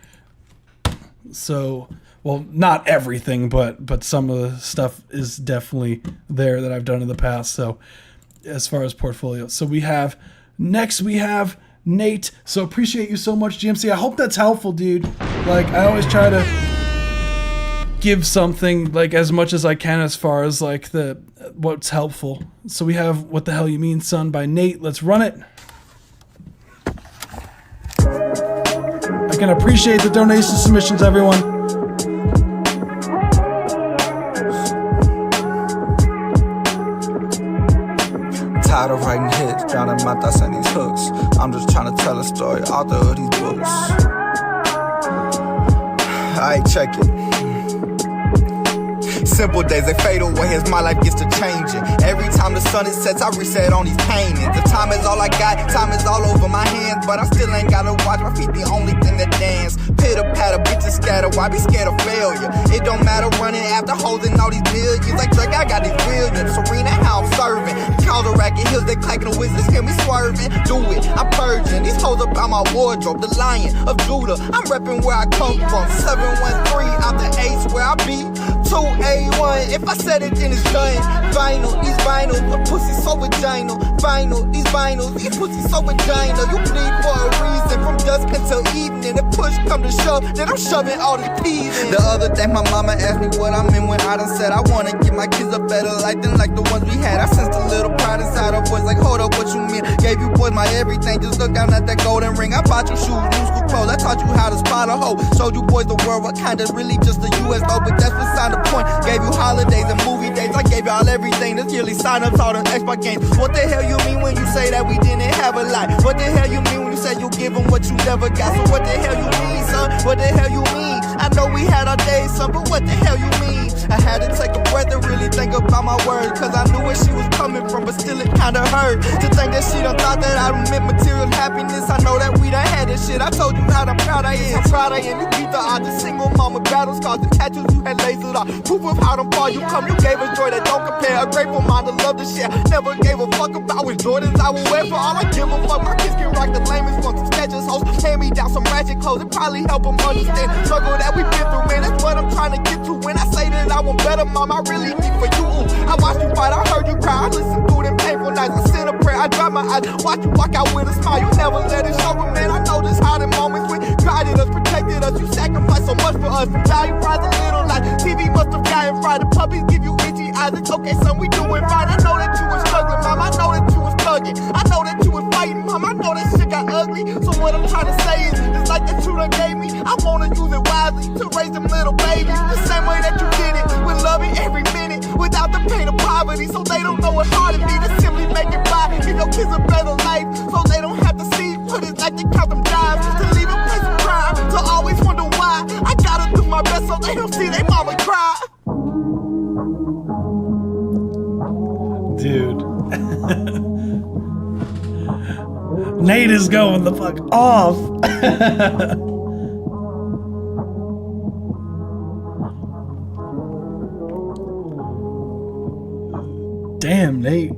So, well, not everything, but some of the stuff is definitely there that I've done in the past. So, as far as portfolio, so we have Nate. So appreciate you so much, GMC. I hope that's helpful, dude. Like, I always try to give something, like, as much as I can as far as, like, what's helpful. So we have What the Hell You Mean, Son by Nate. Let's run it. I can appreciate the donation submissions, everyone. Tired of writing hits, drowning my thoughts in these hooks. I'm just trying to tell a story, author of these books. Alright, check it. Simple days, they fade away as my life gets to changing. Every time the sun sets, I reset on these paintings. The time is all I got, time is all over my hands, but I still ain't gotta watch my feet, the only thing that dance. Pitter patter, bitches scatter, why be scared of failure? It don't matter running after holding all these millions. Like Drake, I got these billions. Serena, how I'm serving. Call the racket hills, they clacking the wizards, hear me swerving. Do it, I'm purging. These hoes up out my wardrobe, the lion of Judah. I'm repping where I come from. 713 out the H where I be. 2A1, if I said it, then it's done. Vinyl, these vinyls, the pussy so vaginal. Vinyl, these vinyls, these pussy so vaginal. You bleed for a reason, from dusk until evening. If push come to shove, then I'm shoving all these peas in. The other day, my mama asked me what I'm in when I done said I wanna give my kids a better life than like the ones we had. I sensed a little pride inside her voice, like, hold up, what you mean? Gave you boys my everything, just look down at that golden ring. I bought you shoes, new school clothes, I taught you how to spot a hoe. Showed you boys the world, what kind of really just the US though, but that's beside the point. Gave you holidays and movie dates, I gave y'all everything. This yearly sign-ups, all the Xbox games. What the hell you mean when you say that we didn't have a lot? What the hell you mean when you say you give them what you never got? So what the hell you mean, son? What the hell you mean? I know we had our days, son, but what the hell you mean? I had to take a breath and really think about my words, cause I knew where she was coming from, but still it kinda hurt to think that she done thought that I meant material happiness. I know that we done had this shit. I told you how proud I am. I'm proud I am. You beat the odds, the single mama battle scars, the tattoos you had lasered off. Proof of how them far you come. You gave us joy that don't compare. A grateful mind to love to share. Never gave a fuck about which Jordans I would wear. For all I give a fuck, my kids can rock the lamest ones. Some sketches, hoes, hand me down some ratchet clothes. It probably help them understand struggle that we been through, man. That's what I'm trying to get to. When I say that I want better, mom, I really need for you. I watched you fight, I heard you cry. I listened through them painful nights. I sent a prayer, I dry my eyes. Watch you walk out with a smile. You never let it show, but man, I know this how the moments when guided us, protected us. You sacrificed so much for us. From value, prize, and little life. TV must have gotten fried. The puppies give you itchy eyes. It's okay, son, we doing fine. I know that you was struggling, mom. I know that you was thugging. I know that you was fighting, mom. I know that shit got ugly. what I'm trying to say is, it's like that you done gave me. I wanna use it wisely to raise them little babies. The same way that you did it, with loving every minute, without the pain of poverty. So they don't know what hard it be to simply make it by. Give your kids a better life, so they don't have to see what it's like to count them dimes, to leave a place of crime, to always wonder why. I gotta do my best so they don't see their mama cry. Dude. Nate is going the fuck off. Damn, Nate.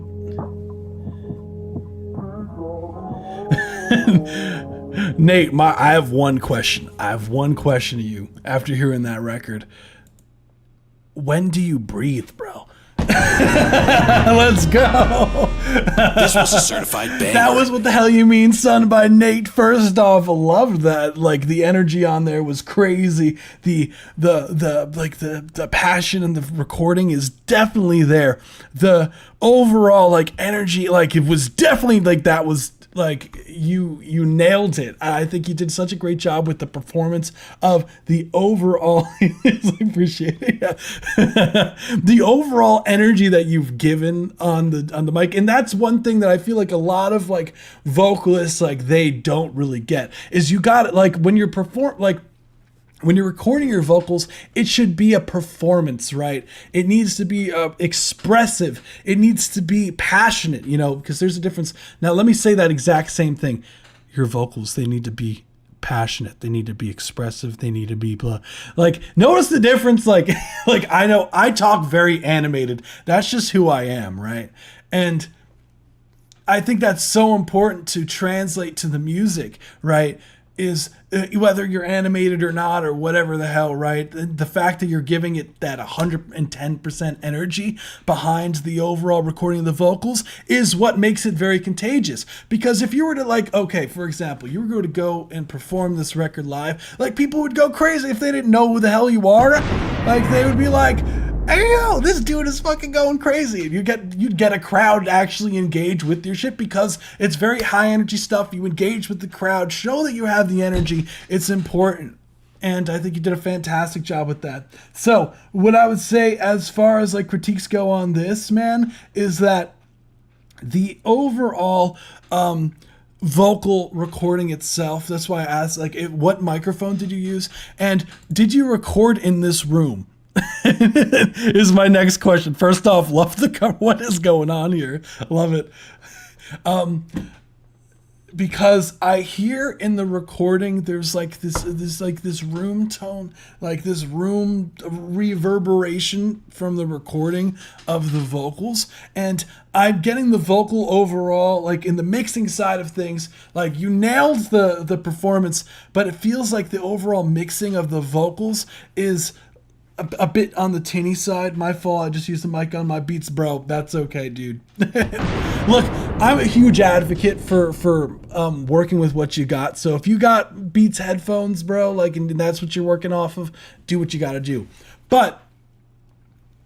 Nate, I have one question. I have one question to you after hearing that record. When do you breathe, bro? Let's go. This was a certified banger. That was What the Hell You Mean, Son, by Nate. First off, I loved that. Like, the energy on there was crazy. The passion in the recording is definitely there. The overall like energy, like it was definitely like that was like you nailed it. I think you did such a great job with the performance of the overall I appreciate it. The overall energy that you've given on the mic. And that's one thing that I feel like a lot of like vocalists, like they don't really get, is you got it. Like when you're when you're recording your vocals, it should be a performance, right? It needs to be expressive. It needs to be passionate, you know, because there's a difference. Now, let me say that exact same thing. Your vocals, they need to be passionate. They need to be expressive. They need to be blah. Like, notice the difference. Like I know I talk very animated. That's just who I am, right? And I think that's so important to translate to the music, right? Is whether you're animated or not or whatever the hell, right? The fact that you're giving it that 110% energy behind the overall recording of the vocals is what makes it very contagious. Because if you were to like, okay, for example, you were going to go and perform this record live, like people would go crazy if they didn't know who the hell you are. Like they would be like, hey yo, this dude is fucking going crazy. You'd get a crowd actually engage with your shit because it's very high energy stuff. You engage with the crowd, show that you have the energy. It's important. And I think you did a fantastic job with that. So what I would say as far as like critiques go on this, man, is that the overall vocal recording itself, that's why I asked, like, what microphone did you use? And did you record in this room? Is my next question. First off, love the cover. What is going on here? Love it. Because I hear in the recording there's like this room tone, like this room reverberation from the recording of the vocals, and I'm getting the vocal overall, like in the mixing side of things, like you nailed the performance, but it feels like the overall mixing of the vocals is a bit on the tinny side. My fault. I just used the mic on my beats, bro. That's okay, dude. Look, I'm a huge advocate for working with what you got. So if you got Beats headphones, bro, like, and that's what you're working off of, do what you got to do. But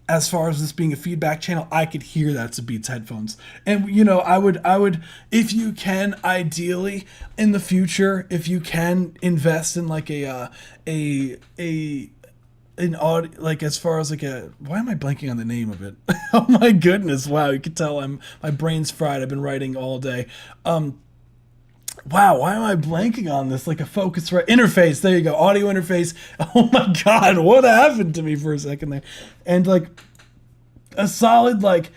as far as this being a feedback channel, I could hear that's a Beats headphones. And, you know, I would, if you can, ideally in the future, if you can invest in like an audio, like as far as like why am I blanking on the name of it? Oh my goodness, wow, you can tell my brain's fried. I've been writing all day. Wow, why am I blanking on this? Like a Focusrite interface, there you go, audio interface. Oh my god, what happened to me for a second there? And like a solid like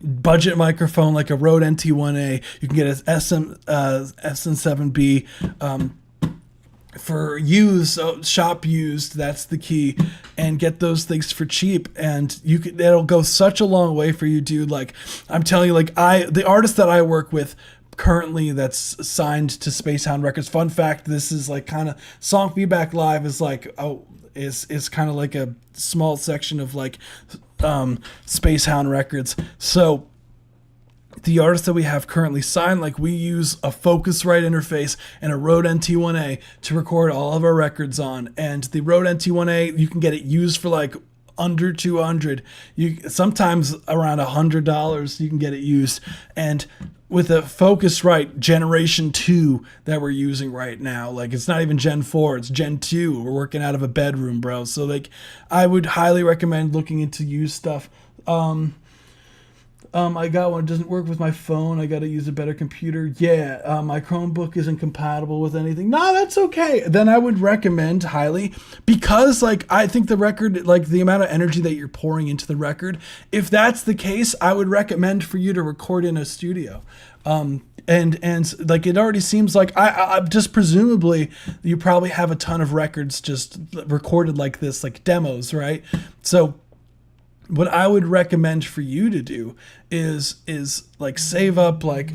budget microphone, like a Rode NT1A. You can get an SM7B for use, shop used, that's the key, and get those things for cheap, and it'll go such a long way for you, dude. Like I'm telling you, like the artist that I work with currently that's signed to Spacehound Records, fun fact, this is like kind of Song Feedback Live is like is kind of like a small section of like Spacehound Records. So the artists that we have currently signed, like we use a Focusrite interface and a Rode NT1A to record all of our records on. And the Rode NT1A, you can get it used for like under 200. You sometimes around $100 you can get it used. And with a Focusrite Generation 2 that we're using right now, like it's not even Gen 4, it's Gen 2. We're working out of a bedroom, bro. So like I would highly recommend looking into used stuff. I got one. It doesn't work with my phone. I got to use a better computer. Yeah, my Chromebook isn't compatible with anything. No, that's okay. Then I would recommend highly, because like I think the record, like the amount of energy that you're pouring into the record, if that's the case, I would recommend for you to record in a studio. And like it already seems like I just presumably you probably have a ton of records just recorded like this, like demos, right? So what I would recommend for you to do is like save up like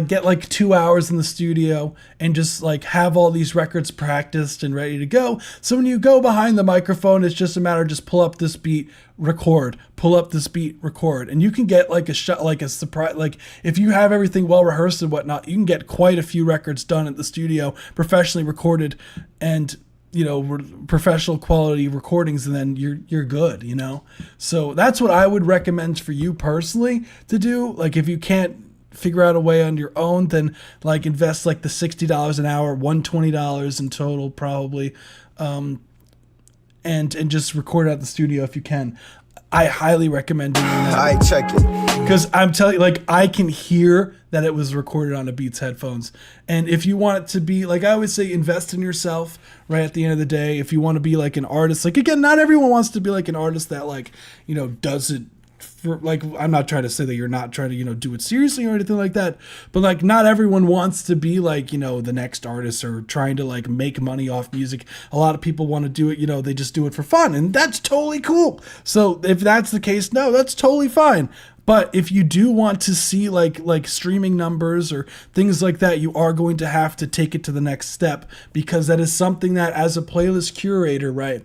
get like 2 hours in the studio and just like have all these records practiced and ready to go. So when you go behind the microphone, it's just a matter of just pull up this beat, record, pull up this beat, record. And you can get like a shot, like a surprise, like if you have everything well rehearsed and whatnot, you can get quite a few records done at the studio, professionally recorded, and you know, professional quality recordings, and then you're good, you know? So that's what I would recommend for you personally to do. Like if you can't figure out a way on your own, then like invest like the $60 an hour, $120 in total probably, and just record it at the studio if you can. I highly recommend doing that. I check it. Because I'm telling you, like, I can hear that it was recorded on a Beats headphones. And if you want it to be, like I always say, invest in yourself, right, at the end of the day. If you want to be like an artist, like, again, not everyone wants to be like an artist that, like, you know, does it for, like, I'm not trying to say that you're not trying to, you know, do it seriously or anything like that. But, like, not everyone wants to be, like, you know, the next artist or trying to, like, make money off music. A lot of people want to do it, you know, they just do it for fun. And that's totally cool. So if that's the case, no, that's totally fine. But if you do want to see like streaming numbers or things like that, you are going to have to take it to the next step, because that is something that, as a playlist curator, right?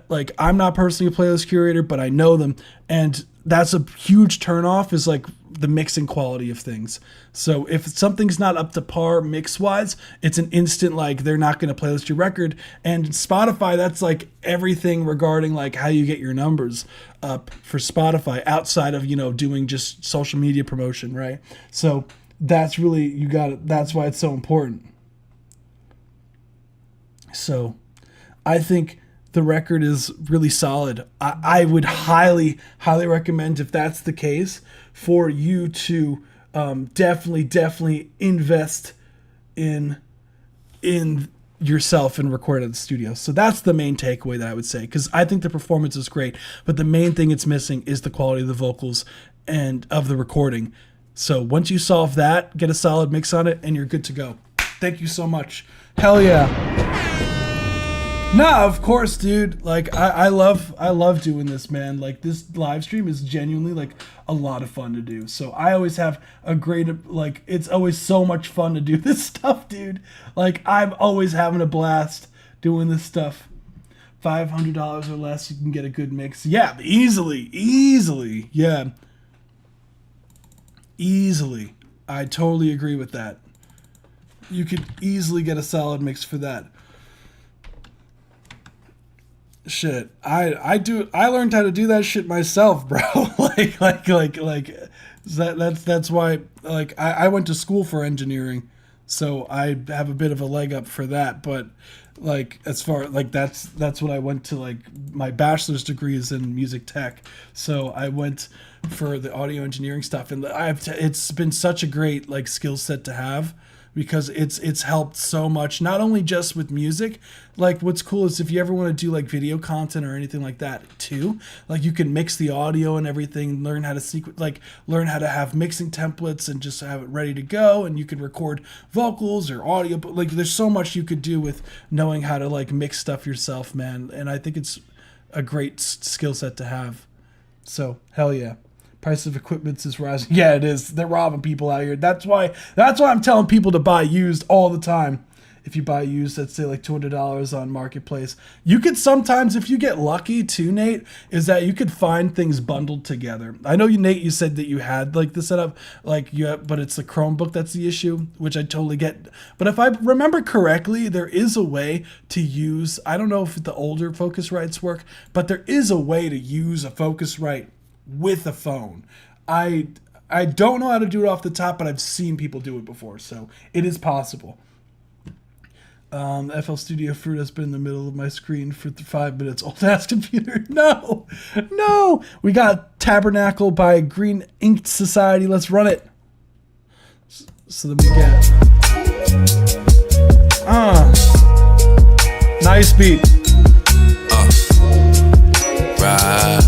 Like I'm not personally a playlist curator, but I know them, and that's a huge turnoff, is like the mixing quality of things. So if something's not up to par mix wise, it's an instant, like they're not going to playlist your record. And Spotify, that's like everything regarding like how you get your numbers up for Spotify outside of, you know, doing just social media promotion, right? So that's really, you got it. That's why it's so important. So I think the record is really solid. I would highly recommend, if that's the case, for you to definitely invest in yourself and record at the studio. So that's the main takeaway that I would say, because I think the performance is great, but the main thing it's missing is the quality of the vocals and of the recording. So once you solve that, get a solid mix on it, and you're good to go. Thank you so much. Hell yeah. Nah, of course, dude. Like I love doing this, man. Like this live stream is genuinely like a lot of fun to do. So I always have a great, like, it's always so much fun to do this stuff, dude. Like I'm always having a blast doing this stuff. $500 or less, you can get a good mix. Yeah, easily. Yeah. Easily. I totally agree with that. You could easily get a solid mix for that. Shit, I learned how to do that shit myself, bro. That's why, like, I went to school for engineering, so I have a bit of a leg up for that. But like, as far like that's what I went to, like my bachelor's degree is in music tech, so I went for the audio engineering stuff, and it's been such a great like skill set to have, because it's helped so much, not only just with music. Like what's cool is if you ever want to do like video content or anything like that too, like you can mix the audio and everything, learn how to have mixing templates and just have it ready to go, and you can record vocals or audio, but like there's so much you could do with knowing how to like mix stuff yourself, man. And I think it's a great skill set to have. So hell yeah. Price of equipment is rising. Yeah, it is. They're robbing people out here. That's why I'm telling people to buy used all the time. if you buy used, let's say like $200 on Marketplace. You could sometimes, if you get lucky too, Nate, is that you could find things bundled together. I know you, Nate, you said that you had like the setup, like but it's the Chromebook that's the issue, which I totally get. But if I remember correctly, there is a way to use, I don't know if the older Focusrites work, but there is a way to use a Focusrite with a phone. I don't know how to do it off the top, but I've seen people do it before, so it is possible. FL Studio Fruit has been in the middle of my screen for 5 minutes. Old ass computer. No. We got Tabernacle by Green Inked Society. Let's run it. So then we get. Nice beat. Right.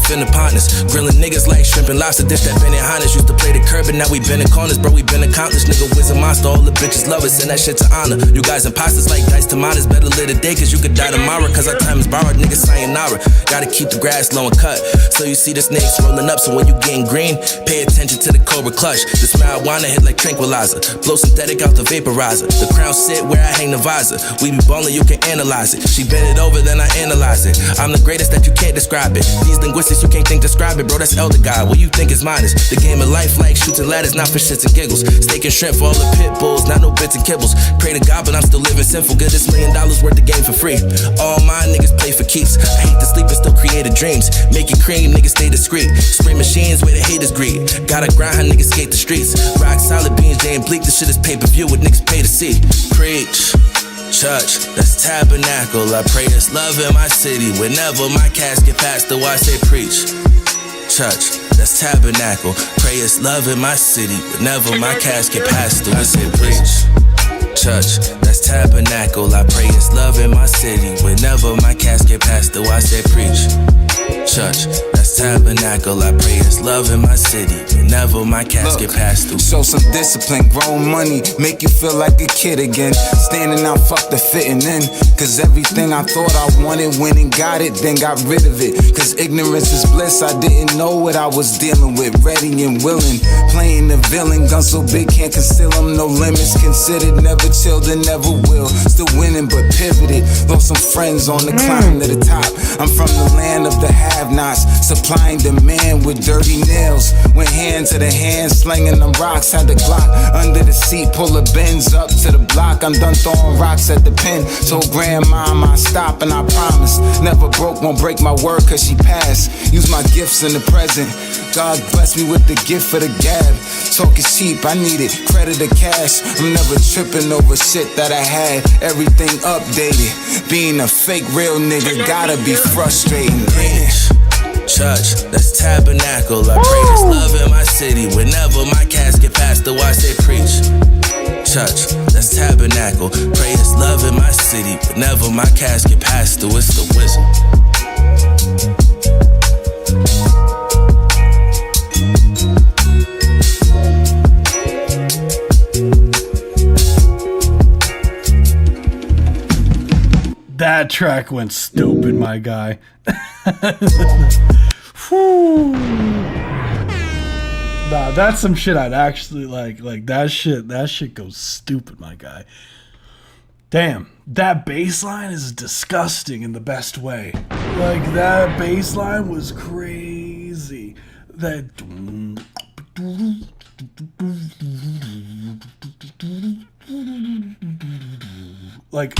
In the partners, grilling niggas like shrimp and lobster. Dish that Benny Hannes used to play the curb, and now we been in corners, bro. We been accomplished, nigga. Wizard monster, all the bitches love us, and that shit to honor. You guys imposters like dice tomatoes. Better live today, cause you could die tomorrow. Cause our time is borrowed, nigga. Sayonara. Gotta keep the grass low and cut, so you see the snakes rolling up. So when you getting green, pay attention to the cobra clutch. This marijuana hit like tranquilizer. Blow synthetic out the vaporizer. The crown sit where I hang the visor. We be ballin', you can analyze it. She bent it over, then I analyze it. I'm the greatest that you can't describe it. These linguistics, you can't think, describe it, bro. That's Elder God. What you think is mine is the game of life, like shooting ladders, not for shits and giggles. Steak and shrimp for all the pit bulls, not no bits and kibbles. Pray to God, but I'm still living sinful. Get this $1 million worth of game for free. All my niggas play for keeps. I hate to sleep and still created dreams. Make it cream, niggas stay discreet. Spray machines where the haters greed. Gotta grind how niggas skate the streets. Rock solid beans, Jay and Bleak. This shit is pay-per-view with niggas pay to see. Preach. Church, that's tabernacle. I pray it's love in my city. Whenever my casket passed through, I say preach. Church, that's tabernacle. Pray it's love in my city. Whenever my casket passed through, I say preach. Church, that's tabernacle. I pray it's love in my city. Whenever my casket passed through, I say preach. Church, that's tabernacle. I pray it's love in my city. Whenever my casket passed through. Show some discipline, grown money, make you feel like a kid again. Standing out, fuck the fitting in. Cause everything I thought I wanted, went and got it, then got rid of it. Cause ignorance is bliss, I didn't know what I was dealing with. Ready and willing, playing the villain. Gun so big, can't conceal them, no limits considered. Never chilled and never will. Still winning, but pivoted. Lost some friends on the climb to the top. I'm from the land of the have-nots, supplying demand with dirty nails. Went hand to the hand, slinging them rocks. Had the Glock under the seat, pull the Benz up to the block. I'm done throwing rocks at the pen. Told grandma I stop and I promise. Never broke, won't break my word cause she passed. Use my gifts in the present. God bless me with the gift for the gab. Talk is cheap, I need it, credit or cash. I'm never tripping over shit that I had. Everything updated. Being a fake real nigga gotta be frustrating. Church, that's tabernacle. I pray this love in my city. Whenever my casket passed through, I say preach. Church, that's tabernacle. Pray this love in my city. Whenever my casket passed through, it's the wizard. That track went stupid, my guy. Whew. Nah, that's some shit I'd actually like. Like that shit goes stupid, my guy. Damn, that bass line is disgusting in the best way. Like that bass line was crazy. That like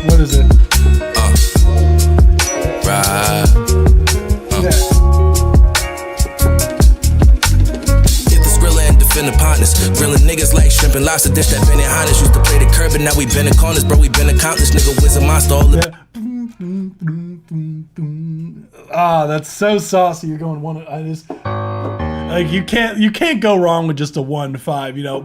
what is it? Right. Yeah. Hit the skrilla and defend the partners. Grilling niggas like shrimp and lobster. Dish that Benny Hannes used to play the curb, and now we been in corners, bro. We been accomplished, nigga. Wizard monster, all the. Ah, that's so saucy. You're going one. I just like you can't go wrong with just a 1-5. You know.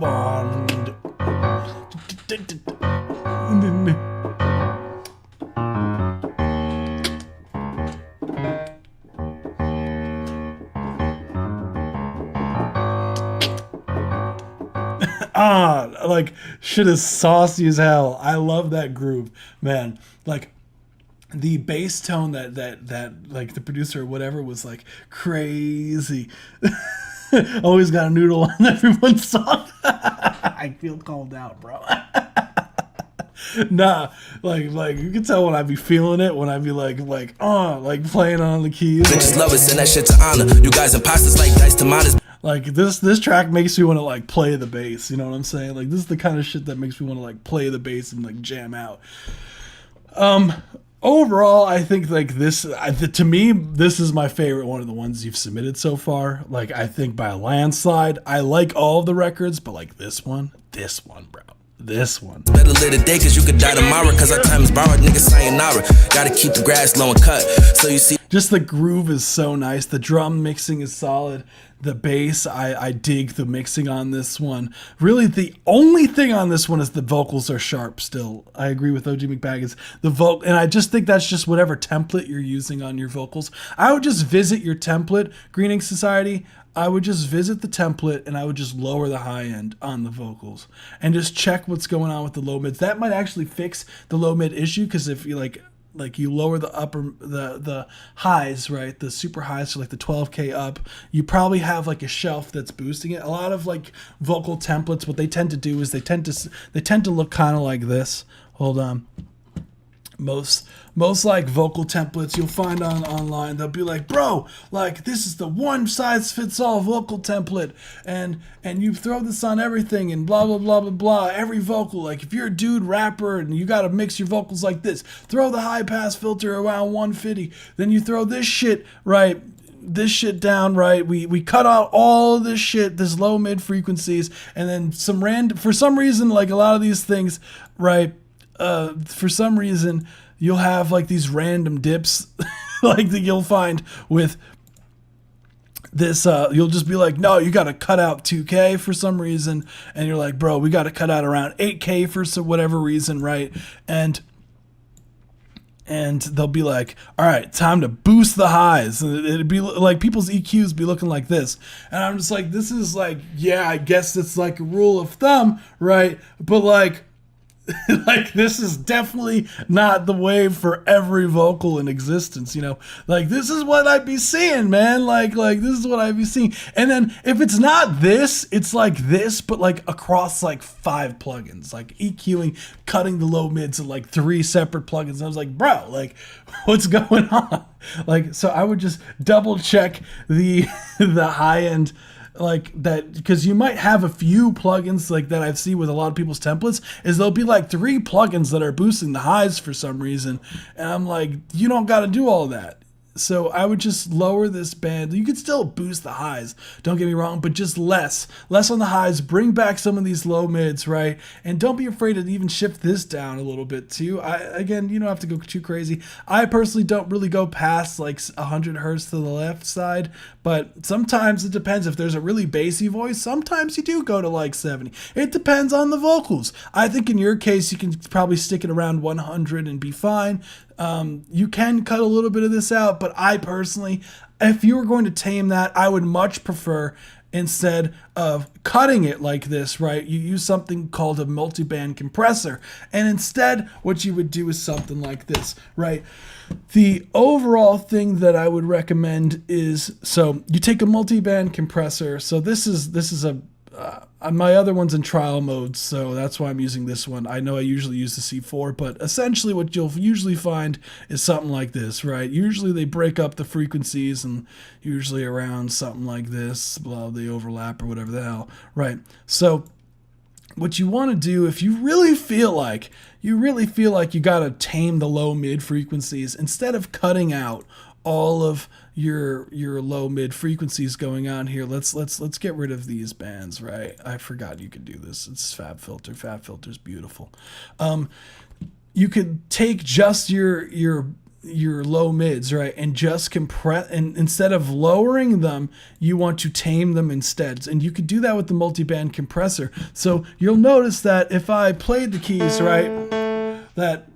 like shit is saucy as hell. I love that groove, man. Like the bass tone that like the producer or whatever was like crazy. Always got a noodle on everyone's song. I feel called out, bro. Nah, like you can tell when I be feeling it, when I be like playing on the keys. Bitches love us and that shit to honor. You guys imposters like dice tomatoes. Like this track makes me want to like play the bass. You know what I'm saying? Like this is the kind of shit that makes me want to like play the bass and like jam out. Overall, I think like this, to me, this is my favorite one of the ones you've submitted so far. Like I think by a landslide. I like all of the records, but like this one, bro. This one. Better live today cause you could die tomorrow. Cause our time is borrowed, nigga, sayonara. Gotta keep the grass low and cut. So you see. Just the groove is so nice. The drum mixing is solid. The bass, I dig the mixing on this one. Really, the only thing on this one is the vocals are sharp still. I agree with OG McBaggins. And I just think that's just whatever template you're using on your vocals. I would just visit your template, Greening Society. I would just visit the template and I would just lower the high end on the vocals and just check what's going on with the low mids. That might actually fix the low mid issue, because if you like you lower the the highs, right, the super highs, so like the 12K up, you probably have like a shelf that's boosting it. A lot of like vocal templates, what they tend to do is they tend to look kind of like this. Hold on. Most like vocal templates you'll find online, they'll be like, bro, like this is the one size fits all vocal template, and you throw this on everything and blah blah blah blah blah. Every vocal, like if you're a dude rapper and you gotta mix your vocals like this, throw the high pass filter around 150, then you throw this shit down, right? We cut out all of this shit, this low mid frequencies, and then for some reason, like a lot of these things, right? For some reason, you'll have like these random dips, like that you'll find with this. You'll just be like, no, you got to cut out 2K for some reason, and you're like, bro, we got to cut out around 8K for whatever reason, right? And they'll be like, all right, time to boost the highs. And it'd be like people's EQs be looking like this. And I'm just like, this is like, yeah, I guess it's like a rule of thumb, right? But like, like this is definitely not the way for every vocal in existence, you know. Like this is what I'd be seeing, man. Like this is what I'd be seeing. And then if it's not this, it's like this, but like across like 5 plugins, like EQing, cutting the low mids in like 3 separate plugins. And I was like, bro, like what's going on? Like, so I would just double check the high end, like that, because you might have a few plugins like that I've seen with a lot of people's templates, is there'll be like 3 plugins that are boosting the highs for some reason, and I'm like, you don't got to do all that. So I would just lower this band. You could still boost the highs, don't get me wrong, but just less on the highs. Bring back some of these low mids, right? And don't be afraid to even shift this down a little bit too. Again, you don't have to go too crazy. I personally don't really go past like 100 hertz to the left side, but sometimes it depends. If there's a really bassy voice, sometimes you do go to like 70. It depends on the vocals. I think in your case, you can probably stick it around 100 and be fine. You can cut a little bit of this out, but I personally, if you were going to tame that, I would much prefer, instead of cutting it like this, right, you use something called a multiband compressor. And instead, what you would do is something like this, right? The overall thing that I would recommend is, so you take a multiband compressor. So this is a my other one's in trial mode, so that's why I'm using this one. I know I usually use the C4, but essentially what you'll usually find is something like this, right? Usually they break up the frequencies, and usually around something like this, blah, they overlap or whatever the hell, right? So what you want to do, if you really feel like you got to tame the low mid frequencies, instead of cutting out all of your low mid frequencies going on here, let's get rid of these bands, right? I forgot you could do this. It's FabFilter. FabFilter's beautiful. You could take just your low mids, right, and just compress, and instead of lowering them, you want to tame them instead. And you could do that with the multiband compressor. So you'll notice that if I played the keys, right, that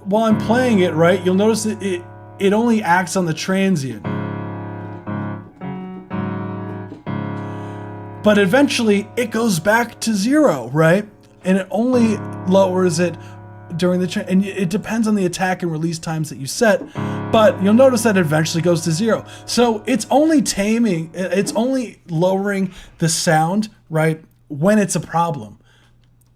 while I'm playing it, right, you'll notice that it only acts on the transient. but eventually it goes back to 0, right? And it only lowers it during the and it depends on the attack and release times that you set, but you'll notice that it eventually goes to 0. So it's only lowering the sound, right, when it's a problem.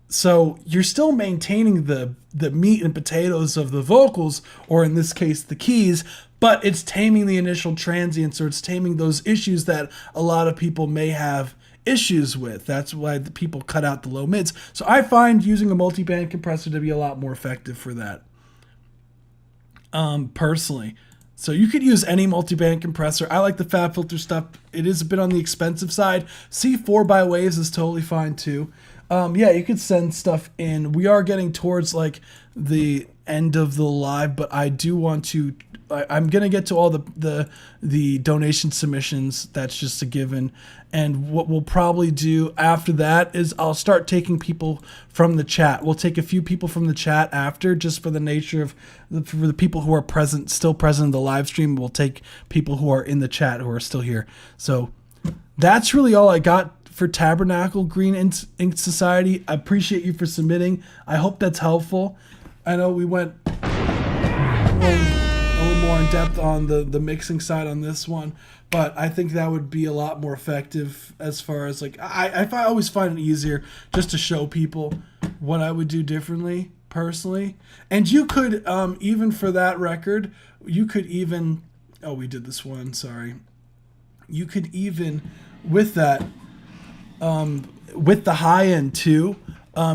So you're still maintaining the meat and potatoes of the vocals, or in this case the keys, but it's taming the initial transients, or it's taming those issues that a lot of people may have issues with. That's why the people cut out the low mids. So I find using a multi-band compressor to be a lot more effective for that, personally. So you could use any multi-band compressor. I like the FabFilter stuff. It is a bit on the expensive side. C4 by Waves is totally fine too. Yeah, you could send stuff in. We are getting towards like the end of the live, but I do want to. I'm gonna get to all the donation submissions. That's just a given. And what we'll probably do after that is I'll start taking people from the chat. We'll take a few people from the chat after, just for the nature of for the people who are still present in the live stream. We'll take people who are in the chat who are still here. So that's really all I got for Tabernacle Green Ink Society. I appreciate you for submitting. I hope that's helpful. I know we went a little more in depth on the mixing side on this one, but I think that would be a lot more effective as far as like, I always find it easier just to show people what I would do differently personally. And you could, even for that record, you could even, oh, we did this one, sorry. You could even, with that, with the high end too,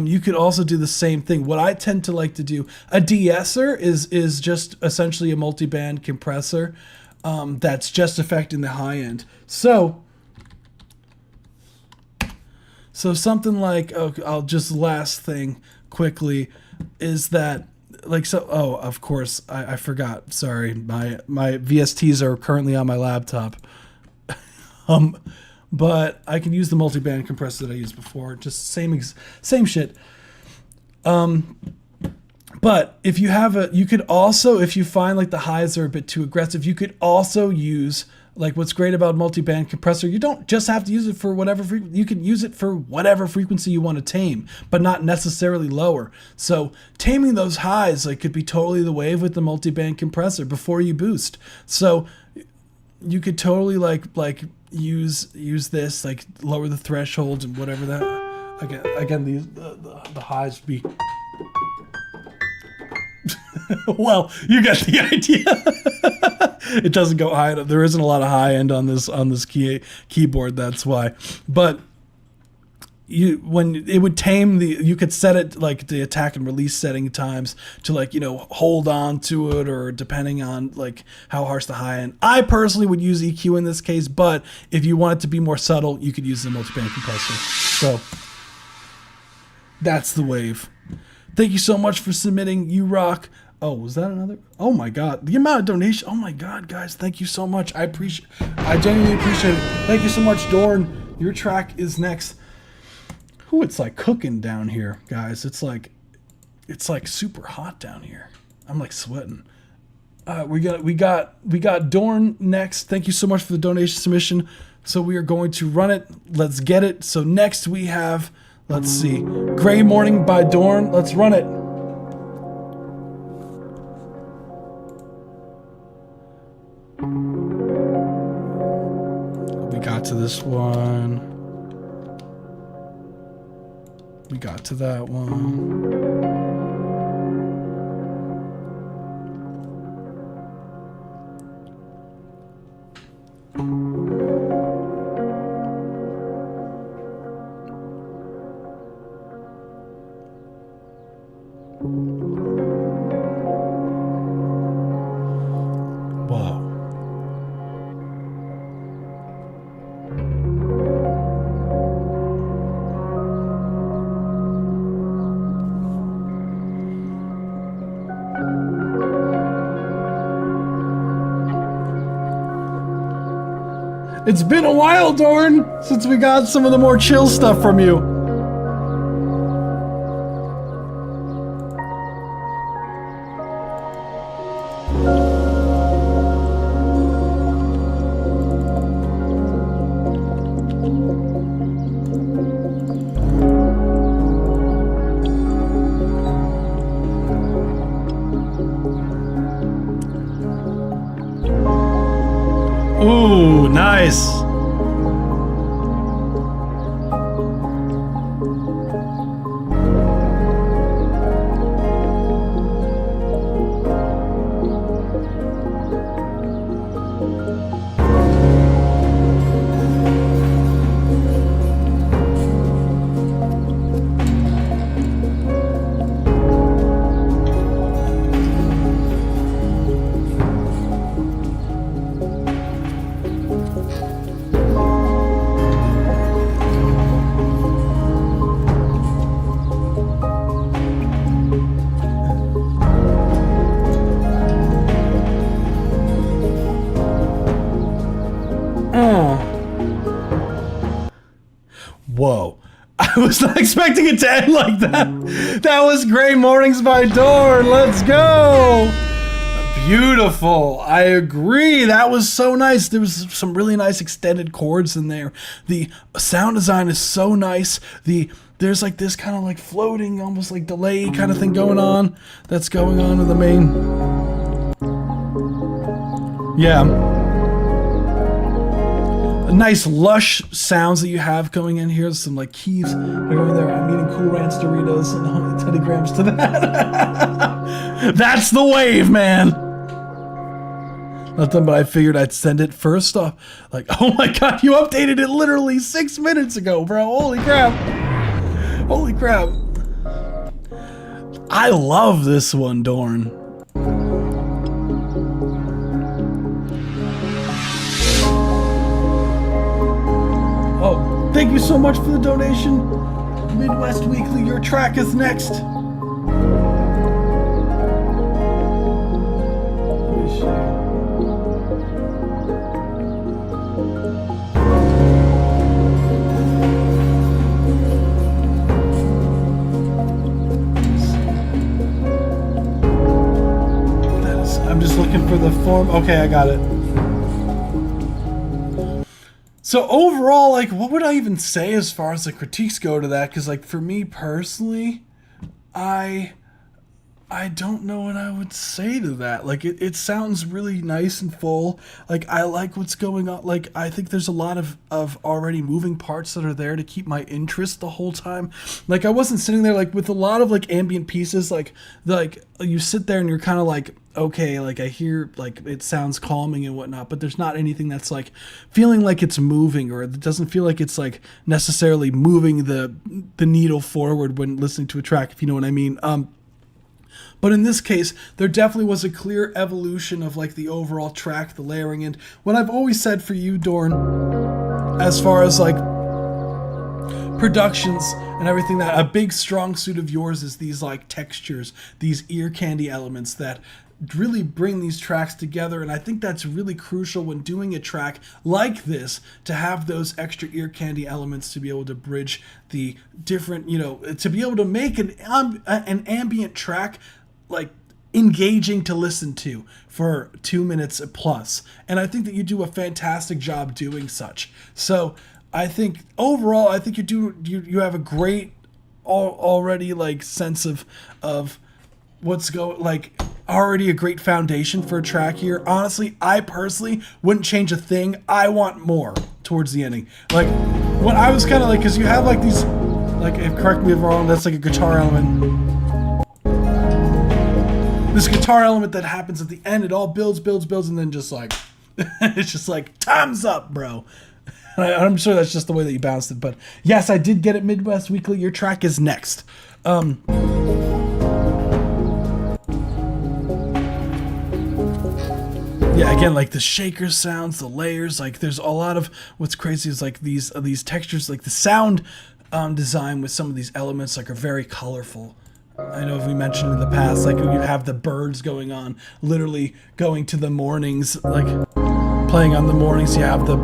you could also do the same thing. What I tend to like to do, a de-esser is just essentially a multi-band compressor that's just affecting the high end. So something like, I'll just last thing quickly is that, like, so, oh, of course, I forgot. Sorry, my VSTs are currently on my laptop. But I can use the multi-band compressor that I used before. Just same shit. But if you have you could also, if you find like the highs are a bit too aggressive, you could also use, like, what's great about multi-band compressor, you don't just have to use it for whatever frequency, you can use it for whatever frequency you want to tame, but not necessarily lower. So taming those highs, like, could be totally the wave with the multi-band compressor before you boost. So you could totally like use this, like, lower the thresholds and whatever that, again these the highs would be well, you get the idea. It doesn't go high enough. There isn't a lot of high end on this keyboard, that's why. But when it would tame you could set it, like, the attack and release setting times to, like, hold on to it, or depending on like how harsh the high end. I personally would use EQ in this case, but if you want it to be more subtle, you could use the multi-band compressor. So that's the wave. Thank you so much for submitting. You rock. Oh, was that another? Oh my God, the amount of donation. Oh my God, guys, thank you so much. I genuinely appreciate it. Thank you so much, Dorn. Your track is next. Ooh, it's like cooking down here, guys. It's like super hot down here. I'm like sweating. We got Dorn next. Thank you so much for the donation submission. So we are going to run it. Let's get it. So next we have, let's see, Gray Morning by Dorn. Let's run it. We got to this one. We got to that one. It's been a while, Dorn, since we got some of the more chill stuff from you. Ooh, nice. Whoa. I was not expecting it to end like that. That was Gray Mornings by Dorn. Let's go. Beautiful. I agree. That was so nice. There was some really nice extended chords in there. The sound design is so nice. There's like this kind of like floating, almost like delay kind of thing going on. That's going on in the main. Yeah. Nice lush sounds that you have going in here. Some like keys going there. I'm eating Cool Ranch Doritos and only 20 grams to that. That's the wave, man. Nothing, but I figured I'd send it first off. Like, oh my god, you updated it literally 6 minutes ago, bro. Holy crap. Holy crap. I love this one, Dorn. Oh, thank you so much for the donation. Midwest Weekly, your track is next. Let me share. I'm just looking for the form. Okay, I got it. So overall, like, what would I even say as far as the critiques go to that? Because, like, for me personally, I don't know what I would say to that. Like, it sounds really nice and full. Like, I like what's going on. Like, I think there's a lot of already moving parts that are there to keep my interest the whole time. Like, I wasn't sitting there, like, with a lot of, like, ambient pieces. Like you sit there and you're kind of like, okay, like, I hear, like, it sounds calming and whatnot, but there's not anything that's, like, feeling like it's moving, or it doesn't feel like it's, like, necessarily moving the needle forward when listening to a track, if you know what I mean. But in this case, there definitely was a clear evolution of, like, the overall track, the layering. And what I've always said for you, Dorn, as far as, like, productions and everything, that a big strong suit of yours is these, like, textures, these ear candy elements that really bring these tracks together. And I think that's really crucial when doing a track like this, to have those extra ear candy elements to be able to bridge the different, you know, to be able to make an ambient track, like, engaging to listen to for 2 minutes plus. And I think that you do a fantastic job doing such. So I think overall, I think you have a great already, like, sense of what's going, like, already a great foundation for a track here. Honestly, I personally wouldn't change a thing. I want more towards the ending. Like, when I was kind of like, because you have, like, these, like, correct me if I'm wrong, that's like a guitar element. This guitar element that happens at the end, it all builds, and then just, like, it's just like, time's up, bro. I'm sure that's just the way that you bounced it, but yes, I did get it. Midwest Weekly, your track is next. Yeah, again, like the shaker sounds, the layers, like there's a lot of, what's crazy is like these textures, like the sound design with some of these elements, like, are very colorful. I know if we mentioned in the past, like, you have the birds going on, literally going to the mornings, like playing on the mornings. You have the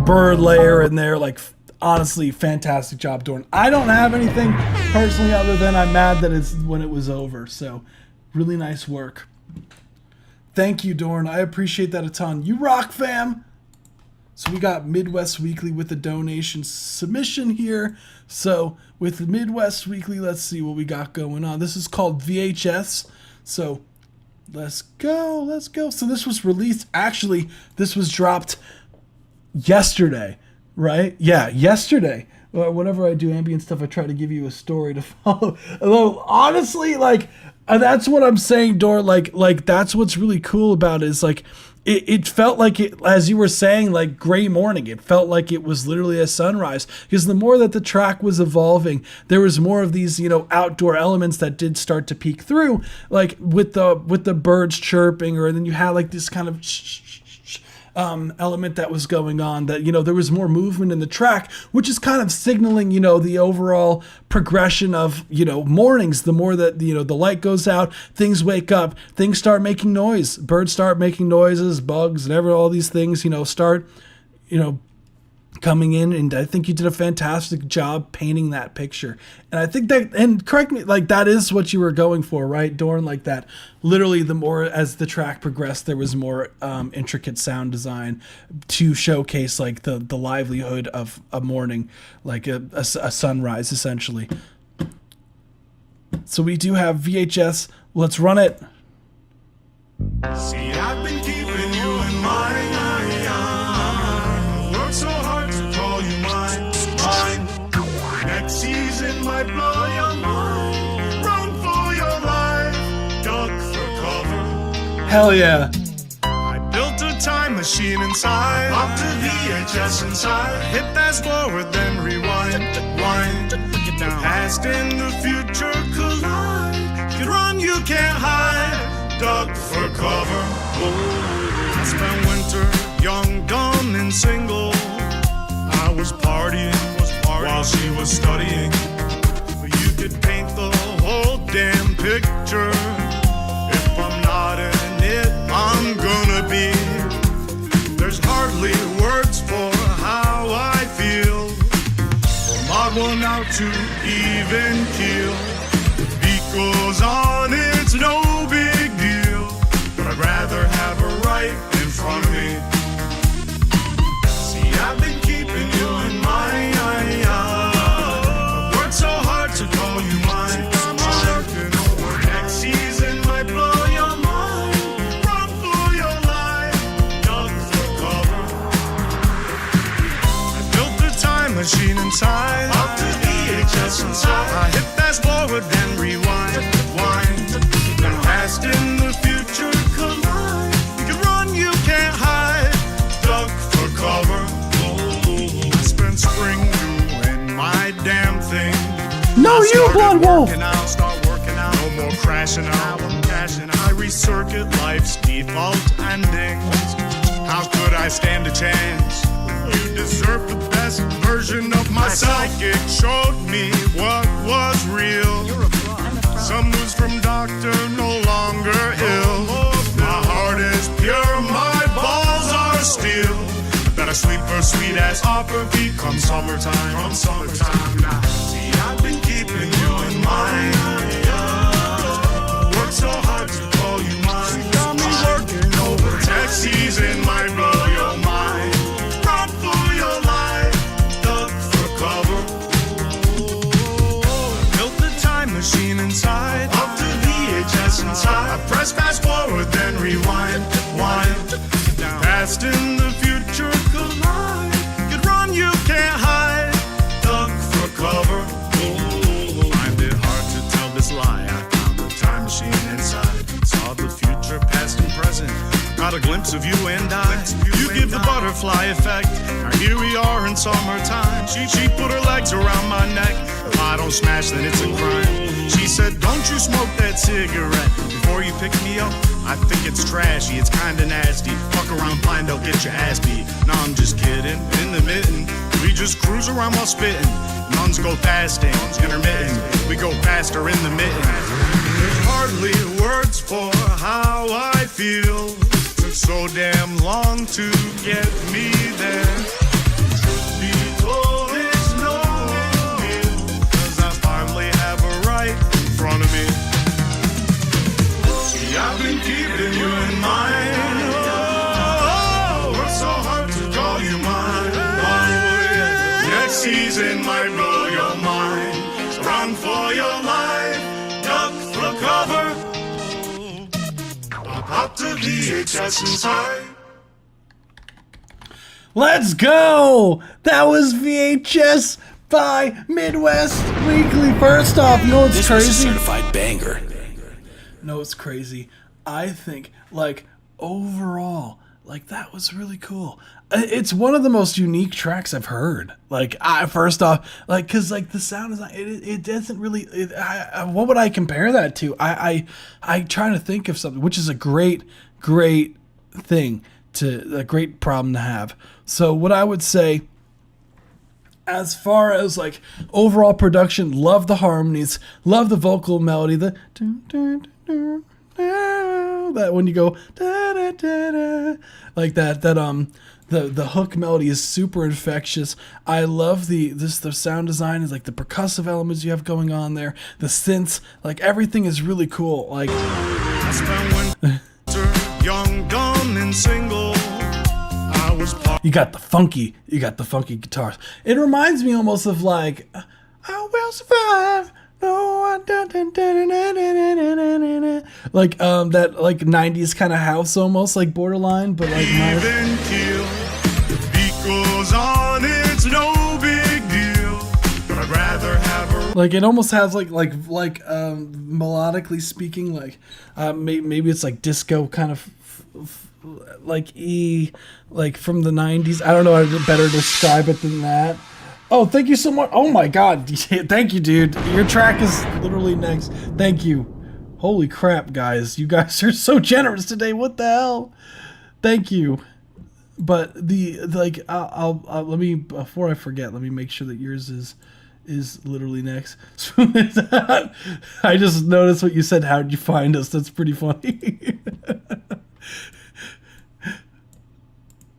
bird layer in there. Like, honestly, fantastic job, Dorn. I don't have anything personally other than I'm mad that it's when it was over. So really nice work. Thank you, Dorn. I appreciate that a ton. You rock, fam. So we got Midwest Weekly with the donation submission here. So with Midwest Weekly, let's see what we got going on. This is called VHS. So Let's go. So this was released. Actually, this was dropped yesterday, right? Yeah, yesterday. Whenever I do ambient stuff, I try to give you a story to follow. Although honestly, like that's what I'm saying, Dor. Like that's what's really cool about it is like it felt like it, as you were saying, like gray morning. It felt like it was literally a sunrise because the more that the track was evolving, there was more of these, outdoor elements that did start to peek through, like with the birds chirping, or then you had like this kind of element that was going on, that there was more movement in the track, which is kind of signaling the overall progression of mornings. The more that the light goes out, things wake up, things start making noise, birds start making noises, bugs and all these things start coming in. And I think you did a fantastic job painting that picture. And I think that, and correct me, like that is what you were going for, right, Dorn? Like that literally the more as the track progressed, there was more intricate sound design to showcase like the livelihood of a morning, like a sunrise essentially. So we do have VHS. Let's run it. See, I've been keeping you in mind. Worked so hard to call you mine. Next season might blow your mind. Run for your life, duck for cover. Hell yeah. I built a time machine inside. Popped a VHS inside. Hit fast forward, then rewind. Wind. The past and the future collide. You run, you can't hide. Duck for cover. I spent winter young, dumb, and single. I was partying while she was studying. You could paint the whole damn picture. If I'm not in it, I'm gonna be. There's hardly words for how I feel. From odd one out to even keel. The beat goes on, it's no big deal. But I'd rather have her right in front of me. See, I've been keeping you in mind. I've worked so hard to call you mine. Next season might blow your mind. Run for your life, duck for cover. I built the time machine inside. Up to VHS inside. I hit fast forward, then rewind. Wind. The past and the future collide. You can run, you can't hide. Duck for cover. I spent spring doing my damn thing. No, you Blood Wolf. I'll start working out. No more crashing out. I'm cashing out. I recircuit life's default endings. How could I stand a chance? You deserve the best version of myself. My psychic showed me what was real. Some news from doctor, no longer ill. My heart is pure, my balls are steel. Better sleep for sweet ass opera beat come summertime. Come summertime now. See, I've been keeping you in mind. Worked so hard to call you mine. Got me working over. Next season might blow your mind. Run for your life, duck for cover. Built the time machine inside. Up to VHS inside. I press fast forward, then rewind. Wind. Past and the future collide. You can run, you can't hide. Duck for cover. Find it hard to tell this lie. I found the time machine inside. Saw the future, past and present. Got a glimpse of you and I. You give the butterfly effect. Now here we are in summertime. She put her legs around my neck. If I don't smash, then it's a crime. She said, don't you smoke that cigarette before you pick me up. I think it's trashy, it's kinda nasty. Fuck around, find out, get your ass beat. No, I'm just kidding. In the mitten, we just cruise around while spitting. Nuns go fasting, intermittent. We go faster in the mitten. There's hardly words for how I feel. Took so damn long to get me there. Be told it's no big deal, 'cause I finally have a right in front of me. See, I've been keeping you in mind. Oh, worked so hard to call you mine. Next season might blow your mind. So run for your life, duck for cover. VHS inside. Let's go! That was VHS by Midwest Weekly. First off, you know what's This was a crazy? certified banger. No, it's crazy. I think, like, overall, like, that was really cool. It's one of the most unique tracks I've heard. Like, first off, like, because, like, the sound is, it doesn't really, what would I compare that to? I try to think of something, which is a great thing, a great problem to have. So what I would say, as far as like overall production, love the harmonies, love the vocal melody, the that when you go like that the hook melody is super infectious. I love the sound design is like the percussive elements you have going on there, the synths, like everything is really cool. Like I spent winter young, dumb, and single. I was you got the funky guitars. It reminds me almost of like I will survive. No, I don't. Like that like 90s kind of house, almost like borderline, but like nice. The beat goes on, it's no big deal. But I'd rather have her. Like it almost has like melodically speaking, like maybe it's like disco kind of like like from the 90s. I don't know how to better describe it than that. Oh, thank you so much. Oh my god. Thank you, dude. Your track is literally next. Thank you. Holy crap, guys. You guys are so generous today. What the hell? Thank you. But I'll let me, before I forget, let me make sure that yours is literally next. I just noticed what you said. How'd you find us? That's pretty funny.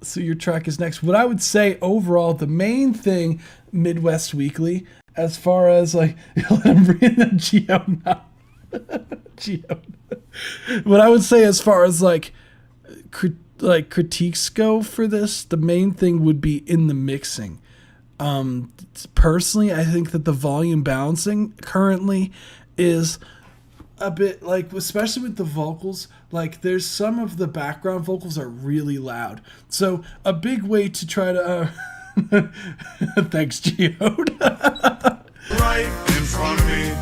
So your track is next. What I would say overall, the main thing, Midwest Weekly, as far as like, I'm reading the Geo now. Geo. What I would say as far as like critiques go for this, the main thing would be in the mixing. Personally, I think that the volume balancing currently is a bit like, especially with the vocals, like there's some of the background vocals are really loud. So a big way to try to thanks, Geode. Right in front of me.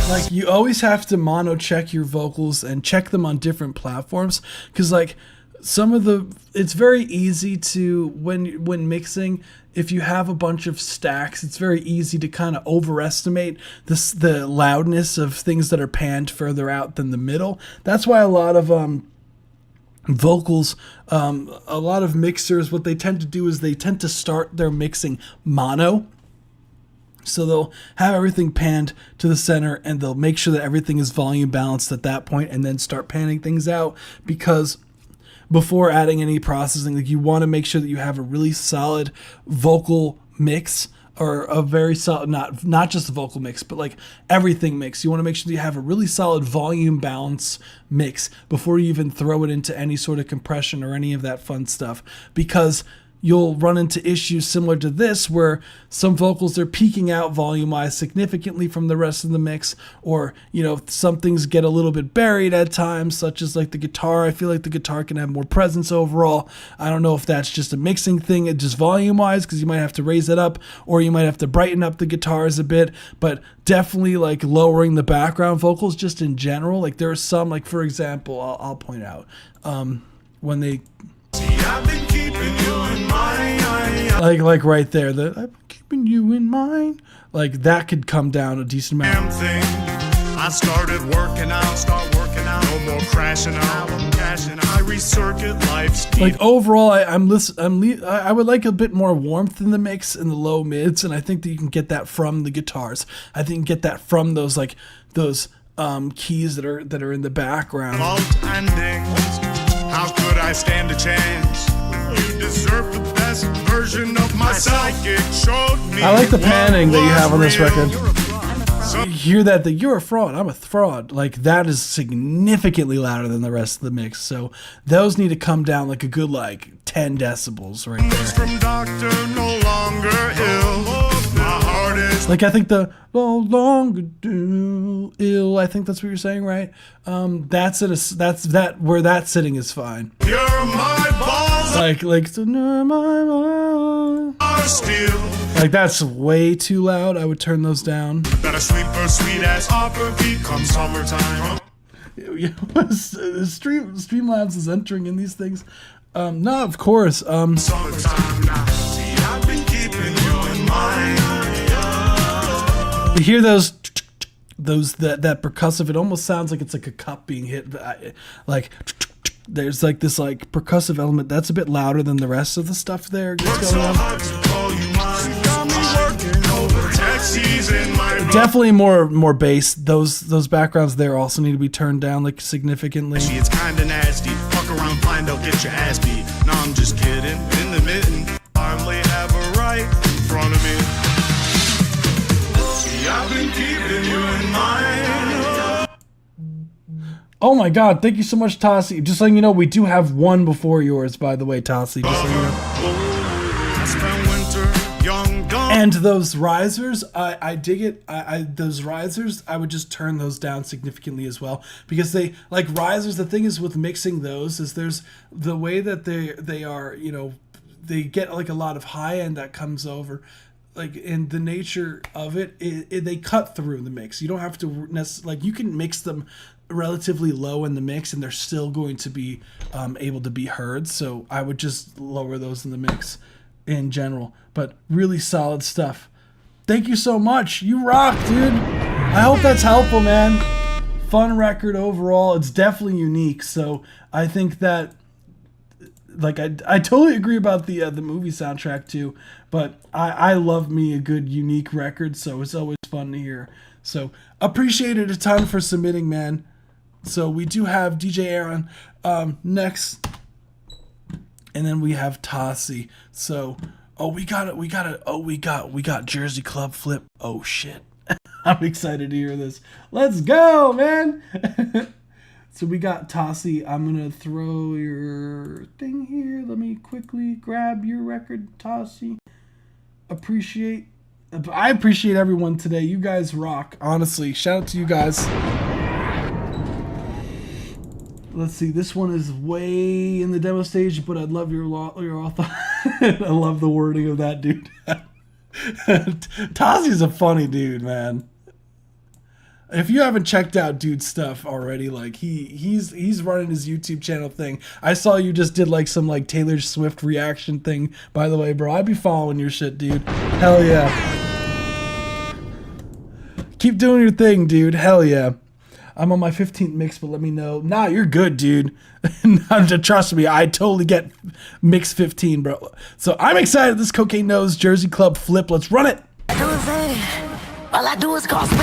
Like you always have to mono check your vocals and check them on different platforms, because like some of it's very easy to when mixing, if you have a bunch of stacks, it's very easy to kind of overestimate the loudness of things that are panned further out than the middle. That's why a lot of vocals, a lot of mixers, what they tend to do is they tend to start their mixing mono. So they'll have everything panned to the center and they'll make sure that everything is volume balanced at that point and then start panning things out, because before adding any processing, like you want to make sure that you have a really solid vocal mix, or a very solid, not just the vocal mix, but like everything mix. You want to make sure that you have a really solid volume balance mix before you even throw it into any sort of compression or any of that fun stuff, because you'll run into issues similar to this where some vocals are peaking out volume-wise significantly from the rest of the mix, or, you know, some things get a little bit buried at times, such as like the guitar. I feel like the guitar can have more presence overall. I don't know if that's just a mixing thing, just volume-wise, because you might have to raise it up, or you might have to brighten up the guitars a bit, but definitely like lowering the background vocals just in general. Like there are some, like for example, I'll point out, when they... I've been keeping you in mind. Like right there, I've been keeping you in mind. Like that could come down a decent amount. I started working out, no more crashing out, I'm cashing out. I recircuit life's deep. Like overall, I would like a bit more warmth in the mix in the low mids, and I think that you can get that from the guitars. I think you can get that from those keys that are in the background. How could I stand a chance? You deserve the best version of myself. Showed me I like the panning that you have on this record. You hear that you're a fraud, I'm a fraud. Like that is significantly louder than the rest of the mix. So those need to come down like a good 10 decibels right there. From doctor, no longer ill. My heart is like I think the no longer do ill. I think that's what you're saying, right? That's where that's sitting is fine. You're my balls. Like so you're my balls. Are still. Like that's way too loud. I would turn those down. That a sweet ass opera beat come summertime. Streamlabs is entering in these things. No, of course. Summertime now. See, I've been keeping you in mind. You hear those that percussive. It almost sounds like it's like a cup being hit. Like there's like this like percussive element that's a bit louder than the rest of the stuff there. That's going on. Definitely more bass. Those backgrounds there also need to be turned down like significantly. It's kinda nasty. Fuck around, find out, get your ass beat. No, I'm just kidding. In the mitten, I have a right in front of me. See, I've been keeping you in mind. Oh my God! Thank you so much, Tassi. Just letting you know, we do have one before yours, by the way, Tassi. Just so you know. I spent winter young, gone. And those risers, I dig it. Those risers, I would just turn those down significantly as well, because they like risers. The thing is with mixing those is there's the way that they are, you know, they get like a lot of high end that comes over. Like in the nature of it, they cut through the mix. You don't have to like you can mix them relatively low in the mix and they're still going to be able to be heard. So I would just lower those in the mix in general. But really solid stuff. Thank you so much. You rock, dude. I hope that's helpful, man. Fun record overall. It's definitely unique. So I think that, like, I totally agree about the movie soundtrack too. But I love me a good unique record. So it's always fun to hear. So appreciate it a ton for submitting, man. So we do have DJ Aaron next, and then we have Tassi. So we got Jersey Club Flip. Oh shit. I'm excited to hear this. Let's go, man. So we got Tassi. I'm gonna throw your thing here. Let me quickly grab your record, Tassi. I appreciate everyone today. You guys rock. Honestly, shout out to you guys. Let's see. This one is way in the demo stage, but I'd love your thought. I love the wording of that, dude. Tassi's a funny dude, man. If you haven't checked out dude's stuff already, like he's running his YouTube channel thing. I saw you just did like some like Taylor Swift reaction thing. By the way, bro, I'd be following your shit, dude. Hell yeah. Keep doing your thing, dude. Hell yeah. I'm on my 15th mix, but let me know. Nah, you're good, dude. Trust me, I totally get mix 15, bro. So I'm excited. This Cocaine Nose Jersey Club Flip. Let's run it. All I do is cost me.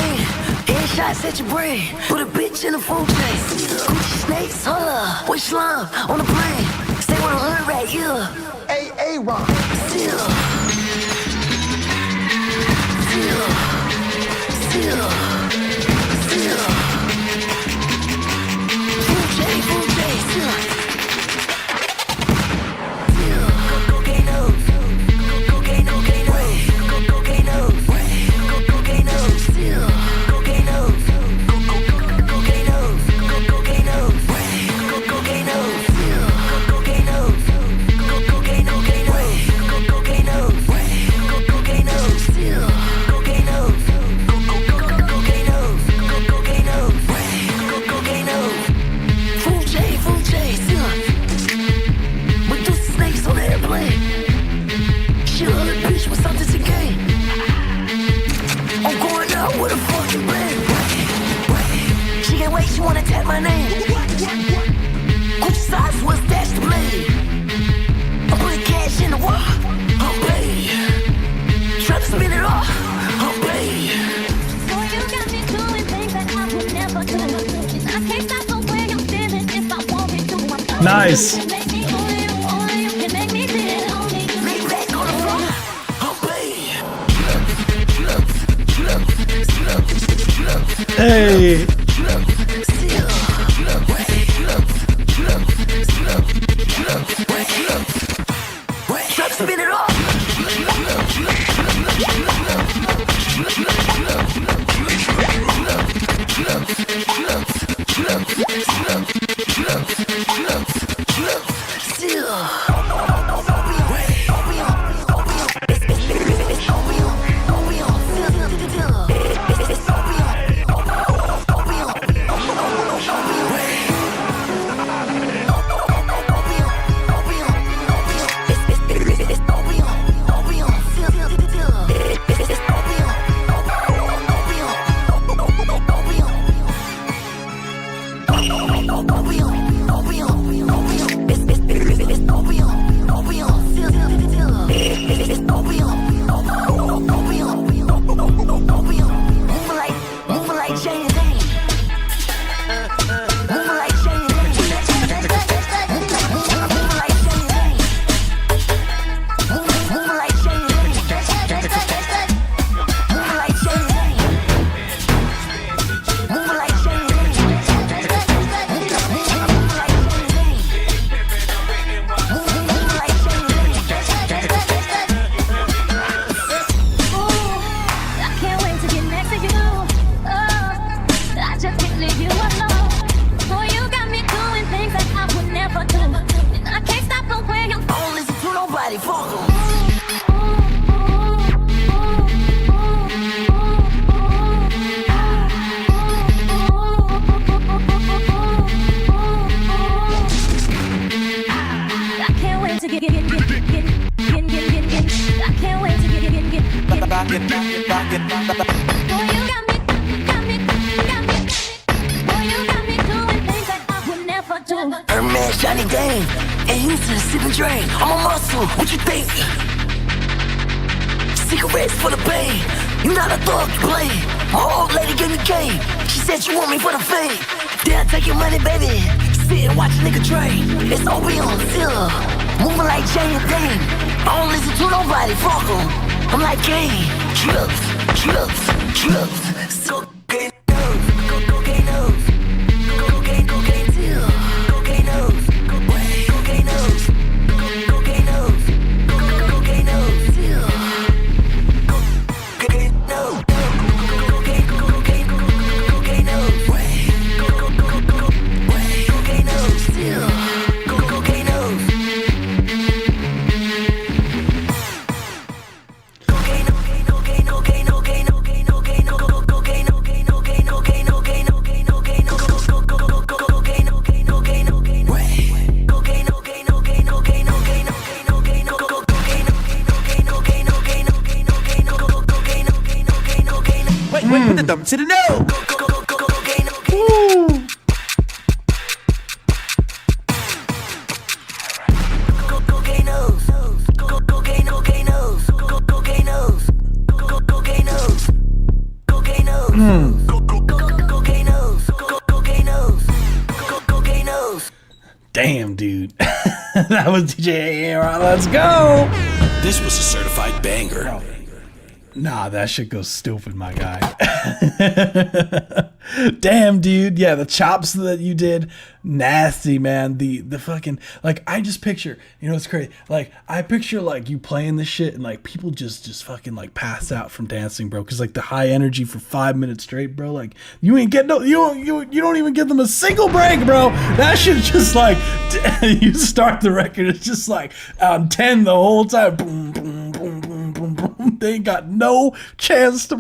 Headshots at your brain. Put a bitch in a phone chase. Gucci snakes, hold up. With slime on the plane. Stay with a hood right here. Hey, Ron. Still. My name. Whose size was that to blade? I'm putting cash in the wall. I'm paid. Try to spin it off. I'm paid. So you got me doing things that I would never do. I can't stop the way I'm feeling if I want me to. Nice. Hey. Spin it off. Johnny Dane. And Houston, sip and drink. I'm a muscle, what you think? Cigarettes for the pain. You not a thug, you play. My old lady gave me game. She said she want me for the fame. Then I take your money, baby. Sit and watch a nigga train. It's opium, still. Moving like Jane and Dane. I don't listen to nobody, fuck 'em. I'm like Kane. Trips, trips, trips. Cocaine nose, cocaine nose. Cocaine, cocaine till. Cocaine nose, cocaine nose. Cocaine nose, cocaine nose till. Cocaine nose, cocaine, cocaine, cocaine nose. Cocaine nose till. Cocaine nose. Wait, put the thumb to the nose. Damn, dude. That was DJ Aaron. Let's go. This was a certified banger. Nah, that shit goes stupid, my guy. Damn, dude. Yeah, the chops that you did, nasty, man. The fucking, like, I just picture, you know, it's crazy. Like, I picture, like, you playing this shit and, like, people just fucking, like, pass out from dancing, bro. Because, like, the high energy for 5 minutes straight, bro. Like, you ain't get no, you don't even give them a single break, bro. That shit's just, like, you start the record, it's just, like, 10 the whole time. Boom, boom, boom, boom, boom, boom. They ain't got no chance to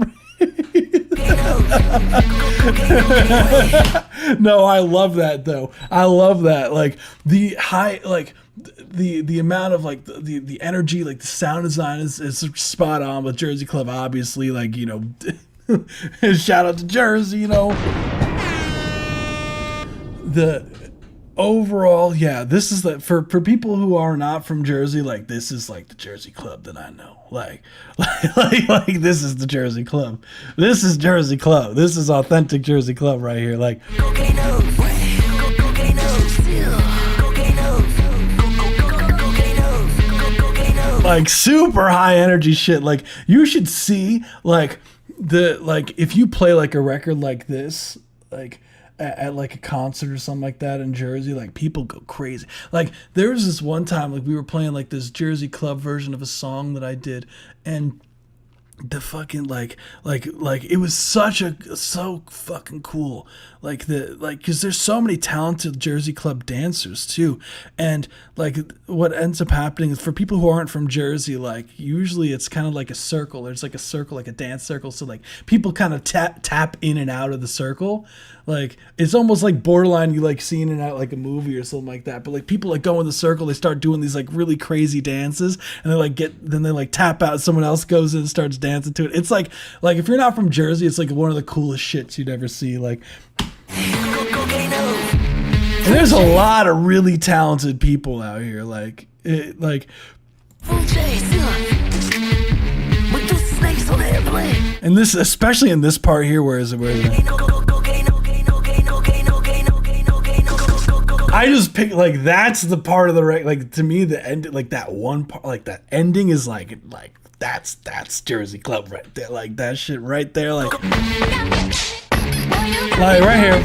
No, I love that though. I love that. Like the high, like the amount of like the energy, like the sound design is spot on with Jersey Club, obviously. Like, you know, shout out to Jersey, you know. The overall, yeah, this is the for people who are not from Jersey, like this is like the Jersey Club that I know. Like this is the Jersey Club. This is Jersey Club. This is authentic Jersey Club right here. Like like super high energy shit. Like you should see like if you play like a record like this, like at like a concert or something like that in Jersey, like people go crazy. Like there was this one time, like we were playing like this Jersey Club version of a song that I did, and the fucking like it was so fucking cool. Like because there's so many talented Jersey Club dancers too, and like what ends up happening is for people who aren't from Jersey, like usually it's kind of like a circle. There's like a circle, like a dance circle, so like people kind of tap in and out of the circle. Like it's almost like borderline you like seeing it out like a movie or something like that. But like people like go in the circle, they start doing these like really crazy dances, and they like tap out. Someone else goes in and starts dancing to it. It's like if you're not from Jersey, it's like one of the coolest shits you'd ever see. Like, and there's a lot of really talented people out here. Like and this, especially in this part here, where I just pick like that's the part of the like to me the end, like that one part, like that ending is like that's Jersey Club right there, like that shit right there, like right here.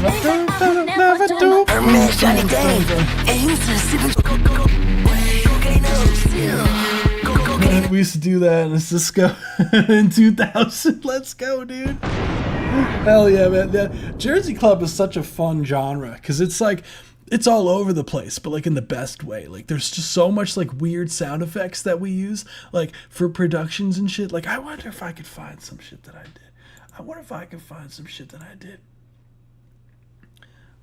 We used to do that in Cisco in 2000. Let's go, dude. Hell yeah, man. Yeah. Jersey Club is such a fun genre because it's like it's all over the place, but like in the best way. Like there's just so much like weird sound effects that we use like for productions and shit. Like I wonder if I could find some shit that I did.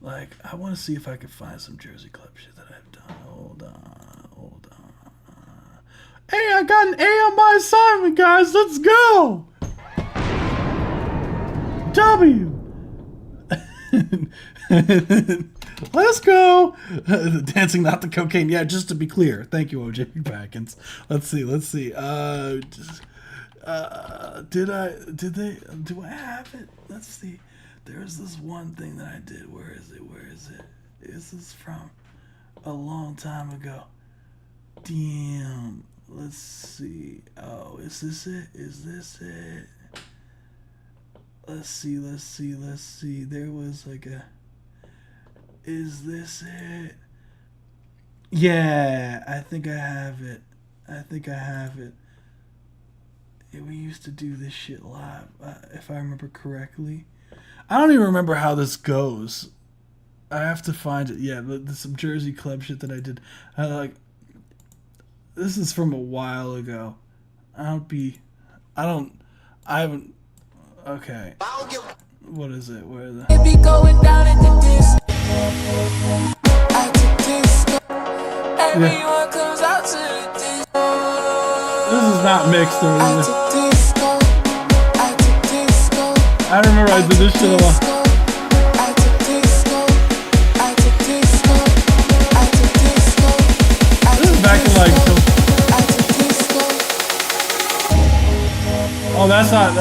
Like I want to see if I could find some Jersey Club shit that I've done. Hold on. Hey, I got an A on my assignment, guys. Let's go. W. Let's go. Dancing, not the cocaine. Yeah, just to be clear. Thank you, OJ McPackins. Let's see. Do I have it? Let's see. There's this one thing that I did. Where is it? Is this from a long time ago? Damn. Let's see. Oh, is this it? Let's see. There was like a... Is this it? Yeah, I think I have it. Yeah, we used to do this shit live, if I remember correctly. I don't even remember how this goes. I have to find it. Yeah, but some Jersey Club shit that I did. This is from a while ago. Okay. What is it? Where is it? It be going down at the disco. At the disco. Everyone comes out to the disco. This is not mixed or anything. At the disco. At the disco. I remember I did this shit a lot. At the disco. At the disco. At the disco. This is back in like... Oh, that's not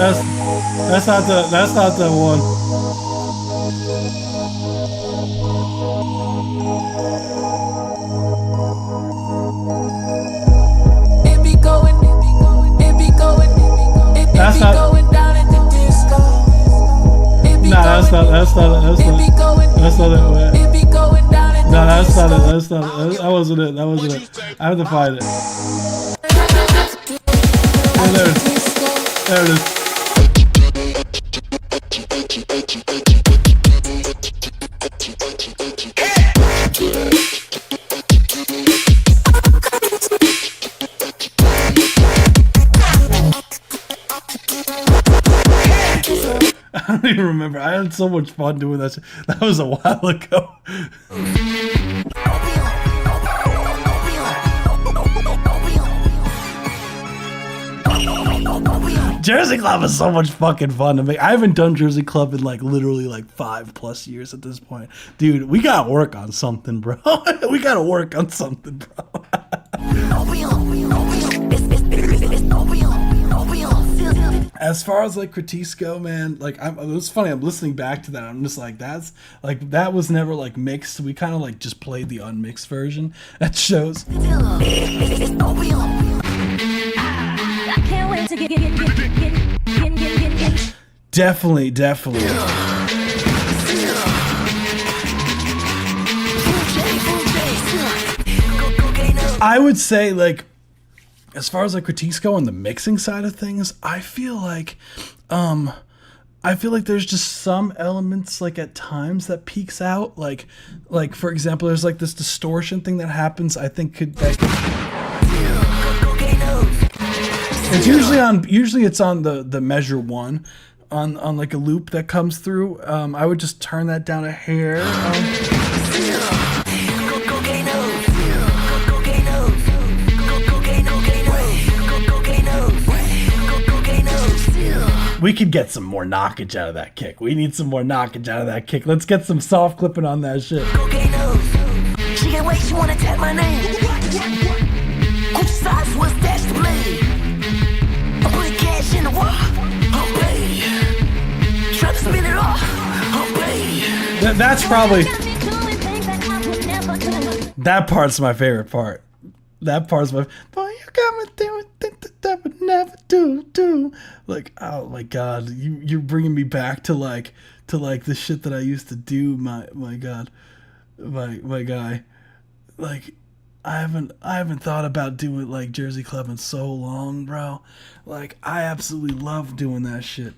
the one. It be going down at the disco. Nah, that's not it. It be going down at the No, that's not it. That wasn't it. I have to find it. Oh, there it is. I don't even remember. I had so much fun doing that shit. That was a while ago. Jersey Club is so much fucking fun to make. I haven't done Jersey Club in like literally like 5+ years at this point. Dude, we gotta work on something, bro. As far as like critiques go, man, like it was funny. I'm listening back to that. I'm just like, that was never like mixed. We kind of like just played the unmixed version at shows. I can't wait to get. Definitely. I would say, like, as far as like critiques go on the mixing side of things, I feel like there's just some elements like at times that peaks out. Like for example, there's like this distortion thing that happens. I think it's usually it's on the measure 1 on like a loop that comes through. I would just turn that down a hair. We could get some more knockage out of that kick. We need some more knockage out of that kick. Let's get some soft clipping on that shit. She can't wait, she wanna tap my name. Which size was that to play? I put cash in the wall. I'm paid. Try to spin it off. I'm paid. That's probably... That part's my favorite part. Boy, you got me doing things that I would never do. Like, oh my god, you're bringing me back to like the shit that I used to do. My god, my guy. Like, I haven't thought about doing like Jersey Club in so long, bro. Like, I absolutely love doing that shit.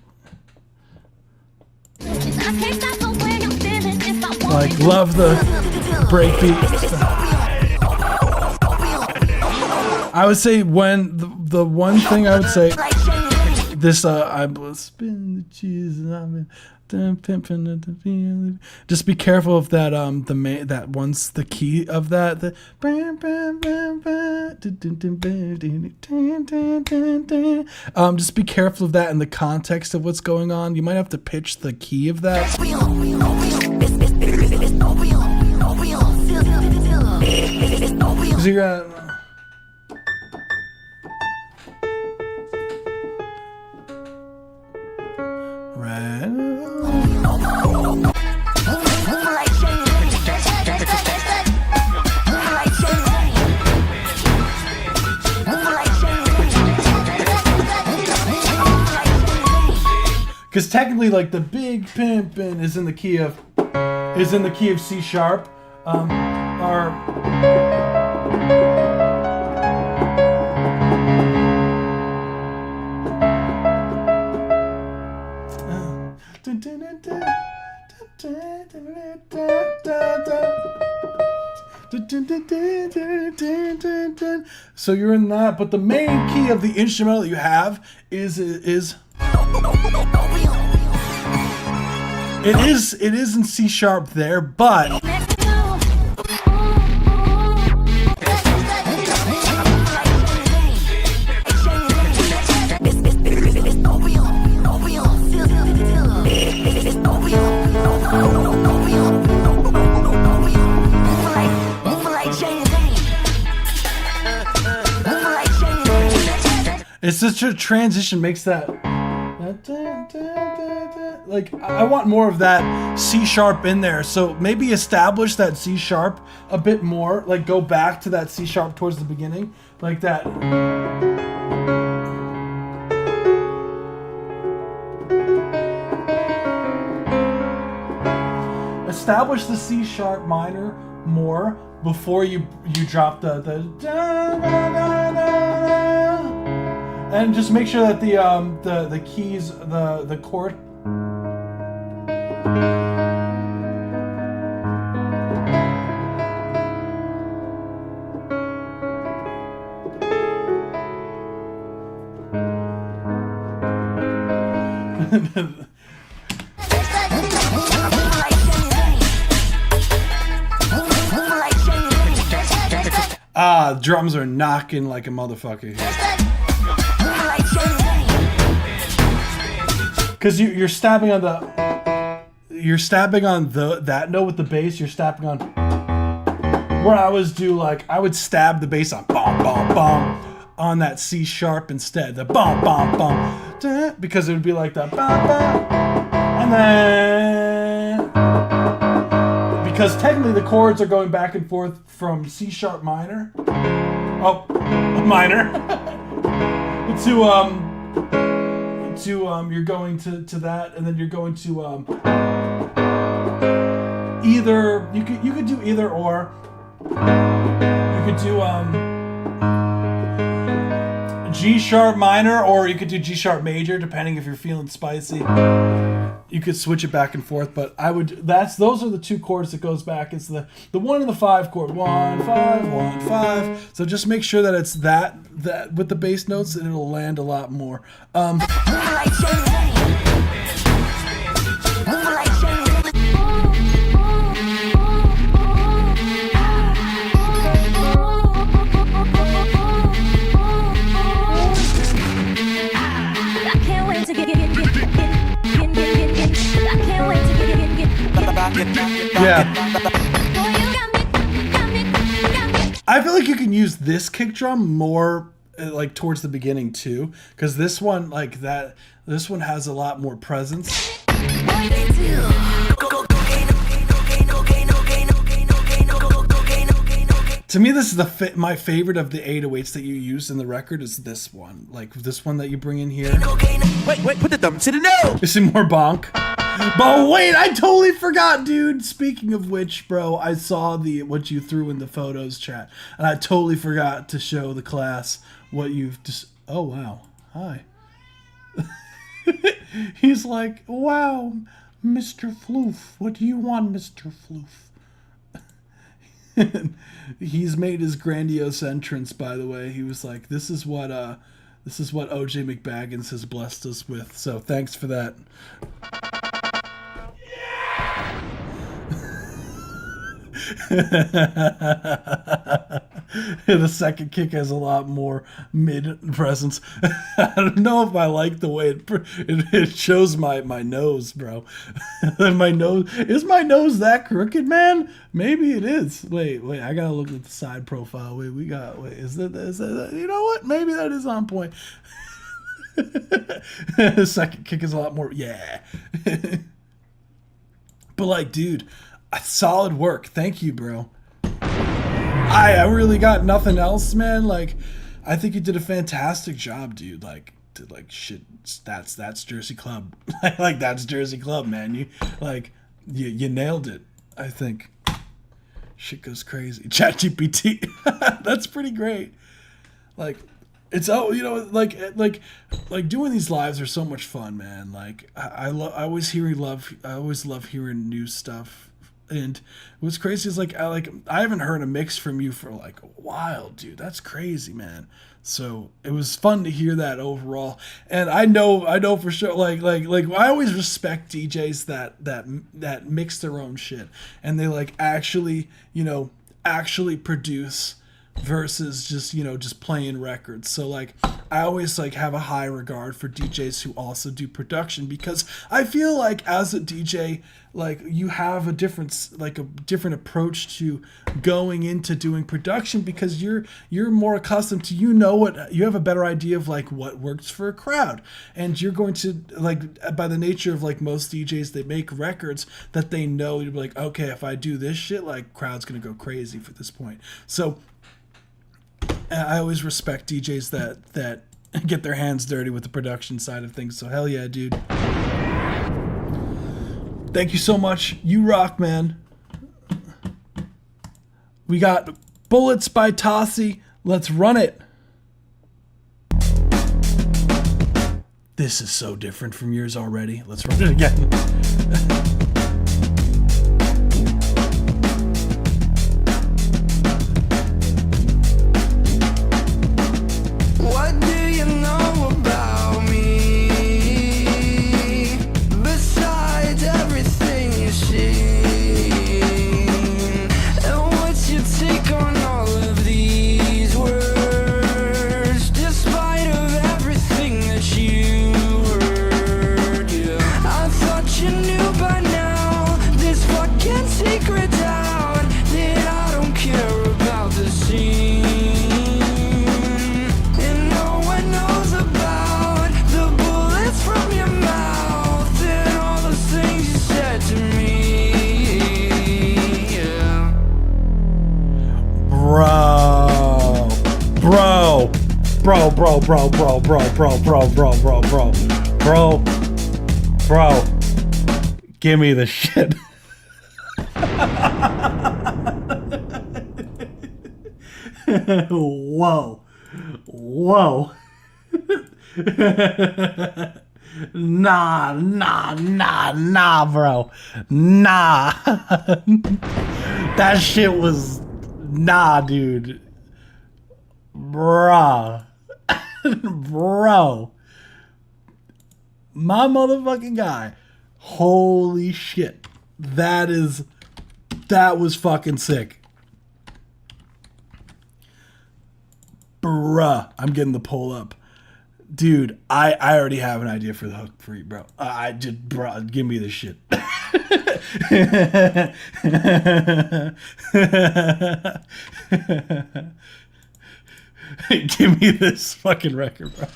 Like, love the breakbeat stuff. I would say when the one thing I would say this I spin the cheese and I'm pimping. Just be careful of that that once the key of that just be careful of that in the context of what's going on. You might have to pitch the key of that. 'Cause you got. Because technically, like the big pimpin' is in the key of C sharp. So you're in that, but the main key of the instrumental that you have is it is in C sharp there, but it's such a transition, makes that like I want more of that C sharp in there. So maybe establish that C sharp a bit more, like go back to that C sharp towards the beginning, like that. Establish the C sharp minor more before you drop the and just make sure that the keys, the chord. Drums are knocking like a motherfucker here. Because you're stabbing on that note with the bass. You're stabbing on where I always do, like I would stab the bass on bom bom bom on that C sharp instead, the bom bom bom, because it would be like that bom bom, and then because technically the chords are going back and forth from C sharp minor, minor to you're going to that, and then you're going to either you could do either or. You could do G sharp minor, or you could do G sharp major, depending if you're feeling spicy. You could switch it back and forth, but those are the two chords that goes back. It's the 1 and the 5 chord, 1 5 1 5. So just make sure that it's that with the bass notes, and it'll land a lot more. Yeah. I feel like you can use this kick drum more like towards the beginning too, because this one has a lot more presence. To me, this is my favorite of the 808s that you use in the record is this one. Like this one that you bring in here. Wait, put the thumb to the nose! You see more bonk? But wait, I totally forgot, dude. Speaking of which, bro, I saw what you threw in the photos chat, and I totally forgot to show the class what you've just. Oh wow, hi. He's like, wow, Mr. Floof, what do you want, Mr. Floof? He's made his grandiose entrance, by the way. He was like, this is what OJ McBaggins has blessed us with. So thanks for that. The second kick has a lot more mid presence. I don't know if I like the way it shows my nose, bro. My nose, is my nose that crooked, man? Maybe it is. Wait, I gotta look at the side profile. Wait, is that, you know what? Maybe that is on point. The second kick is a lot more, yeah. But like, dude, solid work. Thank you, bro. I really got nothing else, man. Like, I think you did a fantastic job, dude. Like, shit. That's Jersey Club. Like, that's Jersey Club, man. You nailed it. I think. Shit goes crazy. ChatGPT. That's pretty great. Like, it's like doing these lives are so much fun, man. Like, I always love hearing new stuff. And what's crazy is like I haven't heard a mix from you for like a while, dude. That's crazy, man. So it was fun to hear that overall. And I know for sure like I always respect DJs that mix their own shit and they like actually produce versus just playing records. So like I always like have a high regard for DJs who also do production because I feel like as a DJ like you have a different approach to going into doing production because you're more accustomed to you have a better idea of like what works for a crowd and you're going to like by the nature of like most DJs they make records that they know you'd be like okay if I do this shit like crowd's gonna go crazy for this point. So I always respect DJs that get their hands dirty with the production side of things. So hell yeah, dude. Thank you so much. You rock, man. We got Bullets by Tossie. Let's run it. This is so different from yours already. Let's run it again. Bro, give me the shit. Whoa. Nah, bro. Nah. That shit was nah, dude. Bruh. Bro. My motherfucking guy. Holy shit. That was fucking sick. Bruh. I'm getting the pull up. Dude, I already have an idea for the hook for you, bro. Bro, give me this shit. Give me this fucking record, bro.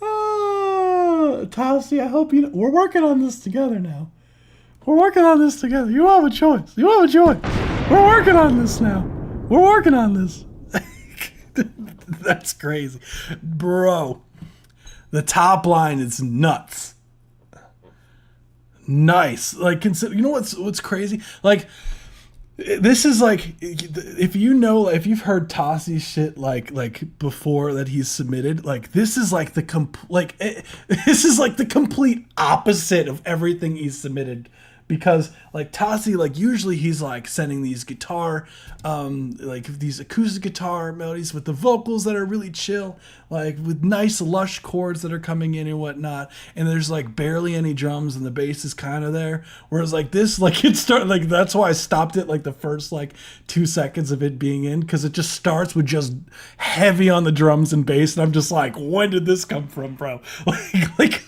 Oh, Tossie, I hope you know. We're working on this together now. We're working on this together. You have a choice. We're working on this now. We're working on this. That's crazy. Bro, the top line is nuts. Nice. Like, consider, you know what's crazy? Like, this is like, if you've heard Tossie's shit like before that he's submitted, like this is like the complete opposite of everything he's submitted because like Tassi, like usually he's like sending these guitar, like these acoustic guitar melodies with the vocals that are really chill, like with nice lush chords that are coming in and whatnot, and there's like barely any drums and the bass is kind of there. Whereas like this, like it started, like that's why I stopped it like the first like 2 seconds of it being in, because it just starts with just heavy on the drums and bass, and I'm just like, when did this come from, bro? Like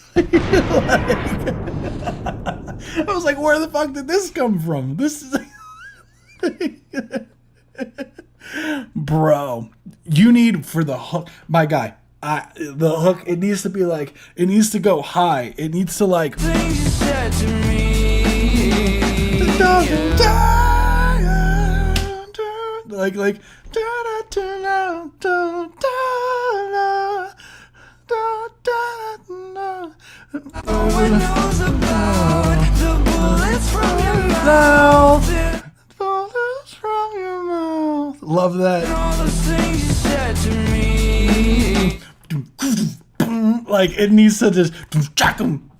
I was like, where the fuck did this come from? This is bro, you need for the hook, my guy. The hook, it needs to be like, it needs to go high. It needs to like Things you said to me. like No one knows about the bullets from your mouth. Bullets from your mouth. Love that. All the things you said to me. Like it needs to just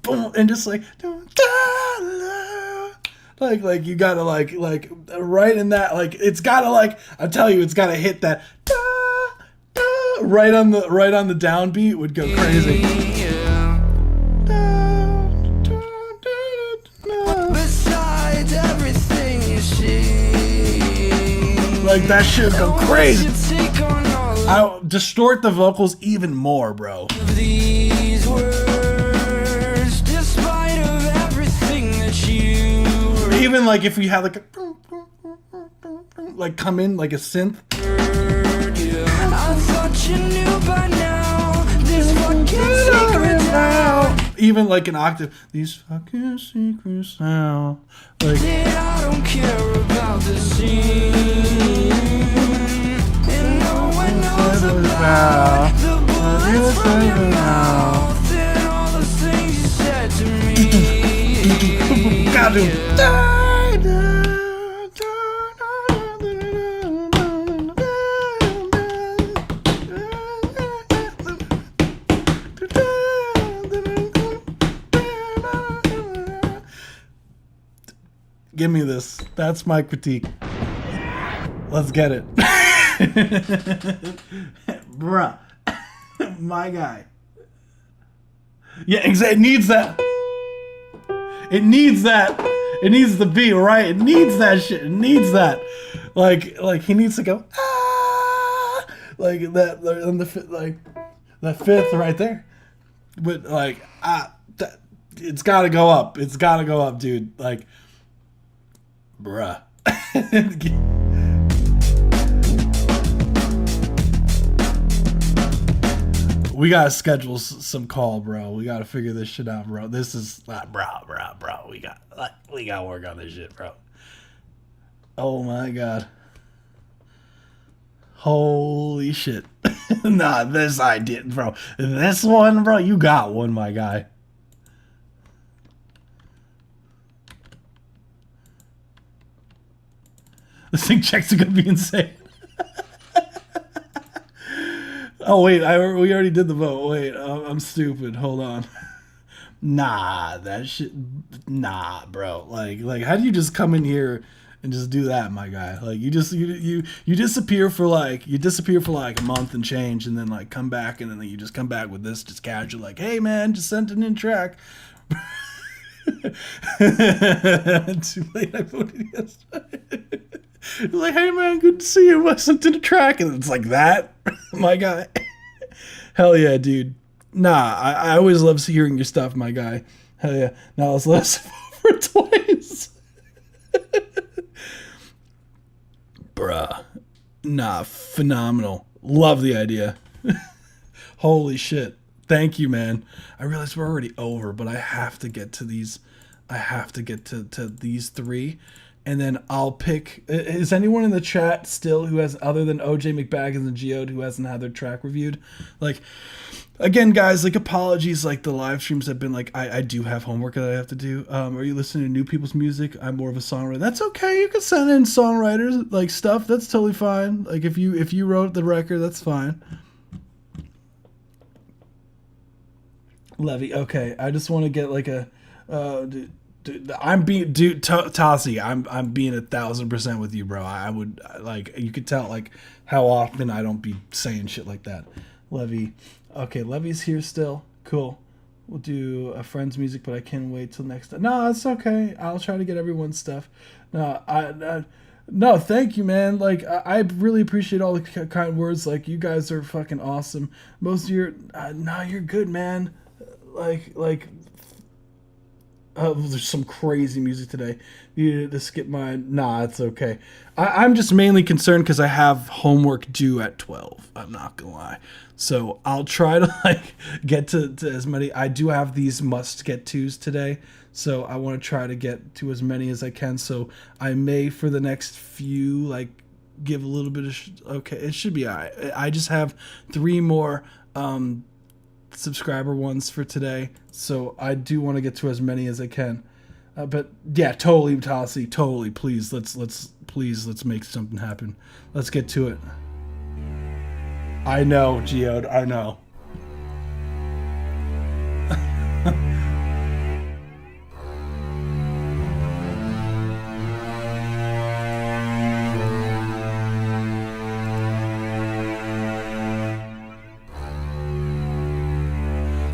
and just like you gotta like right in that, like it's gotta like, I tell you, it's gotta hit that right on the downbeat would go crazy. Besides everything you see, Like that shit go crazy. take on all I'll distort the vocals even more, bro. of these words, despite of everything that you were. Even like if we had like a like come in like a synth. I thought you knew by now. This fucking secret now. Even like an octave. These fucking secrets now. Like I don't care about the scene. And no one knows about the bullets from your mouth. And all the things you said to me. gotta Give me this. That's my critique. Let's get it. Bruh. My guy. Yeah, exactly. It needs that. It needs that. It needs the beat, right? It needs that shit. It needs that. Like he needs to go like that on the like that fifth right there. But like it's gotta go up. It's gotta go up, dude. Like bruh. We gotta schedule some call, bro. We gotta figure this shit out, bro. This is bro. We gotta work on this shit, bro. Oh my god. Holy shit. Nah, this I didn't, bro. This one, bro, you got one, my guy. This thing checks are gonna be insane. Oh wait, we already did the vote. Wait, I'm stupid. Hold on. Nah, that shit. Nah, bro. Like, how do you just come in here and just do that, my guy? Like, you disappear for like a month and change, and then like come back, and then you just come back with this just casual, like, hey man, just sent an in track. Too late. I voted yesterday. It's like, hey man, good to see you. I sent in a track, and it's like that, my guy. Hell yeah, dude. Nah, I always love hearing your stuff, my guy. Hell yeah. Now let's let us vote for twice. Bruh. Nah, phenomenal. Love the idea. Holy shit. Thank you, man. I realize we're already over, but I have to get to these. I have to get to these three. And then I'll pick. Is anyone in the chat still who has, other than OJ McBaggins and Geode, who hasn't had their track reviewed? Like, again, guys, like, apologies. Like, the live streams have been like, I do have homework that I have to do. Are you listening to new people's music? I'm more of a songwriter. That's okay. You can send in songwriters like stuff. That's totally fine. Like, if you wrote the record, that's fine. Levy. Okay, I just want to get like a. Dude, I'm being, dude, Tossie, I'm being 1,000% with you, bro. I would, like, you could tell, like, how often I don't be saying shit like that. Levy. Okay, Levy's here still. Cool. We'll do a friend's music, but I can't wait till next time. No, it's okay. I'll try to get everyone's stuff. No, no, thank you, man. Like, I really appreciate all the kind words. Like, you guys are fucking awesome. Most of your, nah, you're good, man. There's some crazy music today. You to skip mine. Nah, it's okay. I'm just mainly concerned because I have homework due at 12. I'm not gonna lie. So I'll try to like get to as many. I do have these must get tos today. So I want to try to get to as many as I can. So I may for the next few like give a little bit of okay. It should be all right. I just have 3 more subscriber ones for today, so I do want to get to as many as I can. But yeah, totally, Tossie, totally. Please, let's make something happen. Let's get to it. I know, Geode, I know.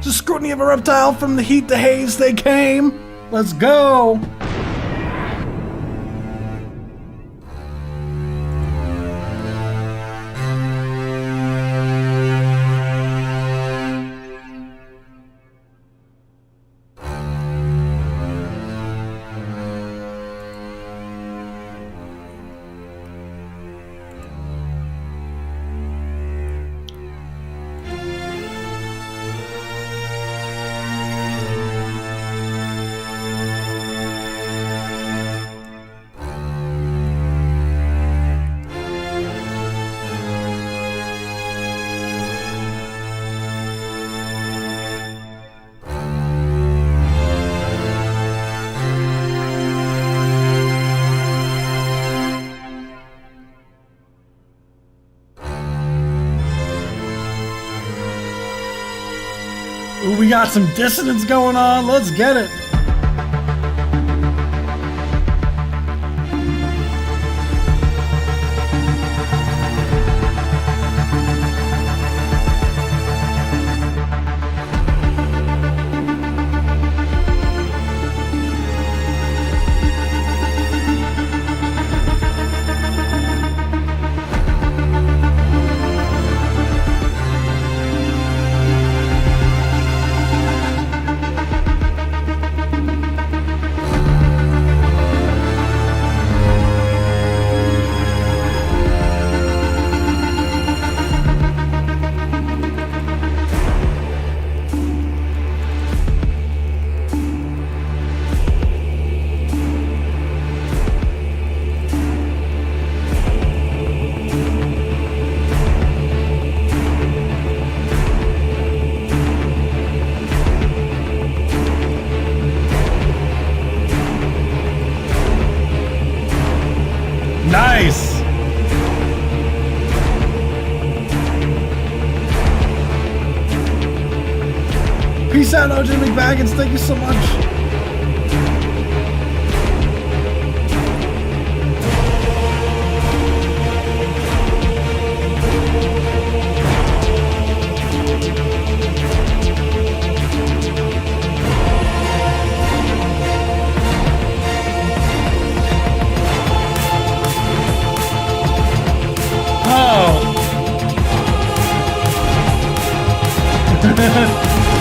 The scrutiny of a reptile, from the heat, the haze, they came. Let's go. Ooh, we got some dissonance going on. Let's get it. Nice! Peace out, OJ McBaggins. Thank you so much.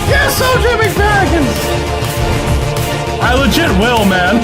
Yes, OJ McBaggins! I legit will, man.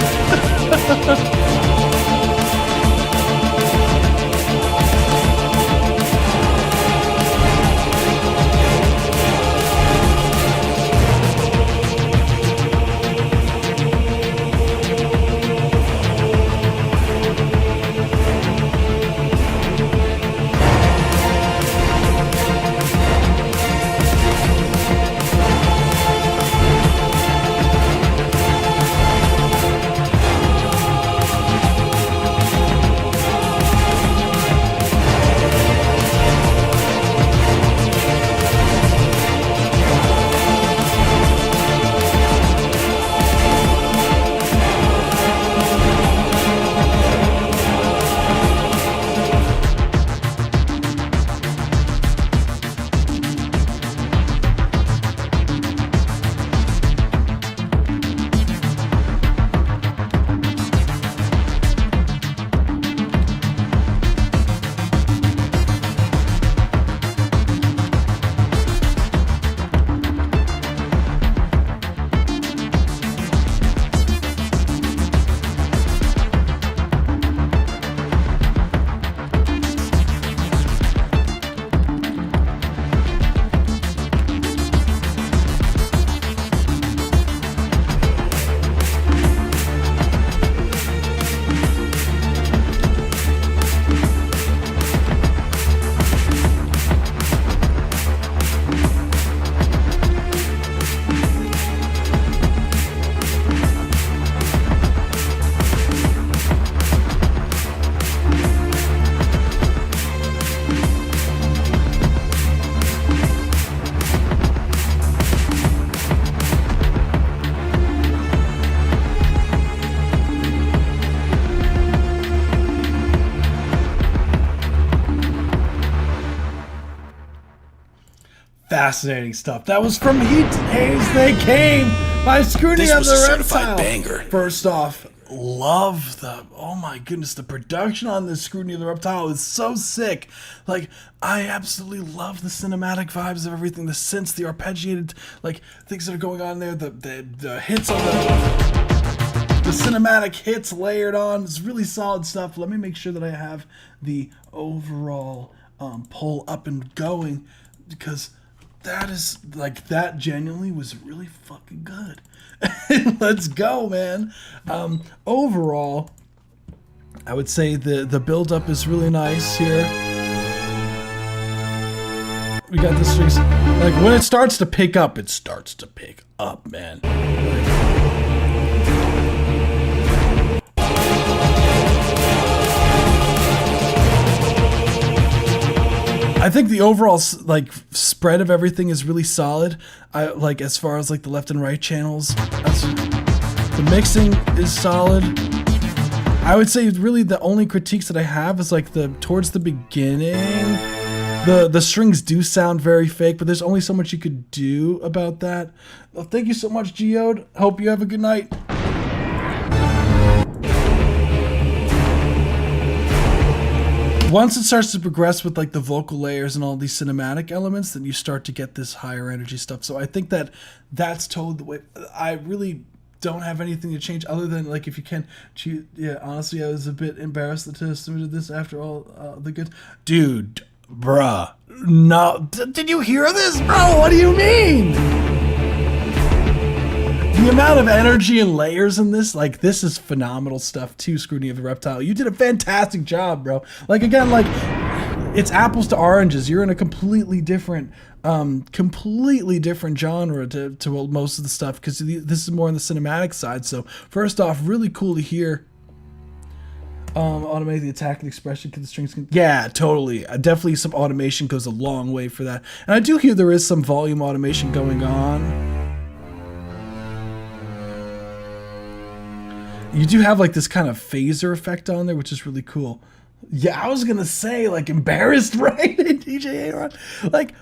Fascinating stuff. That was from Heat Haze They Came by Scrutiny This of was the a certified Reptile. banger. First off, love oh my goodness, the production on this Scrutiny of the Reptile is so sick. Like, I absolutely love the cinematic vibes of everything, the synths, the arpeggiated, like, things that are going on there, the hits on the cinematic hits layered on. It's really solid stuff. Let me make sure that I have the overall poll up and going, because that is, like, that genuinely was really fucking good. Let's go, man. Overall, I would say the build up is really nice here. We got the strings. Like, when it starts to pick up, it starts to pick up, man. I think the overall like spread of everything is really solid. I like, as far as like the left and right channels, the mixing is solid. I would say really the only critiques that I have is like towards the beginning, the strings do sound very fake, but there's only so much you could do about that. Well, thank you so much, Geode. Hope you have a good night. Once it starts to progress with like the vocal layers and all these cinematic elements, then you start to get this higher energy stuff. So I think that's totally the way. I really don't have anything to change other than, like, if you can choose. Yeah, honestly, I was a bit embarrassed to submit this after all the good. Dude, bruh, no, did you hear this, bro? What do you mean? The amount of energy and layers in this, like, this is phenomenal stuff too, Scrutiny of the Reptile. You did a fantastic job, bro. Like, again, like, it's apples to oranges. You're in a completely different genre to most of the stuff, because this is more on the cinematic side. So, first off, really cool to hear. Automate the attack and expression. Can the strings? Yeah, totally. Definitely some automation goes a long way for that. And I do hear there is some volume automation going on. You do have like this kind of phaser effect on there, which is really cool. Yeah, I was gonna say, like, embarrassed, right? DJ Aaron, like,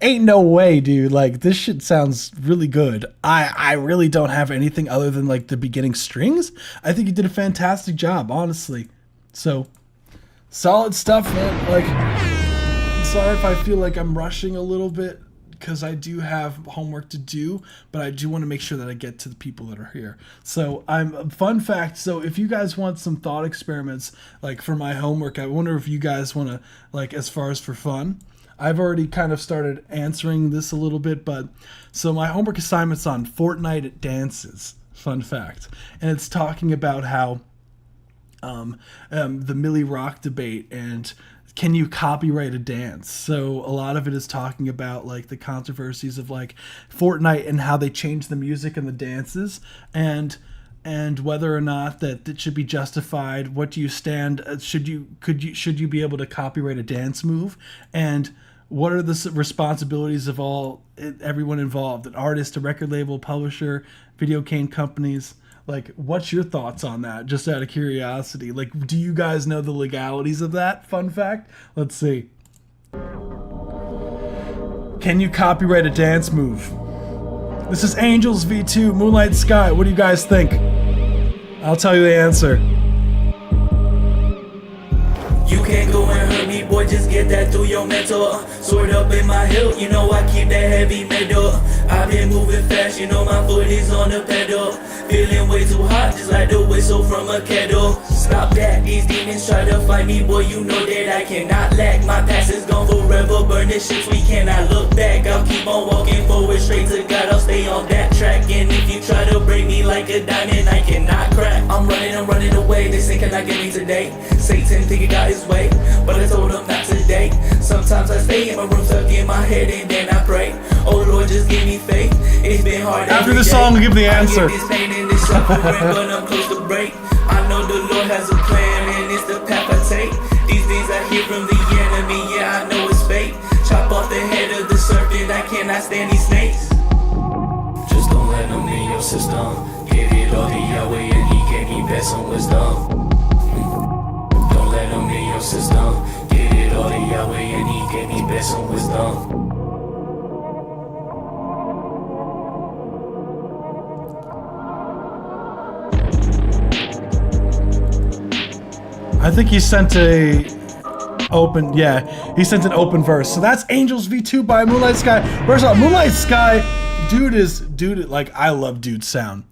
ain't no way, dude. Like, this shit sounds really good. I really don't have anything other than like the beginning strings. I think you did a fantastic job, honestly. So, solid stuff, man. Like, I'm sorry if I feel like I'm rushing a little bit, because I do have homework to do, but I do want to make sure that I get to the people that are here. So fun fact, so if you guys want some thought experiments, like, for my homework, I wonder if you guys want to, like, as far as for fun, I've already kind of started answering this a little bit, but so my homework assignment's on Fortnite dances, fun fact. And it's talking about how the Millie Rock debate and can you copyright a dance? So a lot of it is talking about like the controversies of like Fortnite and how they change the music and the dances, and whether or not that it should be justified. What do you stand? Should you be able to copyright a dance move? And what are the responsibilities of everyone involved? An artist, a record label, publisher, video game companies. Like, what's your thoughts on that? Just out of curiosity. Like, do you guys know the legalities of that? Fun fact. Let's see. Can you copyright a dance move? This is Angels V2, Moonlight Sky. What do you guys think? I'll tell you the answer. You can't go and hurt me, boy, just get that through your mental. Sword up in my hilt, you know I keep that heavy metal. I've been moving fast, you know my foot is on the pedal. Feeling way too hot, just like the whistle from a kettle. Stop that, these demons try to fight me, boy, you know that I cannot lack. My past is gone forever, burn the ships, we cannot look back. I'll keep on walking forward, straight to God, I'll stay on that track. And if you try to break me like a diamond, I cannot crack. I'm running away, they say cannot get me today. Satan think he got his way, but I told him not today. Sometimes I stay in my room, stuck in my head, and then I pray. Oh Lord, just give me faith. It's been hard. After the song, I'll give the answer. I get this pain and this suffering, but I'm close to break. I know the Lord has a plan, and it's the path I take. These things I hear from the enemy, yeah, I know it's fake. Chop off the head of the serpent, I cannot stand these snakes. Just don't let them in your system. Give it all to Yahweh, and He gave me back some wisdom. Don't let them in your system. Give it all to Yahweh, and He gave me back some wisdom. I think he sent he sent an open verse. So that's Angels V2 by Moonlight Sky. First of all, Moonlight Sky, dude, like, I love dude's sound.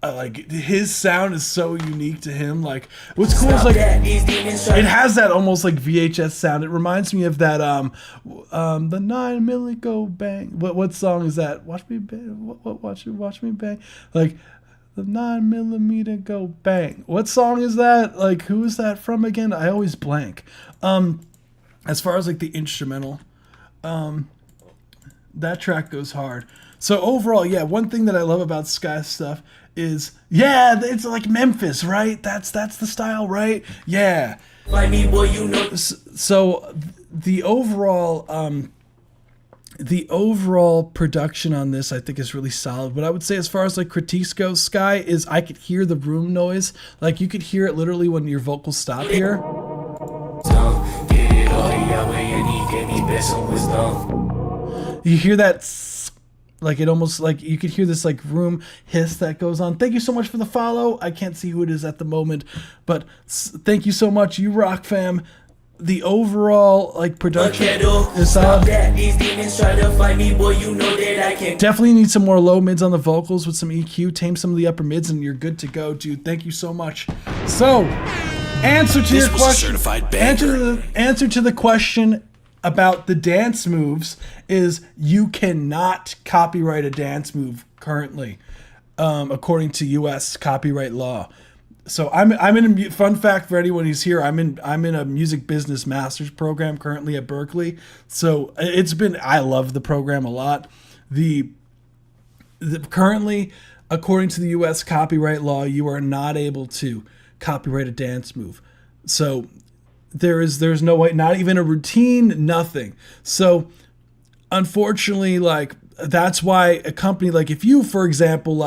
Like, his sound is so unique to him. Like, what's cool is, like, it has that almost like VHS sound. It reminds me of that the 9 milli go bang. What song is that? Watch me bang. Watch me bang. Like, the 9 millimeter go bang. What song is that? Like, who is that from again? I always blank. As far as like the instrumental, that track goes hard. So overall, yeah, one thing that I love about Sky stuff is, yeah, it's like Memphis, right? That's the style, right? Yeah. Like me, boy, you know. So the overall production on this, I think, is really solid. But I would say, as far as like critiques go, Sky is, I could hear the room noise. Like, you could hear it literally when your vocals stop here. You hear that, like, it almost, like, you could hear this like room hiss that goes on. Thank you so much for the follow. I can't see who it is at the moment, but thank you so much. You rock, fam. The overall like production is solid. Definitely need some more low mids on the vocals with some EQ. Tame some of the upper mids, and you're good to go, dude. Thank you so much. So, answer to your question. Answer to the question about the dance moves is, you cannot copyright a dance move currently, according to U.S. copyright law. So I'm in a fun fact for anyone who's here. I'm in a music business master's program currently at Berkeley. So I love the program a lot. The currently, according to the U.S. copyright law, you are not able to copyright a dance move. So there's no way, not even a routine, nothing. So unfortunately, like, that's why a company, like, if you, for example,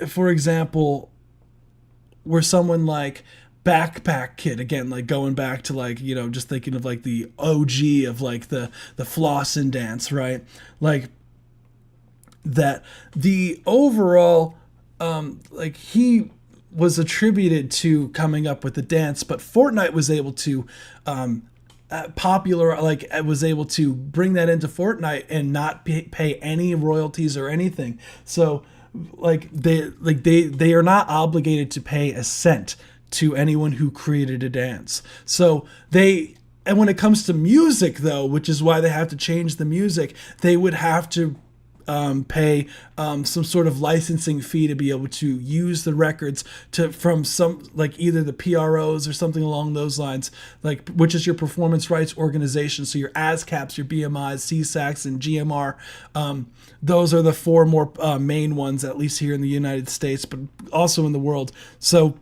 for example, were someone like Backpack Kid, again, like going back to, like, you know, just thinking of like the OG of like the Flossin' dance, right? Like, that the overall, like, he was attributed to coming up with the dance, but Fortnite was able to was able to bring that into Fortnite and not pay any royalties or anything. So they are not obligated to pay a cent to anyone who created a dance. So and when it comes to music, though, which is why they have to change the music, they would have to pay some sort of licensing fee to be able to use the records from some, like, either the PROs or something along those lines, like, which is your performance rights organization. So your ASCAPs, your BMIs, CSACs, and GMR. Those are the four more main ones, at least here in the United States, but also in the world. So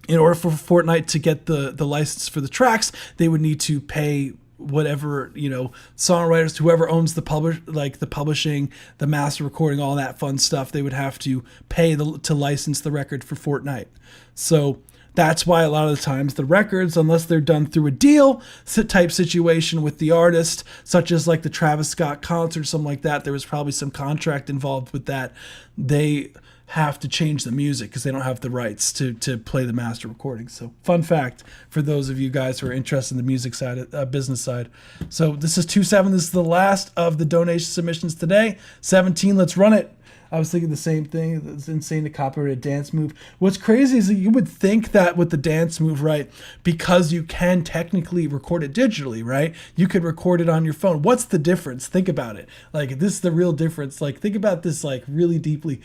in order for Fortnite to get the license for the tracks, they would need to pay whatever, you know, songwriters, whoever owns the publishing, the master recording, all that fun stuff, they would have to pay to license the record for Fortnite. So that's why a lot of the times the records, unless they're done through a deal type situation with the artist, such as like the Travis Scott concert, something like that, there was probably some contract involved with that, they have to change the music because they don't have the rights to play the master recording. So fun fact for those of you guys who are interested in the music side, business side. So this is 2-7. This is the last of the donation submissions today. 17, let's run it. I was thinking the same thing. It's insane to copyright a dance move. What's crazy is that you would think that with the dance move, right, because you can technically record it digitally, right? You could record it on your phone. What's the difference? Think about it. Like, this is the real difference. Like, think about this, like, really deeply.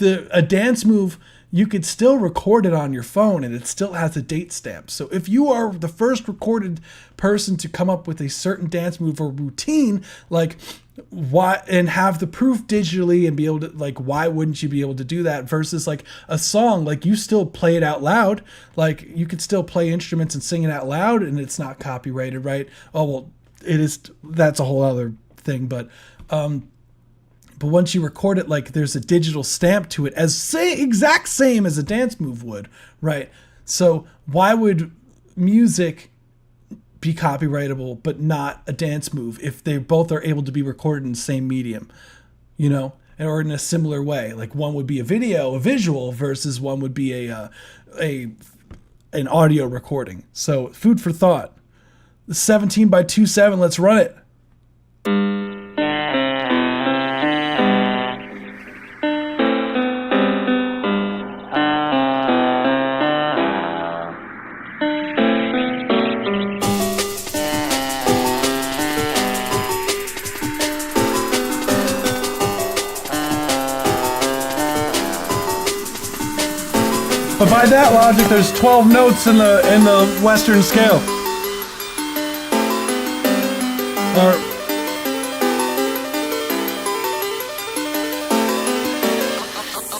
A dance move, you could still record it on your phone and it still has a date stamp. So if you are the first recorded person to come up with a certain dance move or routine, like, why, and have the proof digitally and be able to, like, why wouldn't you be able to do that versus like a song, like, you still play it out loud, like, you could still play instruments and sing it out loud and it's not copyrighted, right? Oh, well, it is, that's a whole other thing, but once you record it, like, there's a digital stamp to it, exact same as a dance move would, right? So why would music be copyrightable but not a dance move if they both are able to be recorded in the same medium? You know, or in a similar way. Like one would be a visual, versus one would be an audio recording. So food for thought. The 17 by 27, let's run it. But by that logic, there's 12 notes in the Western scale.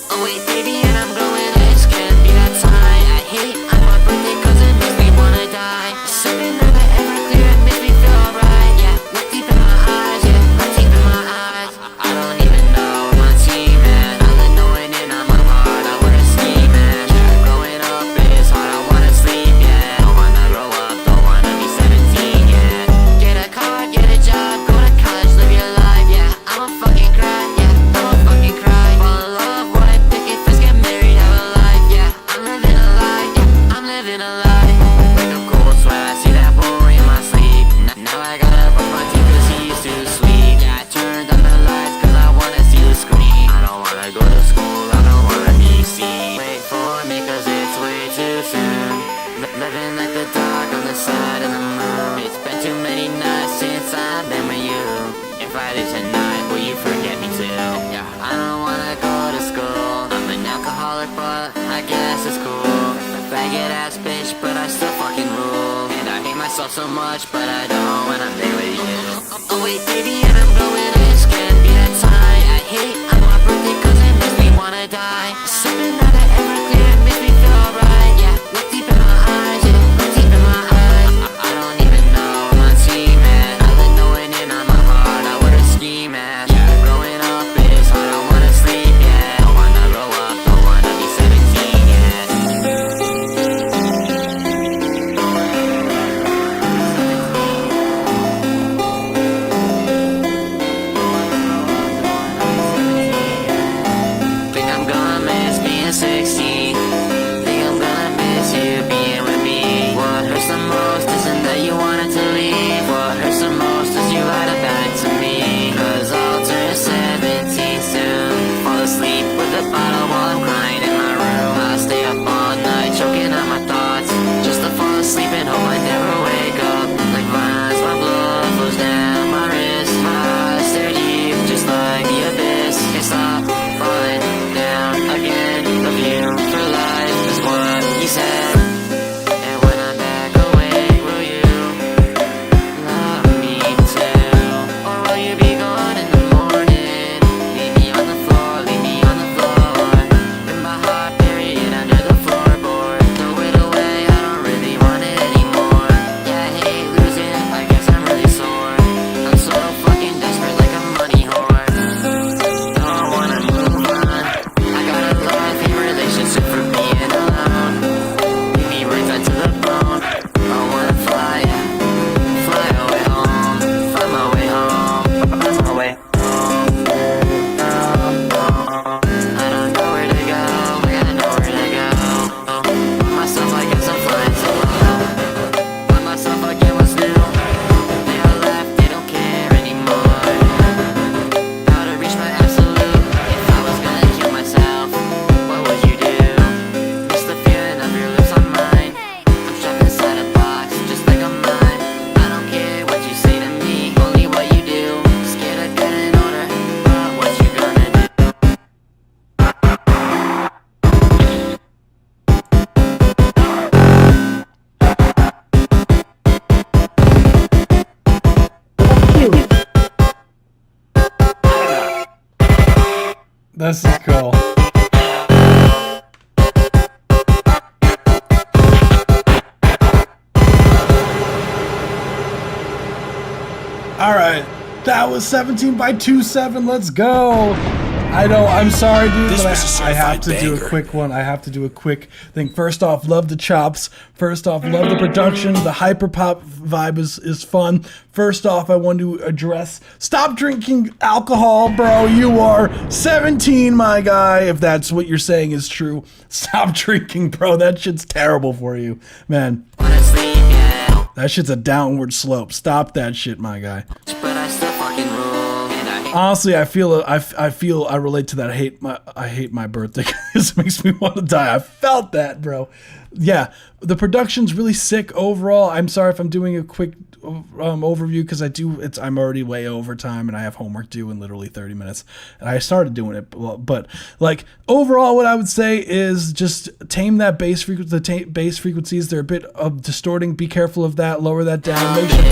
Oh wait, baby, and I'm going. It's gonna be that time. I hate on my birthday 'cause it makes me wanna die. Something never ever clear, it makes me feel alright. Yeah, look deep in my eyes. Yeah, look deep in my eyes. I don't even know my team, man. All I know it in my heart, I wanna ski, man. Yeah, growing up is hard, I wanna sleep. Yeah, don't wanna grow up, don't wanna be 17. Yeah, get a car, get a job, go to college, live your life. Yeah, I'ma fucking cry. Yeah, I'ma fucking cry. Fall in love, wife, picket fence, get married, have a life. Yeah, I'm living a lie. Yeah, I'm living a lie. Wake up cold sweat, I see that boy in my sleep. Now I gotta brush my teeth 'cause he's too sweet. Yeah, I turned on the lights 'cause I wanna see the screen. I don't wanna go to school, I don't wanna be seen. Wait for me 'cause it's way too soon. Living like the dark on the side of the moon. It's been too many nights since I've been with you. If I did tonight, will you forget me too? Yeah, I don't wanna go to school. I'm an alcoholic, but I guess it's cool. A faggot ass bitch, but I still fucking rule. And I hate myself so much, but I don't when I'm there with you. Oh wait, baby, and I'm going. It's gonna be that time. I hate on my birthday 'cause it makes me wanna die. Something that I ever clear, it makes me feel alright. Yeah, look deep in my eyes. Yeah, look deep in my eyes. I don't even know my team, man. All I know it in my heart, I wanna ski, man. Yeah, growing up is hard, I wanna sleep. Yeah, don't wanna grow up, don't wanna be 17. Yeah. Think I'm gonna miss being 16. Think I'm gonna miss you being with me. What hurts the most isn't that you wanted to leave. What hurts the most is you had it back to me. 'Cause I'll turn 17 soon. Fall asleep with a bottle while I'm crying in my room. I'll stay up all night choking on my thoughts, just to fall asleep and hope I never wake up. Like vines, my blood flows down my wrist. My eyes stare deep, just like the abyss. Can't stop falling down again. The view for life is what you said. And when I'm back awake, will you love me too? Or will you be gone in the morning? Leave me on the floor, leave me on the floor. With my heart buried under the floorboard. Throw it away, I don't really want it anymore. Yeah, I hate losing, I guess I'm really sore. I'm so fucking desperate like a money whore. Don't wanna move on. I got a love-hate relationship for being alone. Leave me right down to the bone. I wanna fly away home. Find my way home. Find my way home. I don't know where to go. I gotta know where to go. Myself, I guess I'm flying solo. Find myself again, what's new? They all left, they don't care anymore. How to reach my absolute. If I was gonna kill myself, what would you do? Miss the feeling of your lips on mine. I'm trapped inside a box, just like a mine. I don't care what you say to me, only what you do. Scared of getting older, but what you gonna do? This is cool. All right, that was 17 by 27. Let's go. I know, I'm sorry, dude, This but was a I have to certified do a banger. quick one. I have to do a quick thing. First off, love the chops. First off, love the production. The hyperpop vibe is fun. First off, I want to address, stop drinking alcohol, bro. You are 17, my guy, if that's what you're saying is true. Stop drinking, bro. That shit's terrible for you, man. That shit's a downward slope. Stop that shit, my guy. Honestly, I feel I relate to that. I hate my birthday. This makes me want to die. I felt that, bro. Yeah, the production's really sick overall. I'm sorry if I'm doing a quick overview because I'm already way over time and I have homework due in literally 30 minutes. And I started doing it, but like overall, what I would say is just tame that bass frequency. The bass frequencies, they're a bit distorting. Be careful of that. Lower that down. Make sure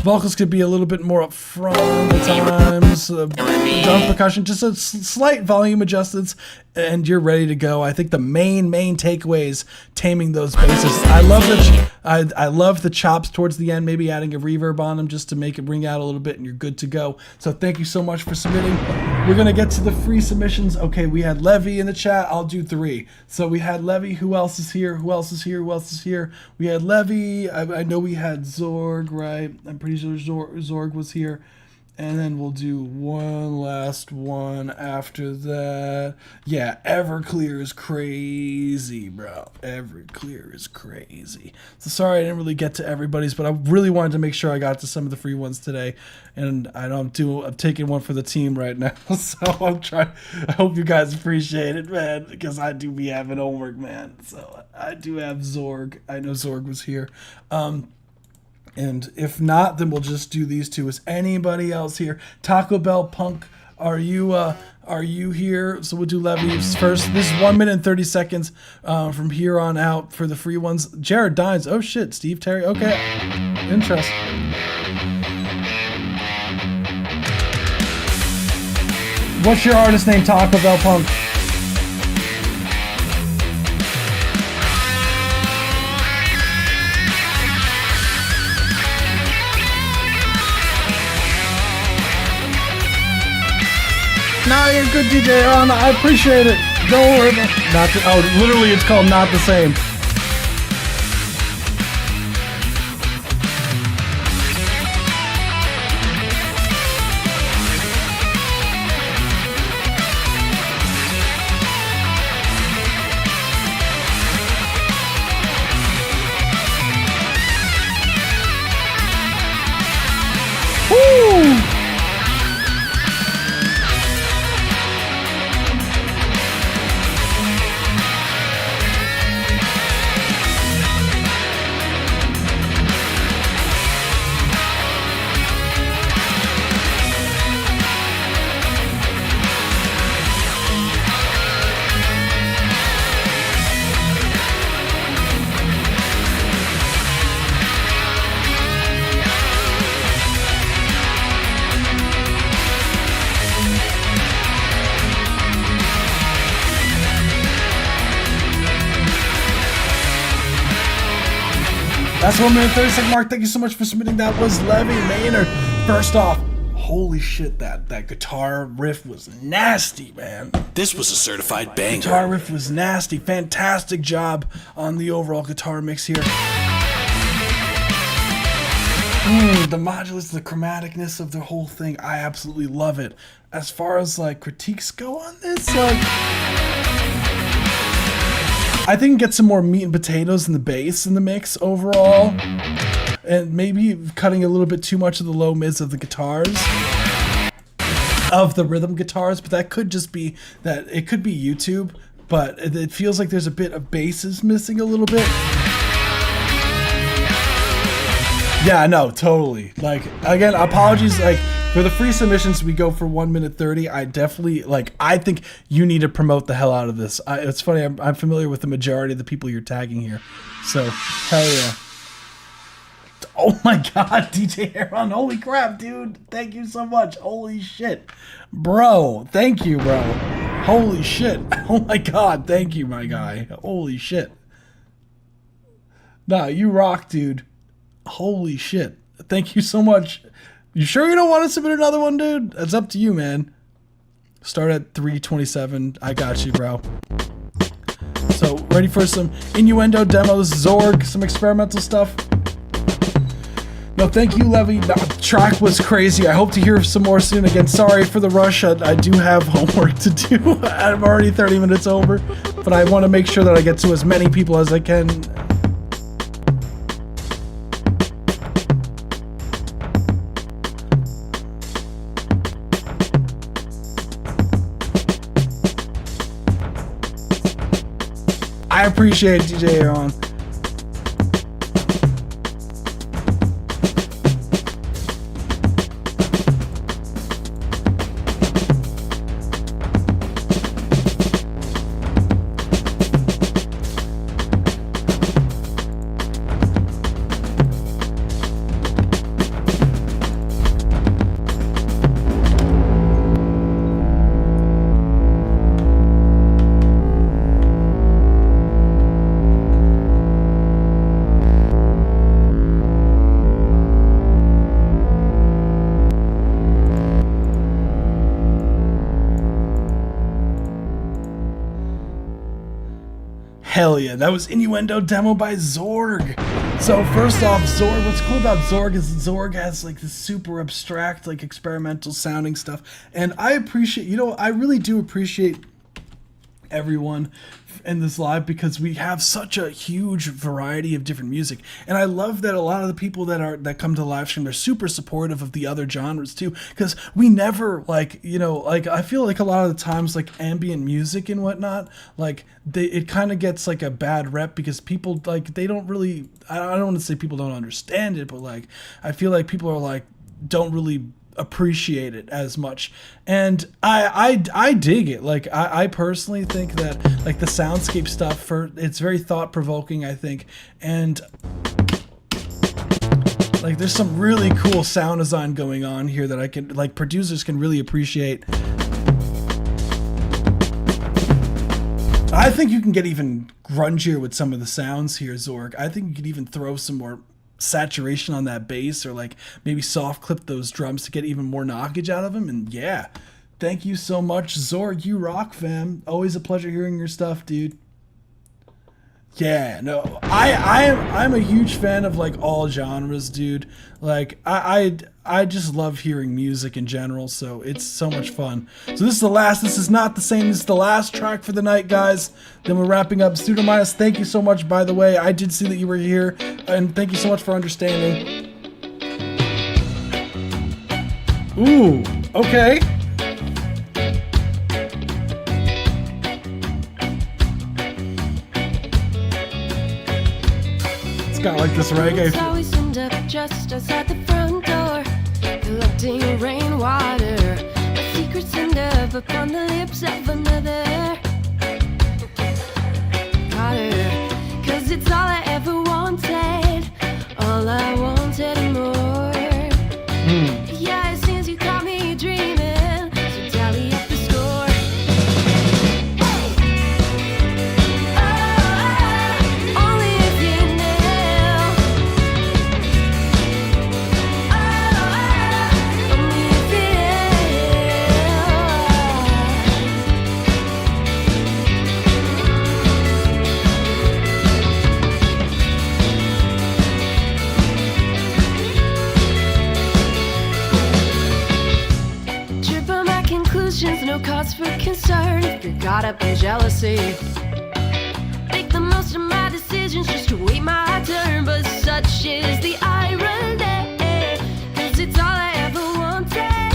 vocals could be a little bit more up front at times. Drum percussion, just a slight volume adjustments, and you're ready to go. I think the main takeaway is taming those basses. I love the chops towards the end, maybe adding a reverb on them just to make it ring out a little bit, and you're good to go. So thank you so much for submitting. We're gonna get to the free submissions. Okay, we had Levy in the chat. I'll do 3. So we had Levy. Who else is here? Who else is here? Who else is here? We had Levy. I know we had Zorg, right? I'm pretty sure Zorg was here. And then we'll do one last one after that. Yeah, Everclear is crazy, bro. Everclear is crazy. So sorry I didn't really get to everybody's, but I really wanted to make sure I got to some of the free ones today. And I'm taking one for the team right now. So I hope you guys appreciate it, man, because I do be having homework, man. So I do have Zorg. I know Zorg was here. And if not, then we'll just do these two. Is anybody else here? Taco Bell Punk, are you here? So we'll do Levy's first. This is 1 minute and 30 seconds from here on out for the free ones. Jared Dines. Oh shit, Steve Terry. Okay, interesting. What's your artist name? Taco Bell Punk. Nah, you're good, DJ. I appreciate it. Don't worry about literally, it's called Not the Same. Woo! That's 1 minute 30 second mark. Thank you so much for submitting. That was Levy Maynard. First off, holy shit, that guitar riff was nasty, man. This was a certified banger. Guitar riff was nasty. Fantastic job on the overall guitar mix here. The modulus, the chromaticness of the whole thing, I absolutely love it. As far as like critiques go on this, like, I think get some more meat and potatoes in the bass in the mix overall, and maybe cutting a little bit too much of the low mids of the guitars, of the rhythm guitars. But that could just be that it could be YouTube, but it feels like there's a bit of basses missing a little bit. Yeah, no, totally. Like, again, apologies. Like, for the free submissions, we go for 1 minute 30. I definitely, like, I think you need to promote the hell out of this. It's funny, I'm familiar with the majority of the people you're tagging here. So, hell yeah. Oh my god, DJ Aaron. Holy crap, dude. Thank you so much. Holy shit. Bro, thank you, bro. Holy shit. Oh my god, thank you, my guy. Holy shit. Nah, you rock, dude. Holy shit. Thank you so much. You sure you don't want to submit another one, dude? It's up to you, man. Start at 3:27. I got you, bro. So, ready for some innuendo demos, Zorg, some experimental stuff? No, thank you, Levy. The track was crazy. I hope to hear some more soon. Again, sorry for the rush. I do have homework to do. I'm already 30 minutes over, but I want to make sure that I get to as many people as I can. I appreciate it, DJ Aaron. Hell yeah, that was Innuendo demo by Zorg. So first off, Zorg, what's cool about Zorg is Zorg has like this super abstract, like experimental sounding stuff. And I appreciate, you know, I really do appreciate everyone in this live because we have such a huge variety of different music, and I love that a lot of the people that come to the live stream are super supportive of the other genres too, because we never, like, you know, like I feel like a lot of the times like ambient music and whatnot, like it kind of gets like a bad rep because people like they don't really, I don't want to say people don't understand it, but like I feel like people are like don't really appreciate it as much, and I dig it. Like I personally think that like the soundscape stuff, it's very thought-provoking, I think, and like there's some really cool sound design going on here that I can, like, producers can really appreciate. I think you can get even grungier with some of the sounds here, Zorg. I think you could even throw some more saturation on that bass, or like maybe soft clip those drums to get even more knockage out of them. And yeah, thank you so much, Zorg. You rock, fam. Always a pleasure hearing your stuff, dude. Yeah, no, I'm a huge fan of like all genres, dude. Like I just love hearing music in general, so it's so much fun. So this is the last. This is not the same. This is the last track for the night, guys. Then we're wrapping up. Pseudominus, thank you so much, by the way. I did see that you were here, and thank you so much for understanding. Ooh, okay. Got like this reggae. Always end up just outside the front door, collecting rainwater. My secrets end up upon the lips of another. Got her, 'cause it's all I ever wanted, all I wanted and more. Yeah, since you caught me dreaming, so tally up the score. No cause for concern if you're caught up in jealousy. Make the most of my decisions just to wait my turn, but such is the irony, 'cause it's all I ever wanted,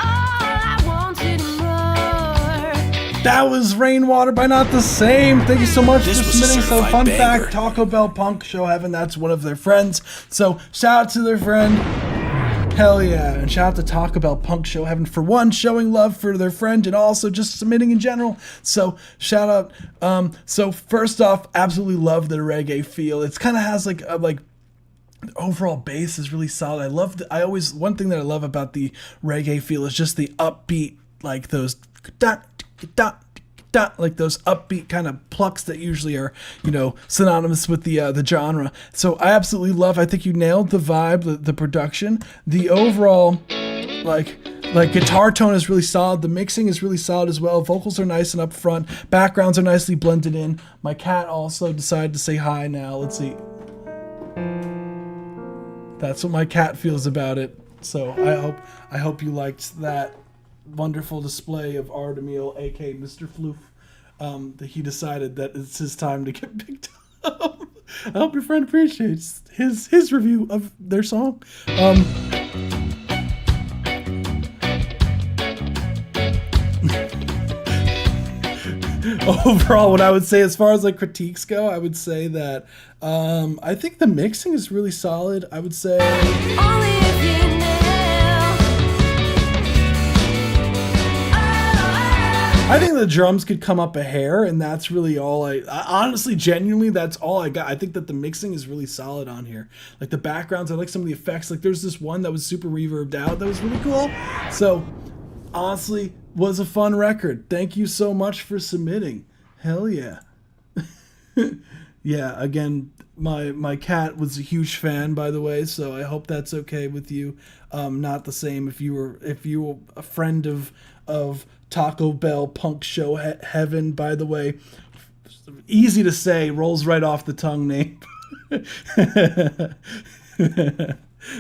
all I wanted more. That was Rainwater by Not the Same. Thank you so much for submitting. So fun banger. fact, Taco Bell Punk Show Heaven, that's one of their friends. So shout out to their friend. Hell yeah, and shout out to Taco Bell Punk Show Heaven for one, showing love for their friend and also just submitting in general. So shout out. So first off, absolutely love the reggae feel. It's kind of has like the overall bass is really solid. I love one thing that I love about the reggae feel is just the upbeat, like those da, like those upbeat kind of plucks that usually are, you know, synonymous with the genre. So I absolutely love. I think you nailed the vibe, the production, the overall like guitar tone is really solid. The mixing is really solid as well. Vocals are nice and up front. Backgrounds are nicely blended in. My cat also decided to say hi now. Let's see. That's what my cat feels about it. So I hope you liked that wonderful display of Artemil, aka Mr. Floof. That he decided that it's his time to get picked up. I hope your friend appreciates his review of their song. Overall, what I would say as far as like critiques go, I would say that I think the mixing is really solid. I would say I think the drums could come up a hair, and that's really all I honestly, genuinely, that's all I got. I think that the mixing is really solid on here. Like the backgrounds, I like some of the effects. Like there's this one that was super reverbed out that was really cool. So honestly, was a fun record. Thank you so much for submitting. Hell yeah. Yeah, again, my cat was a huge fan, by the way, so I hope that's okay with you. Not the same if you were a friend of Taco Bell Punk Show Heaven, by the way. Easy to say, rolls right off the tongue name.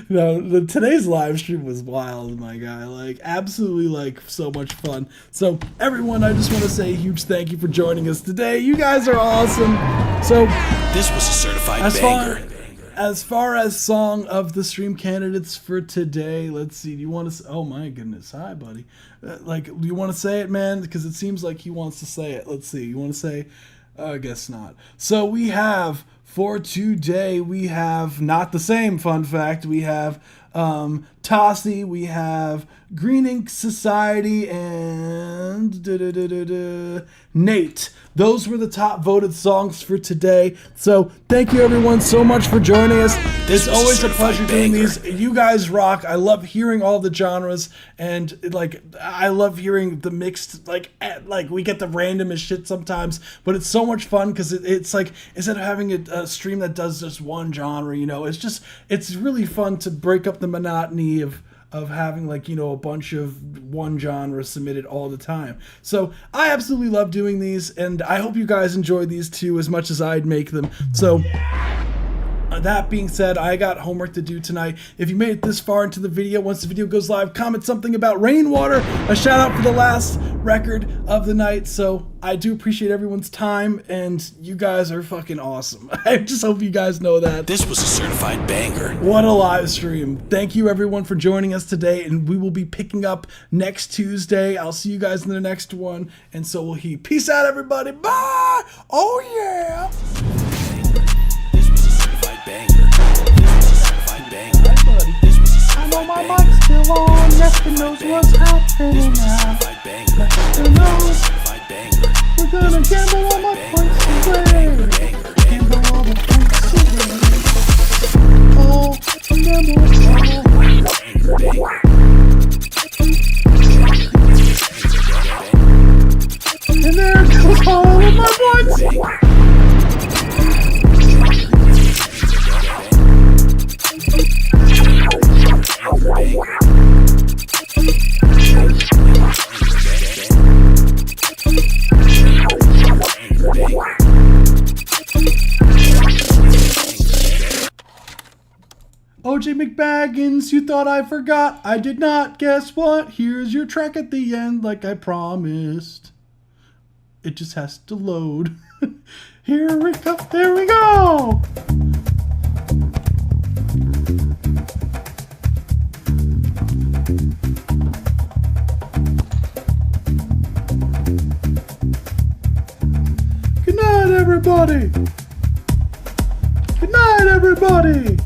No, today's live stream was wild, my guy. Like, absolutely, like, so much fun. So, everyone, I just want to say a huge thank you for joining us today. You guys are awesome. So, this was a certified banger. As far as song of the stream candidates for today, let's see. Do you want to? Oh my goodness, hi, buddy. Like, do you want to say it, man? Because it seems like he wants to say it. Let's see. You want to say? I guess not. So we have. For today, we have not the same, fun fact. We have Tossie, we have Green Ink Society, and Nate. Those were the top voted songs for today. So thank you everyone so much for joining us. It's always a pleasure doing these. You guys rock. I love hearing all the genres, and like I love hearing the mixed, like we get the randomest shit sometimes, but it's so much fun because it's like instead of having a stream that does just one genre, you know, it's really fun to break up the monotony of having, like, you know, a bunch of one genre submitted all the time. So I absolutely love doing these, and I hope you guys enjoy these too as much as I'd make them. So that being said, I got homework to do tonight. If you made it this far into the video, once the video goes live, comment something about Rainwater. A shout out for the last record of the night. So I do appreciate everyone's time, and you guys are fucking awesome. I just hope you guys know that. This was a certified banger. What a live stream. Thank you everyone for joining us today, and we will be picking up next Tuesday. I'll see you guys in the next one, and so will he. Peace out, everybody. Bye. Oh yeah. I know my mic's still on, Nestor knows what's happening now. Nestor knows we're gonna gamble all my points away. Gamble all the points away. Oh, gamble and there goes all of my points. OJ McBaggins, you thought I forgot. I did not. Guess what? Here's your track at the end like I promised. It just has to load. Here we go. There we go. Good night, everybody. Good night, everybody.